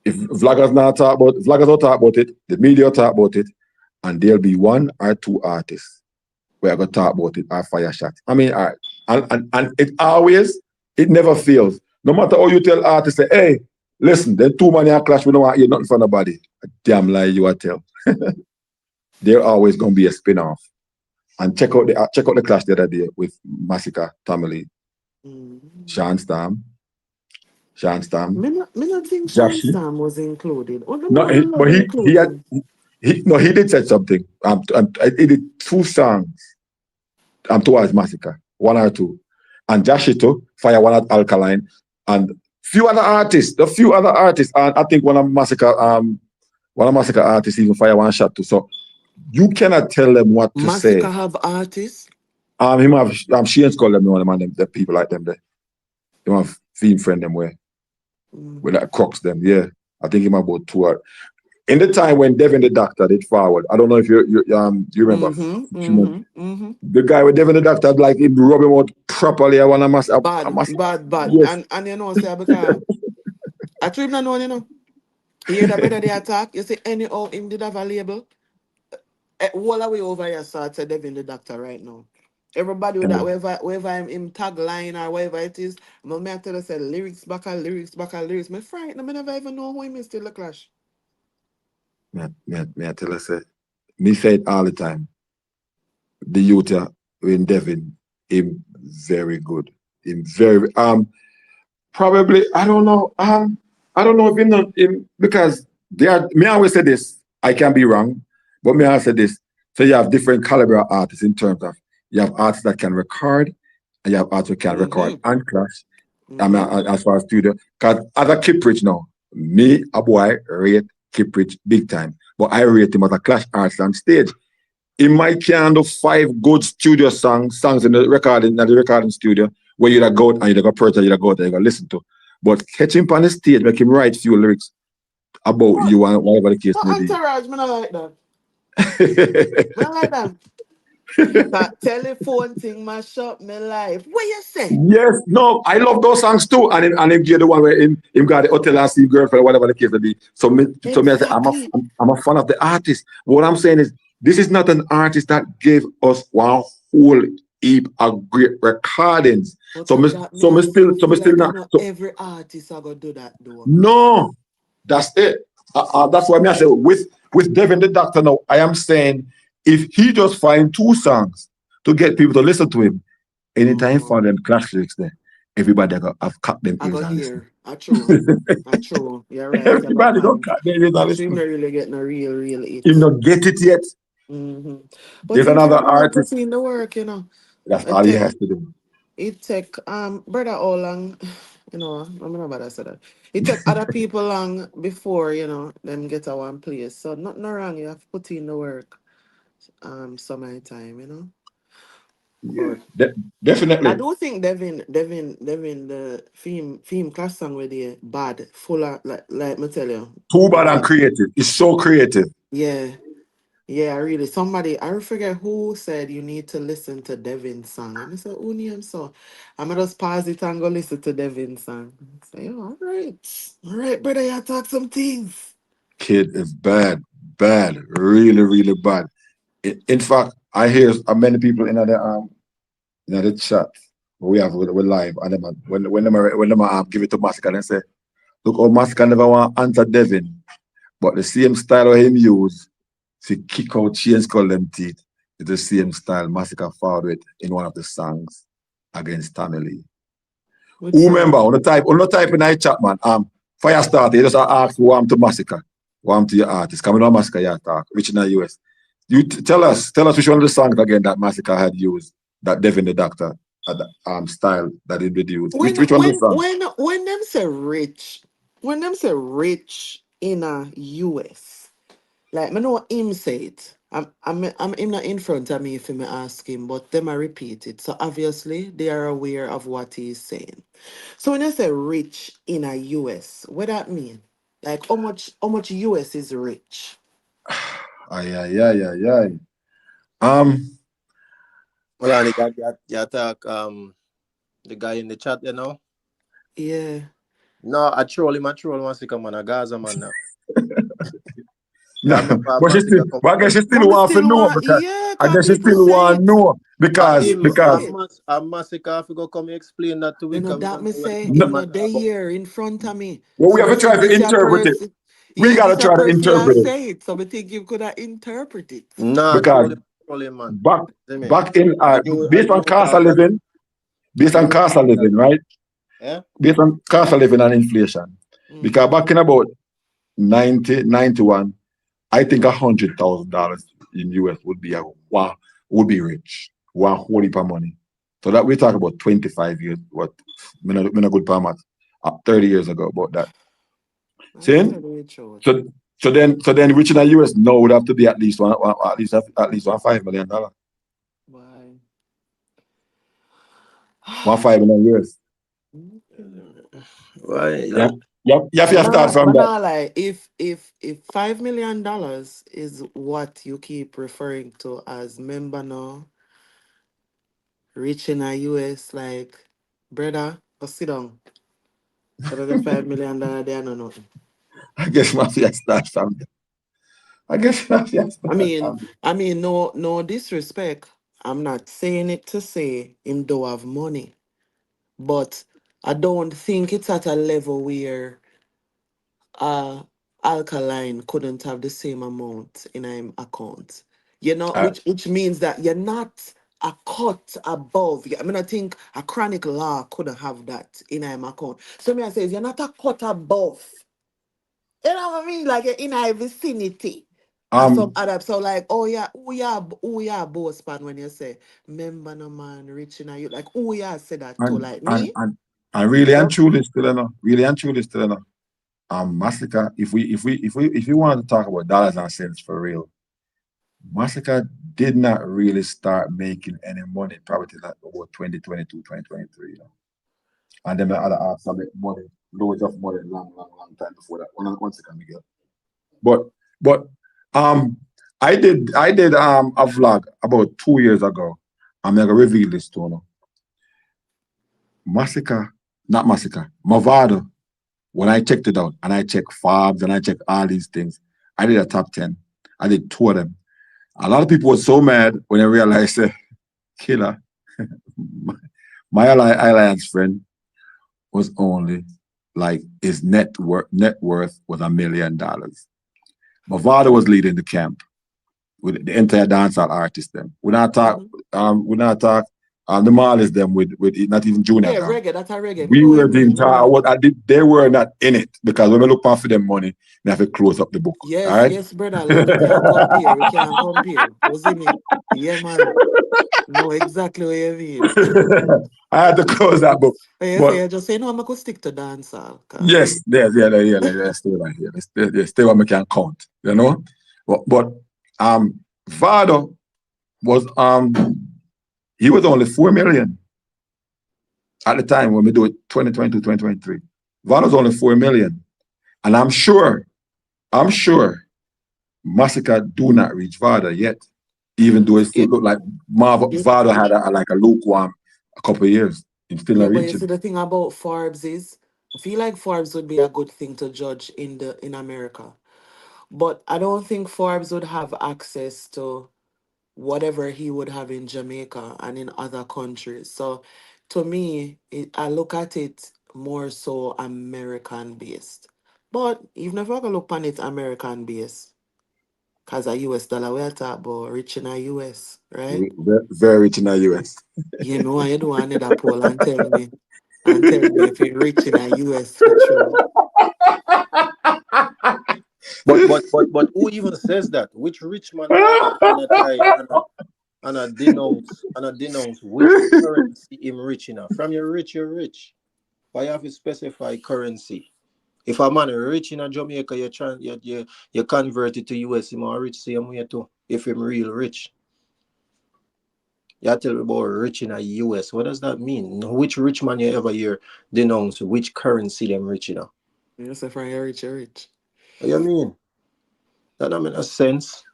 vloggers don't talk about it, the media talk about it, and there'll be one or two artists where I go talk about it or fire shot. I mean, all right. And it never fails. No matter how you tell artists, say, hey, listen, then two money are clash, we don't want to hear nothing from nobody. A damn lie you are tell. There's always gonna be a spin-off. And check out the clash the other day with Massacre, Tommy Lee, Sean Storm. Me not think Sean Joshy. Stam was included. Oh, the No, man I love inclusion. he did say something. He did two songs towards Massacre, one or two. And Joshy too, Fire One at Alkaline, and a few other artists, and I think one of Massacre artists even Fire One shot too. So you cannot tell them what to say. Massacre have artists. Him have Shane's call them one of them, the people like them there. Him have theme friend them where with that crux them, yeah. I think him about two. In the time when Devin the Doctor did forward, I don't know if you remember. The guy with Devin the Doctor like him rub him out properly. I want to mass Bad. Yes. And say because I treat not know, You hear that brother they attack, you see anyhow him did have a label. All the way over here started Devin the Doctor right now. Everybody with that wherever him tagline or whatever it is, I tell you say lyrics back and lyrics. Me frightened, I never even know who him is still the clash. Me I tell you say, me say it all the time. The youth in Devin, him very good. Him very probably I don't know if him not him because me always say this, I can be wrong, but me always say this. So you have different caliber of artists in terms of you have artists that can record and you have artists that can record and clash. I mean, as far as studio, because as a Kiprich now, me a boy rate Kiprich big time, but I rate him as a clash artist on stage. He might can do 5 good studio songs in the recording studio where you go out and you go purchase, you go out and you go listen to. But catch him on the stage, make him write few lyrics about you and whatever the case may be. Entourage, me not like that. Me not like that. That telephone thing mash up my life. What you say? Yes, no, I love those songs too. And him give the one where him got the hotel and see girlfriend, whatever the case may be. So me I say I'm a fan of the artist. What I'm saying is this is not an artist that gave us one whole heap of great recordings. So me still not. So, every artist are gonna do that though. No, that's it. That's why I say with Devin the Doctor now, I am saying if he just find 2 songs to get people to listen to him. Anytime for them clash lyrics there, everybody have cut them I ears got and listen. here. I true. I true. You're right. You got Everybody don't point. cut their ears and But you listen. not really getting a real Him hit. not get it yet. But There's him another said, brother, put artist. in the work, you know. That's It all he take has to do. it take brother all long, you know, I'm not about to say that. It take other people long before, you know, them get to one place. So nothing wrong, you have to put in the work some of the time, you know. Yeah, But I definitely. do think Devin, the theme class song with the bad, full of like me tell you, Too bad and bad. creative. It's so creative. Yeah, yeah, really. Somebody I forget who said you need to listen to Devin's song. And I said, who name so? I'm gonna just pause it and go listen to Devin's song. I say, oh, all right, brother, you talk some things. Kid is bad, really, really bad. In fact, I hear many people in the chat we have with live and them when them give it to Massacre and say, look how Massacre never want to answer Devin, but the same style of him use to kick out chains call them teeth is the same style Massacre followed with in one of the songs against Tommy Lee. Which Who song? remember on the type in the chat, man, fire starter, you just ask who am to Massacre, who am to your artist, coming on Massacre you talk, which in the US. You tell us which one of the songs again that Massacre had used, that Devin the Doctor style that he did use. When Which one of the when song? when when them say rich, when them say rich in a US. Like, I know him say it. I'm him not in front of me if me ask him, but them I repeat it. So obviously they are aware of what he's saying. So when I say rich in a US, what that mean? Like how much US is rich? Ay, ay, ay, ay, ay. Um, Well, and you talk the guy in the chat, you know. Yeah. No, I troll once he come on a Gaza man now. no, I remember a but she still, massacre come but I on. guess she still But me want to still know want, because yeah, I cause guess she people still say want to it. know because People say it. A massacre if you go come explain that to You we know come that don't me know what say the him no, no man day talk about. here in front of me. well, we So have me to try think to this your interpret it. person. We Yeah, gotta this a try to person you interpret it say it. So me think you could have interpret it. Nah, because troll him, man. back See me? back in And based on you cost of talk that living, based and on you cost of talk that. living, right? Yeah? Based on cost of living and inflation. Because Mm-hmm. back in about 91, I think $100,000 in US would be wow, would be rich. One holy per money. So that we talk about 25 years, what me not good per math. 30 years ago about that. I See? tell you the truth. So so then rich in the US no would have to be at least at least $1 5 million. Why? 1 5 million US. Why? Yeah. Like, You have to start from But that. now, like, if $5 million is what you keep referring to as member now, rich in a US, like, brother, go sit down. But the $5 million there, no nothing. I guess mafia start from that. I guess mafia I start mean, from that. no disrespect. I'm not saying it to say him don't have money, but I don't think it's at a level where alkaline couldn't have the same amount in him account. You know, Uh, which means that you're not a cut above. I mean, I think a chronic law couldn't have that in him account. So me I says you're not a cut above. You know what I mean? Like you're in a vicinity. Or some um other so like, oh yeah, who yeah boss pan when you say member no man reaching out you like who yeah say that to and like and me? and, and really Yeah. and truly still enough. Really and truly still enough. Massacre, if we wanted to talk about dollars and cents for real, Massacre did not really start making any money probably till like about 2022, 2023, you know. And then the other arts have made money, loads of money long time before that. One second, Miguel. But but um I did a vlog about 2 years ago. I'm gonna reveal this to you. Massacre, not Massacre, Movado. When I checked it out and I checked Forbes and I checked all these things, I did a top 10. I did two of them. A lot of people were so mad when I realized, Killer, my alliance friend was only like his net worth was $1 million. Movado was leading the camp. with the entire dancehall artists them. We not talk the Marleys them with not even Junior Yeah, Gong. reggae, that's a reggae. We No, were him, the him know entire him. what I did, they were not in it because when we look for them money, they have to close up the book. Yes, All right. yes, brother. Like we can't compare. We can't compare. You see me? Yeah, man. Know exactly what you mean. I had to close that book. And you But say, you just say, no, I'm going to stick to dancehall. yes, let's stay right here. Let's stay where we can count, you know. But Vado was he was only 4 million at the time when we do it 2022, 2023. Vado was only 4 million. And I'm sure Massacre do not reach Vado yet, even though it still look like Vado had a lukewarm a couple of years. It's still Yeah, not but you see reaching. the thing about Forbes is I feel like Forbes would be a good thing to judge in America. But I don't think Forbes would have access to whatever he would have in Jamaica and in other countries. So to me, I look at it more so American based. But even if I go look on it American based, because a US dollar we are talking about rich in a US, right? Very rich in the US. You know, I do another poll and tell me if you're rich in a US for true. But who even says that? Which rich man and a try and a denounce which currency him rich enough? From your rich, you're rich. Why you have to specify currency? If a man rich in a Jamaica, you convert it to US, him are rich same way too. If him real rich. You tell me about rich in a US. What does that mean? Which rich man you ever hear denounce which currency them rich in? You say from you're rich, you're rich. What you mean? That don't make no sense.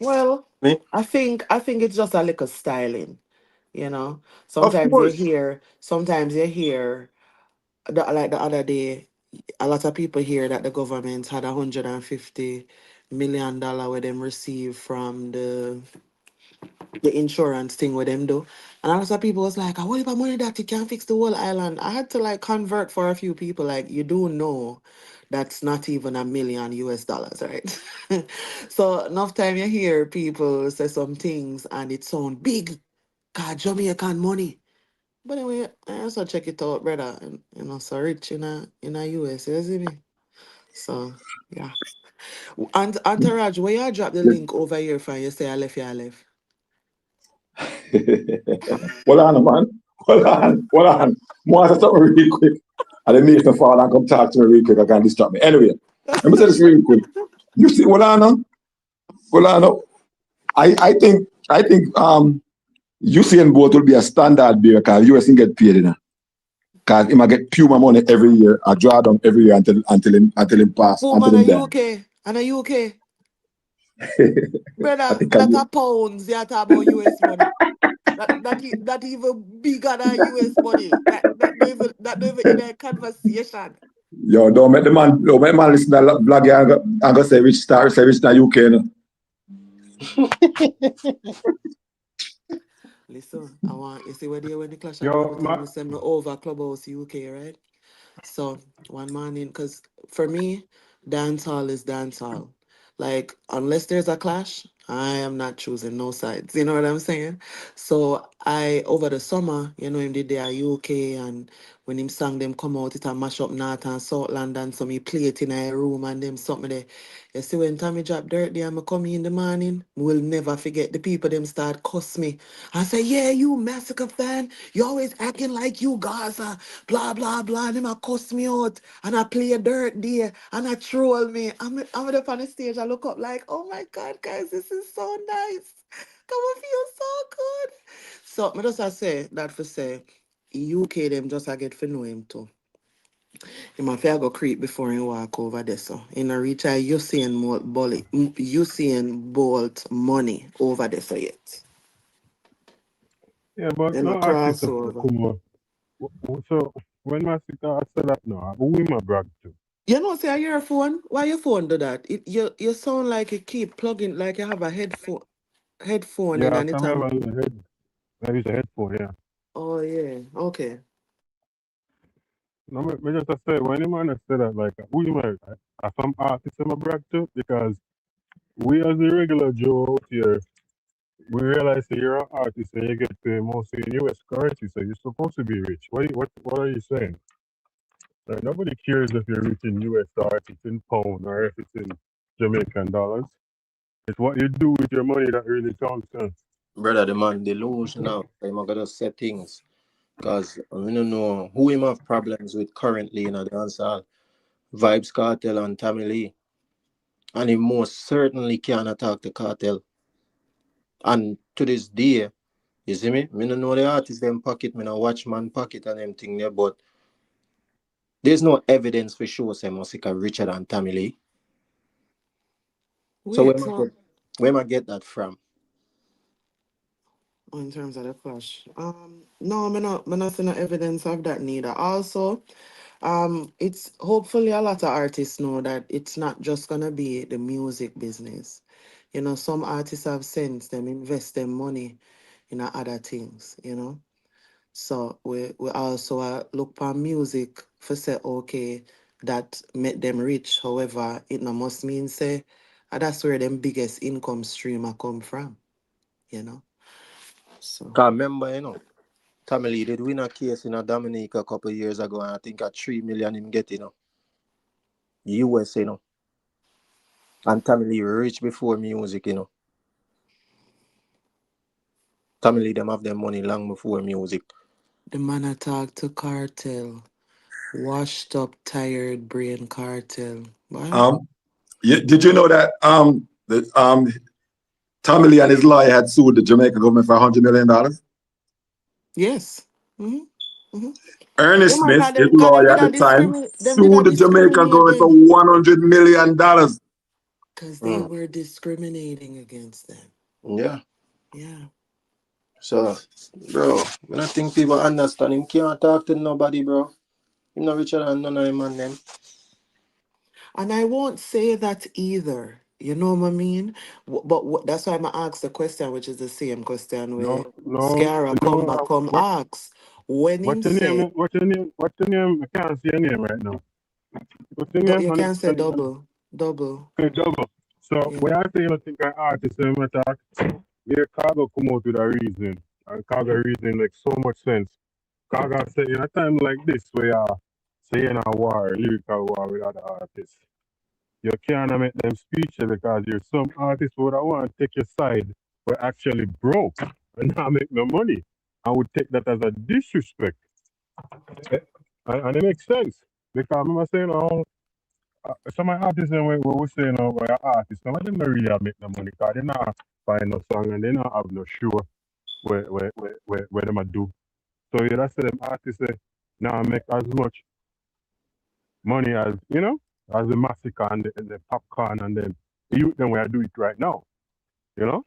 Well, Me? I think it's just a little styling, you know. Of course. Sometimes you hear like the other day, a lot of people hear that the government had $150 million where them receive from the insurance thing with them do. And a lot of people was like, what if money that you can't fix the whole island? I had to like convert for a few people, like you do know that's not even $1 million US, right? So enough time you hear people say some things and it sound big, God Jamaican money. But anyway, I also check it out, brother. And so rich in a US, you see me? So yeah. And Antaraj, where you drop the link over here for you say I left. Hold on, man. Hold on. Want to say something really quick. And then Nathan fall and come talk to me real quick. I can't disturb me. Anyway, let me say this really quick. You see, hold on. I think Usain Bolt will be a standard beer because US can get paid, you know. Because he might get Puma money every year, a draw down every year until him pass, Puma until him die. UK. And a UK. I Brother, think that a pounds, you talk about US money. That even bigger than US money. That don't even in a conversation. yo, don't make the man listen to that blog and go say which in the UK. You know? Listen, you see where when the clash of Yo, every time we send me over Clubhouse UK, right? So one morning, because for me, dancehall is dancehall. Like unless there's a clash, I am not choosing no sides. You know what I'm saying? So I over the summer, him did their UK and when him sang them come out, it a mash up North and South London. So me play it in a room and them something there. You see when Tommy drop dirt there, I come in the morning, we'll never forget the people them start cuss me. I say, yeah, you Massacre fan, you always acting like you Gaza, blah blah blah. And them a cuss me out and I play dirt there and I troll me. I'm up on the stage, I look up like, oh my god, guys, this is so nice. Come on, feel so good. So me just I say that for say UK them just I get for know him too. Him have to go creep before he walk over there. So in a reach Usain Bolt money over there for yet. yeah, but Then no a artist have crossover. come on. So when Massacre said that now, who him a brag to? You know, say your phone. Why your phone do that? You sound like you keep plugging, like you have a headphone in Yeah, and it some have. have a head. Maybe it's a headphone, yeah. Oh yeah, okay. No, me just say when him man said that, like, who him a some artist him a brag to? Because we as the regular Joe out here, we realize that you're an artist and you get paid mostly in US currency, so you're supposed to be rich. What are you saying? Like, nobody cares if you're rich in US or if it's in pound or if it's in Jamaican dollars. It's what you do with your money that really counts. Brother, the man, they lose now. I'm gonna say things. Because we don't know who him have problems with currently in the dancehall. Vibes Cartel and Tammy Lee. And he most certainly can attack the cartel. And to this day, you see me? Me don't know the artist them pocket, me no watch man pocket and them thing there, but there's no evidence for sure say Musica richer than Tammy Lee. So Wait, so where am I get that from? in terms of the flash, no, me not see no evidence of that neither. Also, it's hopefully a lot of artists know that it's not just gonna be the music business. You know, some artists have sense, them invest their money in other things, you know. So we also look for music for say okay that make them rich. However, it no must mean say that's where them biggest income stream a come from, you know. So Cause remember, Tammy Lee did win a case in a Dominica a couple of years ago, and I think at 3 million him get, US, And Tammy Lee rich before music, Tammy Lee them have their money long before music. the man attack to cartel, washed up, tired brain cartel. What? Did you know that Tommy Lee and his lawyer had sued the Jamaican government for $100 million? Yes. Mm-hmm. Mm-hmm. Ernest Yeah, man, Smith, his cause lawyer at the time, them did a sued the Jamaican government for discriminating. $100 million. Because they were discriminating against them. Yeah. Yeah. So, bro, when I think people understand him can't talk to nobody, bro. Him not richer than none of them and them. And I won't say that either. You know what I mean? But that's why I'm going to ask the question, which is the same question where No, Scara come back, come ask. When him what's your say... name? What's your name? What's your name? I can't see your name right now. What's your name? You can say double. Double. Okay, double. So Yeah. when I say you think an artist and attack, your cargo come out with a reason. And cargo reason makes so much sense. Cargo say in a time like this where you're saying a war, lyrical war with other artists, you can't make them speeches because you're some artists would want to take your side were actually broke and not make no money. I would take that as a disrespect. And it makes sense. Because I remember saying, some of the artists when we saying we're artists, some of them don't really make no money because they not buy no song and they not have no show where them a do. So yeah, that's them artists now make as much money as as the massacre and the popcorn and then the youth them where I do it right now. So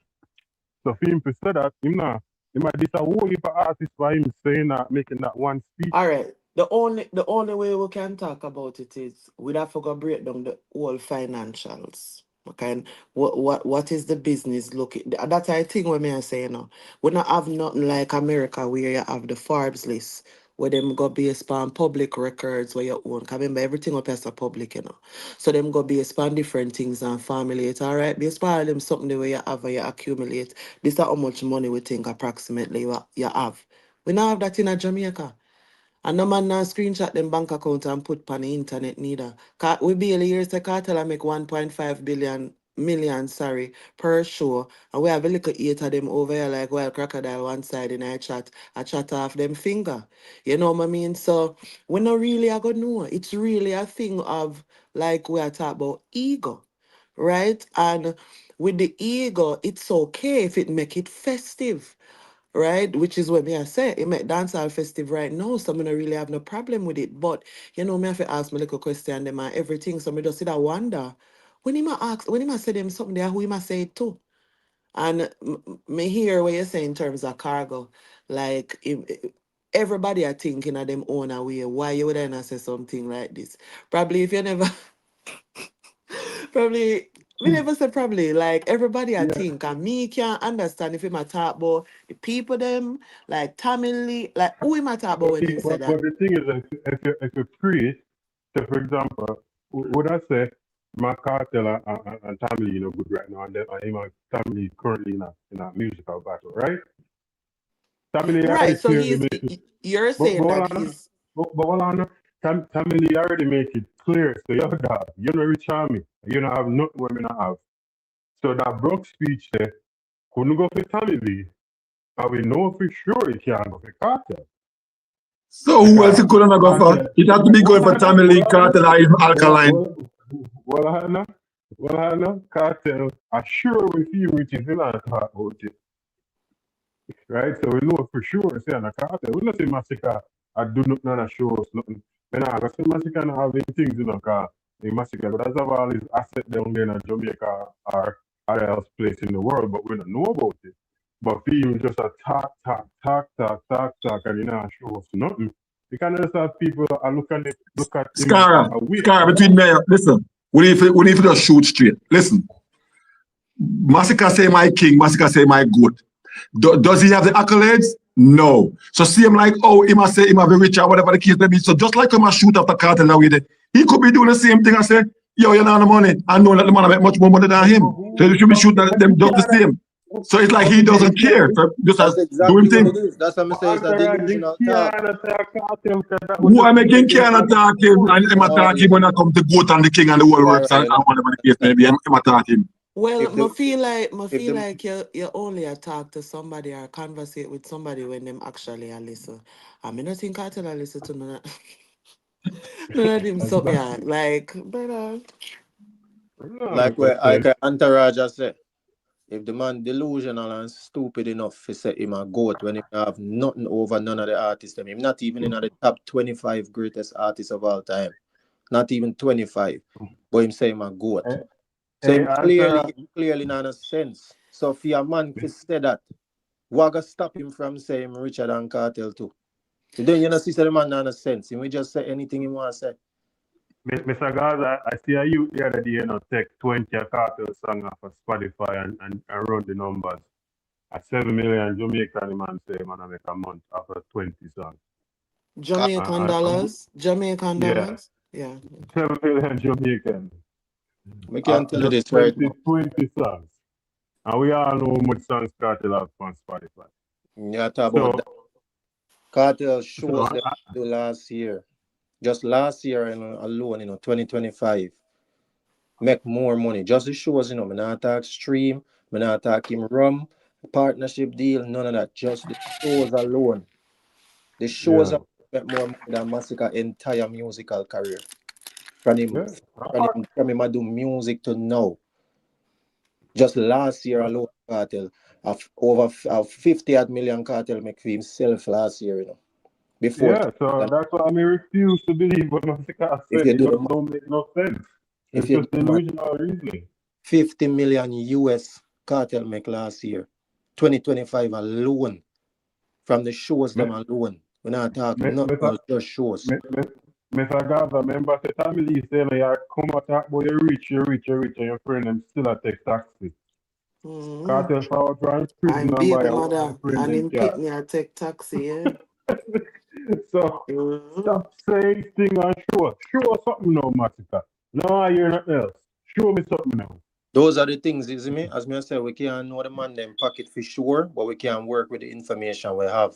for him to say that, him might this a whole heap of artists by him saying that making that one speech. All right. The only way we can talk about it is we'd have to go break down the whole financials. Okay, what is the business looking? That's I think what me I say we not have nothing like America where you have the Forbes list where them go based on public records where you own. Cause remember everything up as a public. So them go based on different things and formulate. All right, based on them something the way you have where you accumulate. This is how much money we think approximately you have. We not have that in a Jamaica. And no man now screenshot them bank account and put on the internet neither. We barely hear the cartel I make 1.5 million per show. And we have a little eight of them over here like wild crocodile one side in a chat off them finger. You know what I mean? So we not really are gonna know. It's really a thing of like we are talking about ego. Right? And with the ego, it's okay if it make it festive, right? Which is what me I say. It make dancehall festive right now, so I don't really have no problem with it. But me have to ask my little question them and everything. So me just sit and wonder. When he when he say them something there, who he must say it to? And me hear what you say in terms of cargo. Like everybody are thinking of them own a way. Why you would I not say something like this? Probably if you never probably we never say probably like everybody I think and me can't understand if him a talk about the people them like Tamil Lee, like who him a talk about when him say that. But the thing is, if you create, so for example, would I say my cartel and family, good right now, and my family currently in a musical battle, right? Family already Right. So clearly make it, you're but saying hold that on, he's but hold on. Family already make it clear. So your dog, you know reach on me. You know have nothing where me not have. So that broke speech there couldn't go for family. And we know for sure it can't go for cartel. So who else Because you couldn't go for? cartel, It has to be going well, for Hannah, Tamale, well, Hannah, Cartel, or even well, Alkaline. well, well, Hannah, well, Hannah, cartel, are sure we feel which is in our talk about it, right? So we know for sure, say, on a cartel, we not say massacre, I do not know show us nothing. When I say massacre, not having things in the car, the massacre, but as of all his asset down there in Jamaica or other else place in the world, but we don't know about it. But people just a talk, and you know, show us nothing. You can just have people that are look at him Scara, a week. Scara, between me, listen, we need to just shoot straight. Listen, Massacre say my king, Massacre say my goat. Does he have the accolades? No. So see him like, oh, he must say he might be rich or whatever the case may be. So just like him a shoot after Cartel now with it, he could be doing the same thing and say, yo, you're not the money. I know that the man make much more money than him. So you should be shooting at them just the same. So it's like he doesn't care. So just That's do him exactly what thing. it is. That's what I'm saying. It's a delusional talk. Who I making can attack him and him attack him when I come to goat and the king and the whole works and whatever the case may be, him attack him. well, If the I if feel the like you only talk to somebody or conversate with somebody when them actually are listen. I mean, I think I tell I listen to none of, none of them something like, brother. like where like Antaraj said, if the man delusional and stupid enough to say him a goat when he have nothing over none of the artists, him not even in the top 25 greatest artists of all time, not even 25, but him say him a goat. So him clearly not a sense. So for a man to say that, what gonna stop him from saying Richard and Cartel too? Then you know see the man not a sense. He will just say anything he want to say. Mr. Gaza, I see a youth the other day, take 20 cartel song off of Spotify and run the numbers. A 7 million Jamaican man say, man, I make a month after 20 songs. Jamaican dollars? Jamaican dollars? Yeah. 7 million Jamaican. We can tell you Just this right now. 20 songs. And we all know how much songs cartel have on Spotify. Yeah, talk about that. Cartel shows them do last year. Just last year alone, 2025. Make more money. Just the shows, me not talk stream, me not talk him rum, partnership deal, none of that. Just the shows alone. The shows make more money than Massacre entire musical career. From him I do music to now. Just last year alone, Cartel of over 50 million Cartel make for himself last year, Before so that's why I refuse to believe what Massacre said. It just don't make no sense. It's just delusional reasoning. 50 million US Cartel make last year. 2025 alone. From the shows them alone. We're not talking nothing else, just shows. Mr. Gaza, remember the family saying you come and talk about you're rich, and your friend them still a take taxi. Cartel forward from prison I'm and buy baby a mother friend and them him car. pick me and take taxi, yeah. So stop saying thing and show us something now, Massacre. No, I hear nothing else. Show me something now. Those are the things, you see me? As me say, we can't know the man them pocket for sure, but we can work with the information we have.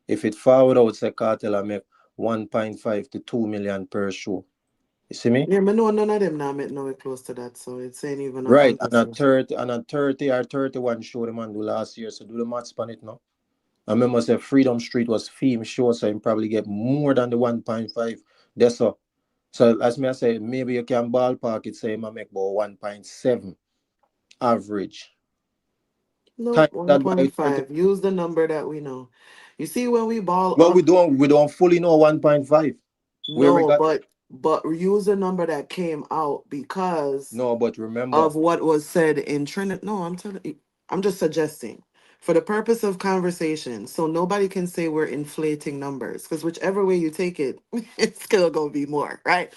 If it forward out, say Cartel I make 1.5 to 2 million per show. You see me? Yeah, but no, none of them now make nowhere close to that, so it's ain't even a Right, conversation. and a 30 or 31 show the man do last year, so do the maths on it now. I remember say Freedom Street was theme show, so you probably get more than the 1.5. That's all. So as me I say, maybe you can ballpark it, say I make about 1.7 average. No, Time that by 1.5. Use the number that we know. You see, when we ball well, up, we don't fully know 1.5. Where we no, got but use the number that came out because no, but remember, of what was said in Trinidad. No, I'm telling you, I'm just suggesting for the purpose of conversation, so nobody can say we're inflating numbers because whichever way you take it, it's still gonna be more, right?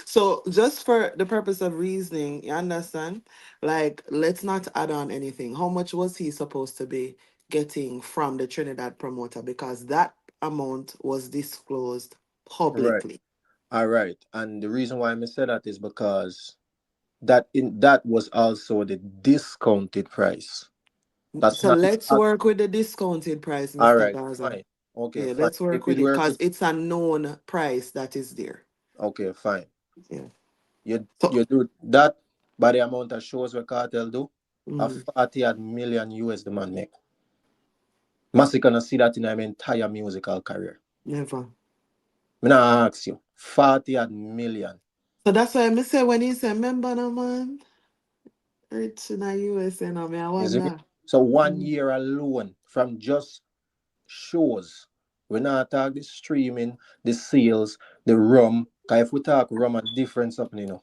So just for the purpose of reasoning, you understand? Like, let's not add on anything. How much was he supposed to be getting from the Trinidad promoter? Because that amount was disclosed right. publicly. All right. And the reason why I said that is because that was also the discounted price. That's So not let's all work with the discounted price, Mr. right, Gaza. fine. Okay, Yeah, fine. let's If work it with it work because with it's a known price that is there. okay, fine. Yeah. You So, you do that by the amount of shows where Cartel do, a mm, 40 odd million US the man make. Massey gonna see that in my entire musical career. never. Me not ask you. 40 odd million. So that's why I say when he say, remember no man, rich in the USA, no, me I You see me? wonder. So 1 Mm. year alone from just shows. We not talk the streaming, the sales, the rum. Cause if we talk rum and different something, you know.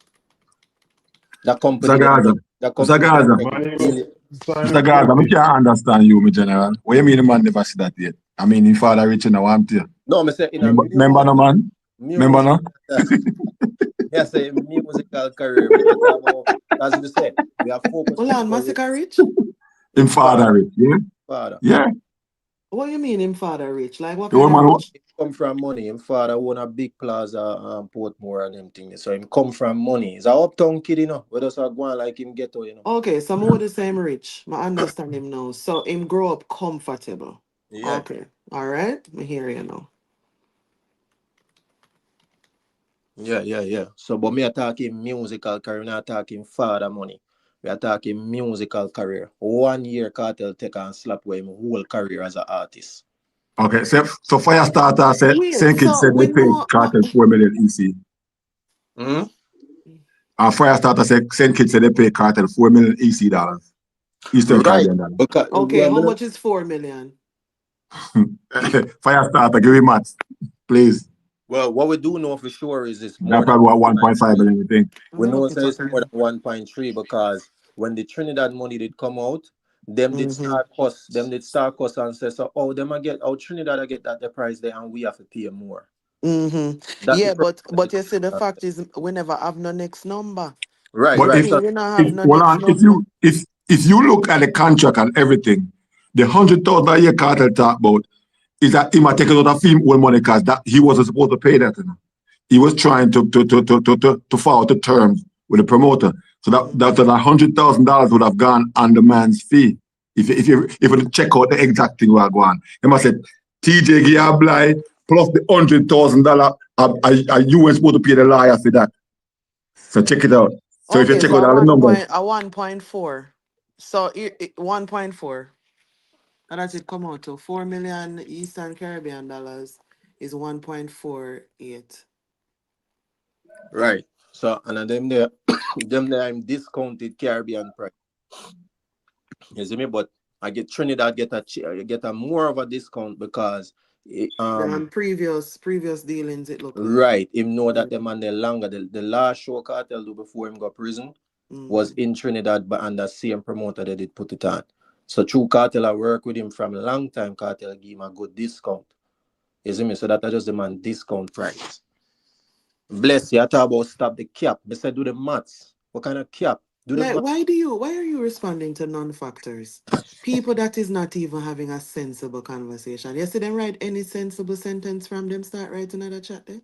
That Mr. company they Gaza, that Mr. company they Gaza, make Man, you go billion. sign Mr. up Gaza, I plenty. can't understand you, my general. What you mean the man never see that yet? I mean, his father rich in a one tier. No, me say in a Remember no man? Remember music no? me say musical career. Me not talk about as we say, we are focused Hold on on, our Massacre Rich? Him him father father. rich, yeah? Father. Yeah. What you mean him father rich? Like what The kind old of man, rich? He come from money. Him father own a big plaza Portmore and them things. So him come from money. He's a uptown kid, you know. We just are going like him ghetto, you know. Okay, so more the same rich. I understand him now. So him grow up comfortable. Yeah. Okay. All right. I hear you now. Yeah. So but me are talking musical career, not talking father money. We are talking musical career. 1 year Cartel take and slap away my whole career as an artist. okay, so fire starter said, Wait, same kid so said they we paid know Cartel 4 million EC. Hmm? Fire starter said, same kid said they paid Cartel 4 million EC dollars. Eastern Right. Caribbean dollars. Because okay, well, how me not- much is 4 million? Fire starter, give me maths, please. well, what we do know for sure is it's That more than probably what 1.5 1.3. million, you think? I'm We gonna know look say it up it's more right than 1.3 because when the Trinidad money did come out, them did now. start cost and say so oh them I get Trinidad I get that the price there and we have to pay more. Mm-hmm. That the Yeah, first but you see the fact is we never have no next number. right, But You right. see, So we don't if have no hold next on, number. if you look at the contract and everything, the 100,000 a year Cartel talk about is that he might take it out of him own money because that he wasn't supposed to pay that. You know? He was trying to follow the terms with the promoter. So that $100,000 would have gone on the man's fee. If you check out the exact thing we're going. He must said TJ Giably plus the $100,000 you weren't supposed to pay the lawyer for that. So check it out. So if you Okay, check so out all the numbers, a 1.4. So 1.4. And as it come out to 4 million Eastern Caribbean dollars is 1.48. right. So and then them there them there I'm discounted Caribbean price. You see me? But I get Trinidad get a more of a discount because Previous dealings it look like. right, him know that Mm, the man there longer. The last show Cartel do before him go prison was mm. in Trinidad, but under same promoter they did put it on. So true Cartel I work with him from a long time. Cartel give him a good discount. You see me? So that I just the man discount price. Bless you. I talk about stop the cap. They said do the maths. What kind of cap? Do the Like math. why are you responding to non-factors? People that is not even having a sensible conversation. You see them write any sensible sentence from them start writing another chat there?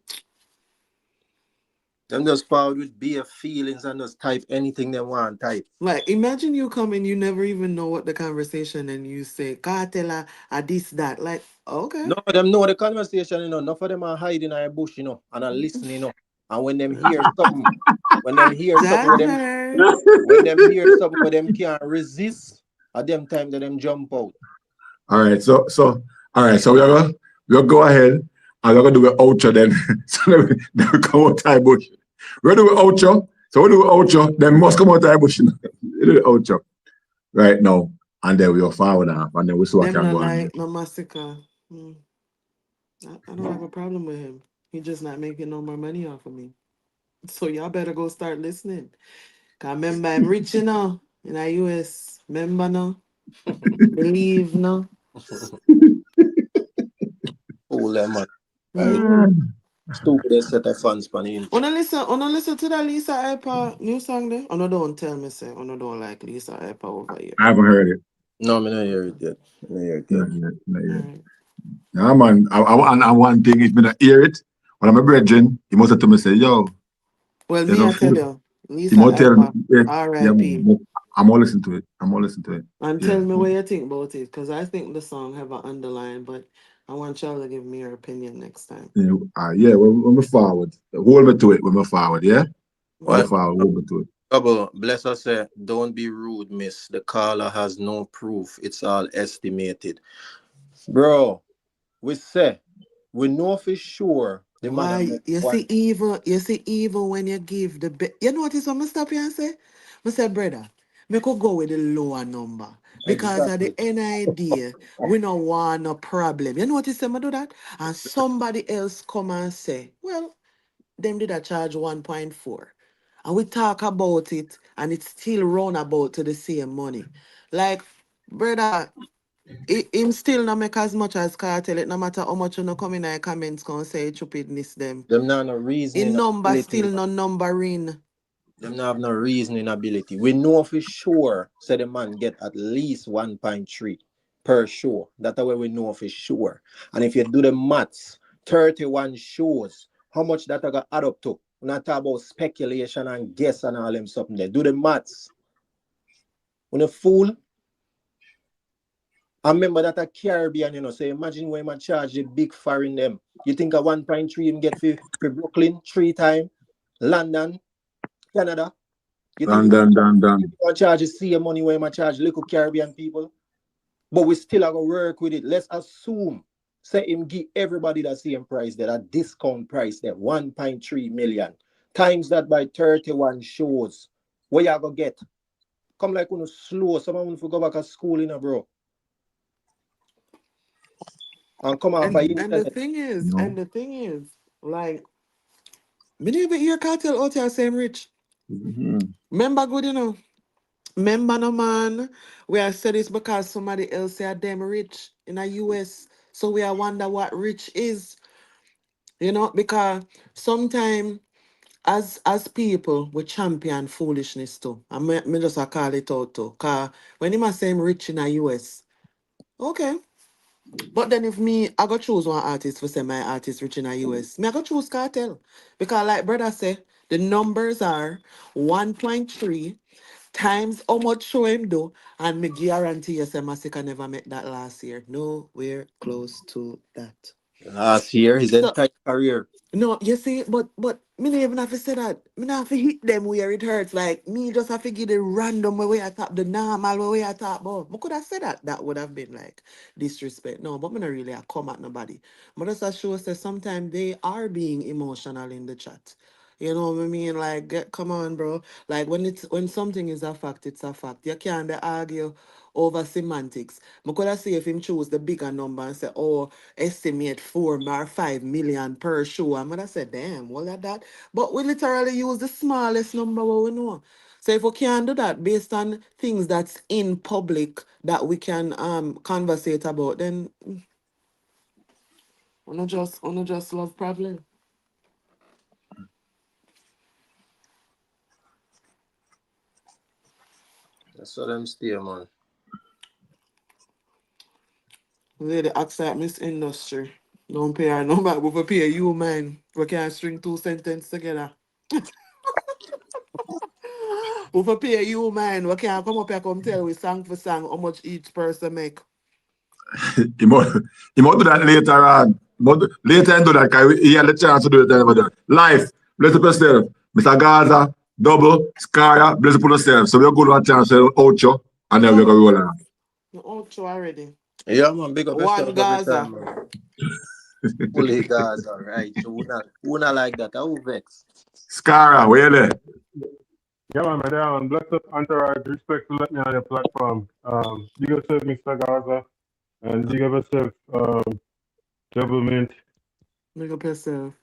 Them just forward with bare feelings and just type anything they want type. Like, imagine you come in, you never even know what the conversation, and you say, cartela, this, that. Like, okay. No, them know the conversation, you know. Enough of them are hiding in a bush, you know, and are listening, you know. And when them hear something, Jagger. when them hear something where them can't resist, at them time that them jump out. all right. All right. So we'll go ahead and we're gonna do an outro then. So then we come out of bush. We're gonna do an outro. So we'll do an outro. Then must come out of bush. You know? We do the outro right now, and then we'll forward off, and then we see what Them can not go on. like no massacre. I don't have a problem with him. He just not making no more money off of me. So y'all better go start listening. Cause remember I'm rich, you know, in the US. Remember no? Believe no? Fool them, man. Right. Mm-hmm. Stupid they set their fans on the internet. Wanna listen to that Lisa Hyper new song there? Oh no, don't tell me say, oh no, don't like Lisa Hyper over here. I haven't heard it. No, me not hear it yet. Me not hear it yet. Not All yet. right. Yeah, man. I one thing, if me not hear it, when I'm a brethren, he must have to me say, yo, Well, you me know, I tell you, Lisa Timothy, Alpha, yeah, R.I.P. man. I'm all listening to it. And Yeah. tell me what you think about it, because I think the song have an underline, but I want y'all to give me your opinion next time. Yeah, when we forward. Hold me to it when we forward, yeah? When we Well, forward, hold me to it. Trouble, bless us say, don't be rude, miss. The caller has no proof. It's all estimated. Bro, we say, we know for sure the man have Why? make one. You see, even when you give you notice what I stop here and say? I say, brother, me could go with the lower number. Because at the Exactly. NID, we don't want no problem. You notice them do that? And somebody else come and say, well, them did a charge 1.4. And we talk about it and it's still run about to the same money. Like, brother, him still not make as much as Cartel. It no matter how much you no come in the comments can say stupidness them. Them not no reasoning In number ability. still no numbering. Them not have no reasoning ability. We know for sure, say the man get at least 1.3 per show. That's the way we know for sure. And if you do the maths, 31 shows, how much that I got add up to? We're not talk about speculation and guess and all them something there. Do the maths. When a fool, I remember that a Caribbean, so imagine when I charge the big foreign them. You think a 1.3 him get for Brooklyn 3 times, London, Canada. You think Done. I charge the same money when I charge little Caribbean people? But we still are going to work with it. Let's assume, say him give everybody the same price, that discount price, that 1.3 million. Times that by 31 shows. What you going to get? Come like on slow. Someone will go back to school, bro. And come off by And the internet. thing is, No. like, me never hear Cartel out here saying rich. Remember good, Remember no man, we are said this because somebody else say them rich in the US. So we are wonder what rich is. Because sometimes as people we champion foolishness too. And me just a call it out too. Cause when him a say him rich in the US, okay. But then if me, I go choose one artist for say my artist rich in the US, me I go choose Cartel. Because like brother say, the numbers are 1.3 times how much show him do, and me guarantee you say Masika never met that last year. Nowhere close to that. Last year, his So entire career. no, you see, but me not even have to say that. Me not have to hit them where it hurts. Like me just have to give the random way I talk, the normal way I talk. But I could have said that. That would have been like disrespect. No, but me not really a come at nobody. But just as shows that sometimes they are being emotional in the chat. You know what I mean? Like, come on, bro. Like when something is a fact, it's a fact. You can't argue over semantics. I could have say if him choose the bigger number and say, oh, estimate 4 or 5 million per show. I'm gonna say, damn, what like that? But we literally use the smallest number what we know. So if we can do that based on things that's in public that we can conversate about, then we not just love problem. That's what I'm still, man. Lady accept Miss Industry. Don't pay her number, but we pay you, man. We can string two sentences together. We for pay you, man. We can't come up here come tell we song for song how much each person make. He might do that later on. Later and do that because he had the chance to do it. Life, bless up yourself. Mr. Gaza, double, Scara, bless up yourself. So we're going to have a chance to outro and then we're going to roll on. No outro already. Yeah, man, big up One yourself every Gaza. time, man. Fully Gaza, right? So we not like that. How vex? Scara, where you there? Yeah, man, madam. Bless up, entourage. Respect to let me on your platform. You yourself, Mr. Gaza, and you yourself, Double Mint. Make up yourself.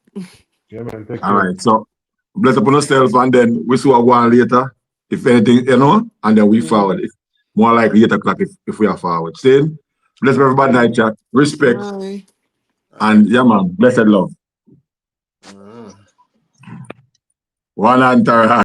Yeah, man, take All care. right, so bless up on yourself and then we see what go on later, if anything, and then we forward. If more like 8 o'clock if we are forward. Still, bless up everybody night chat, respect, Bye. and yeah, man, blessed love. Mm. One entourage.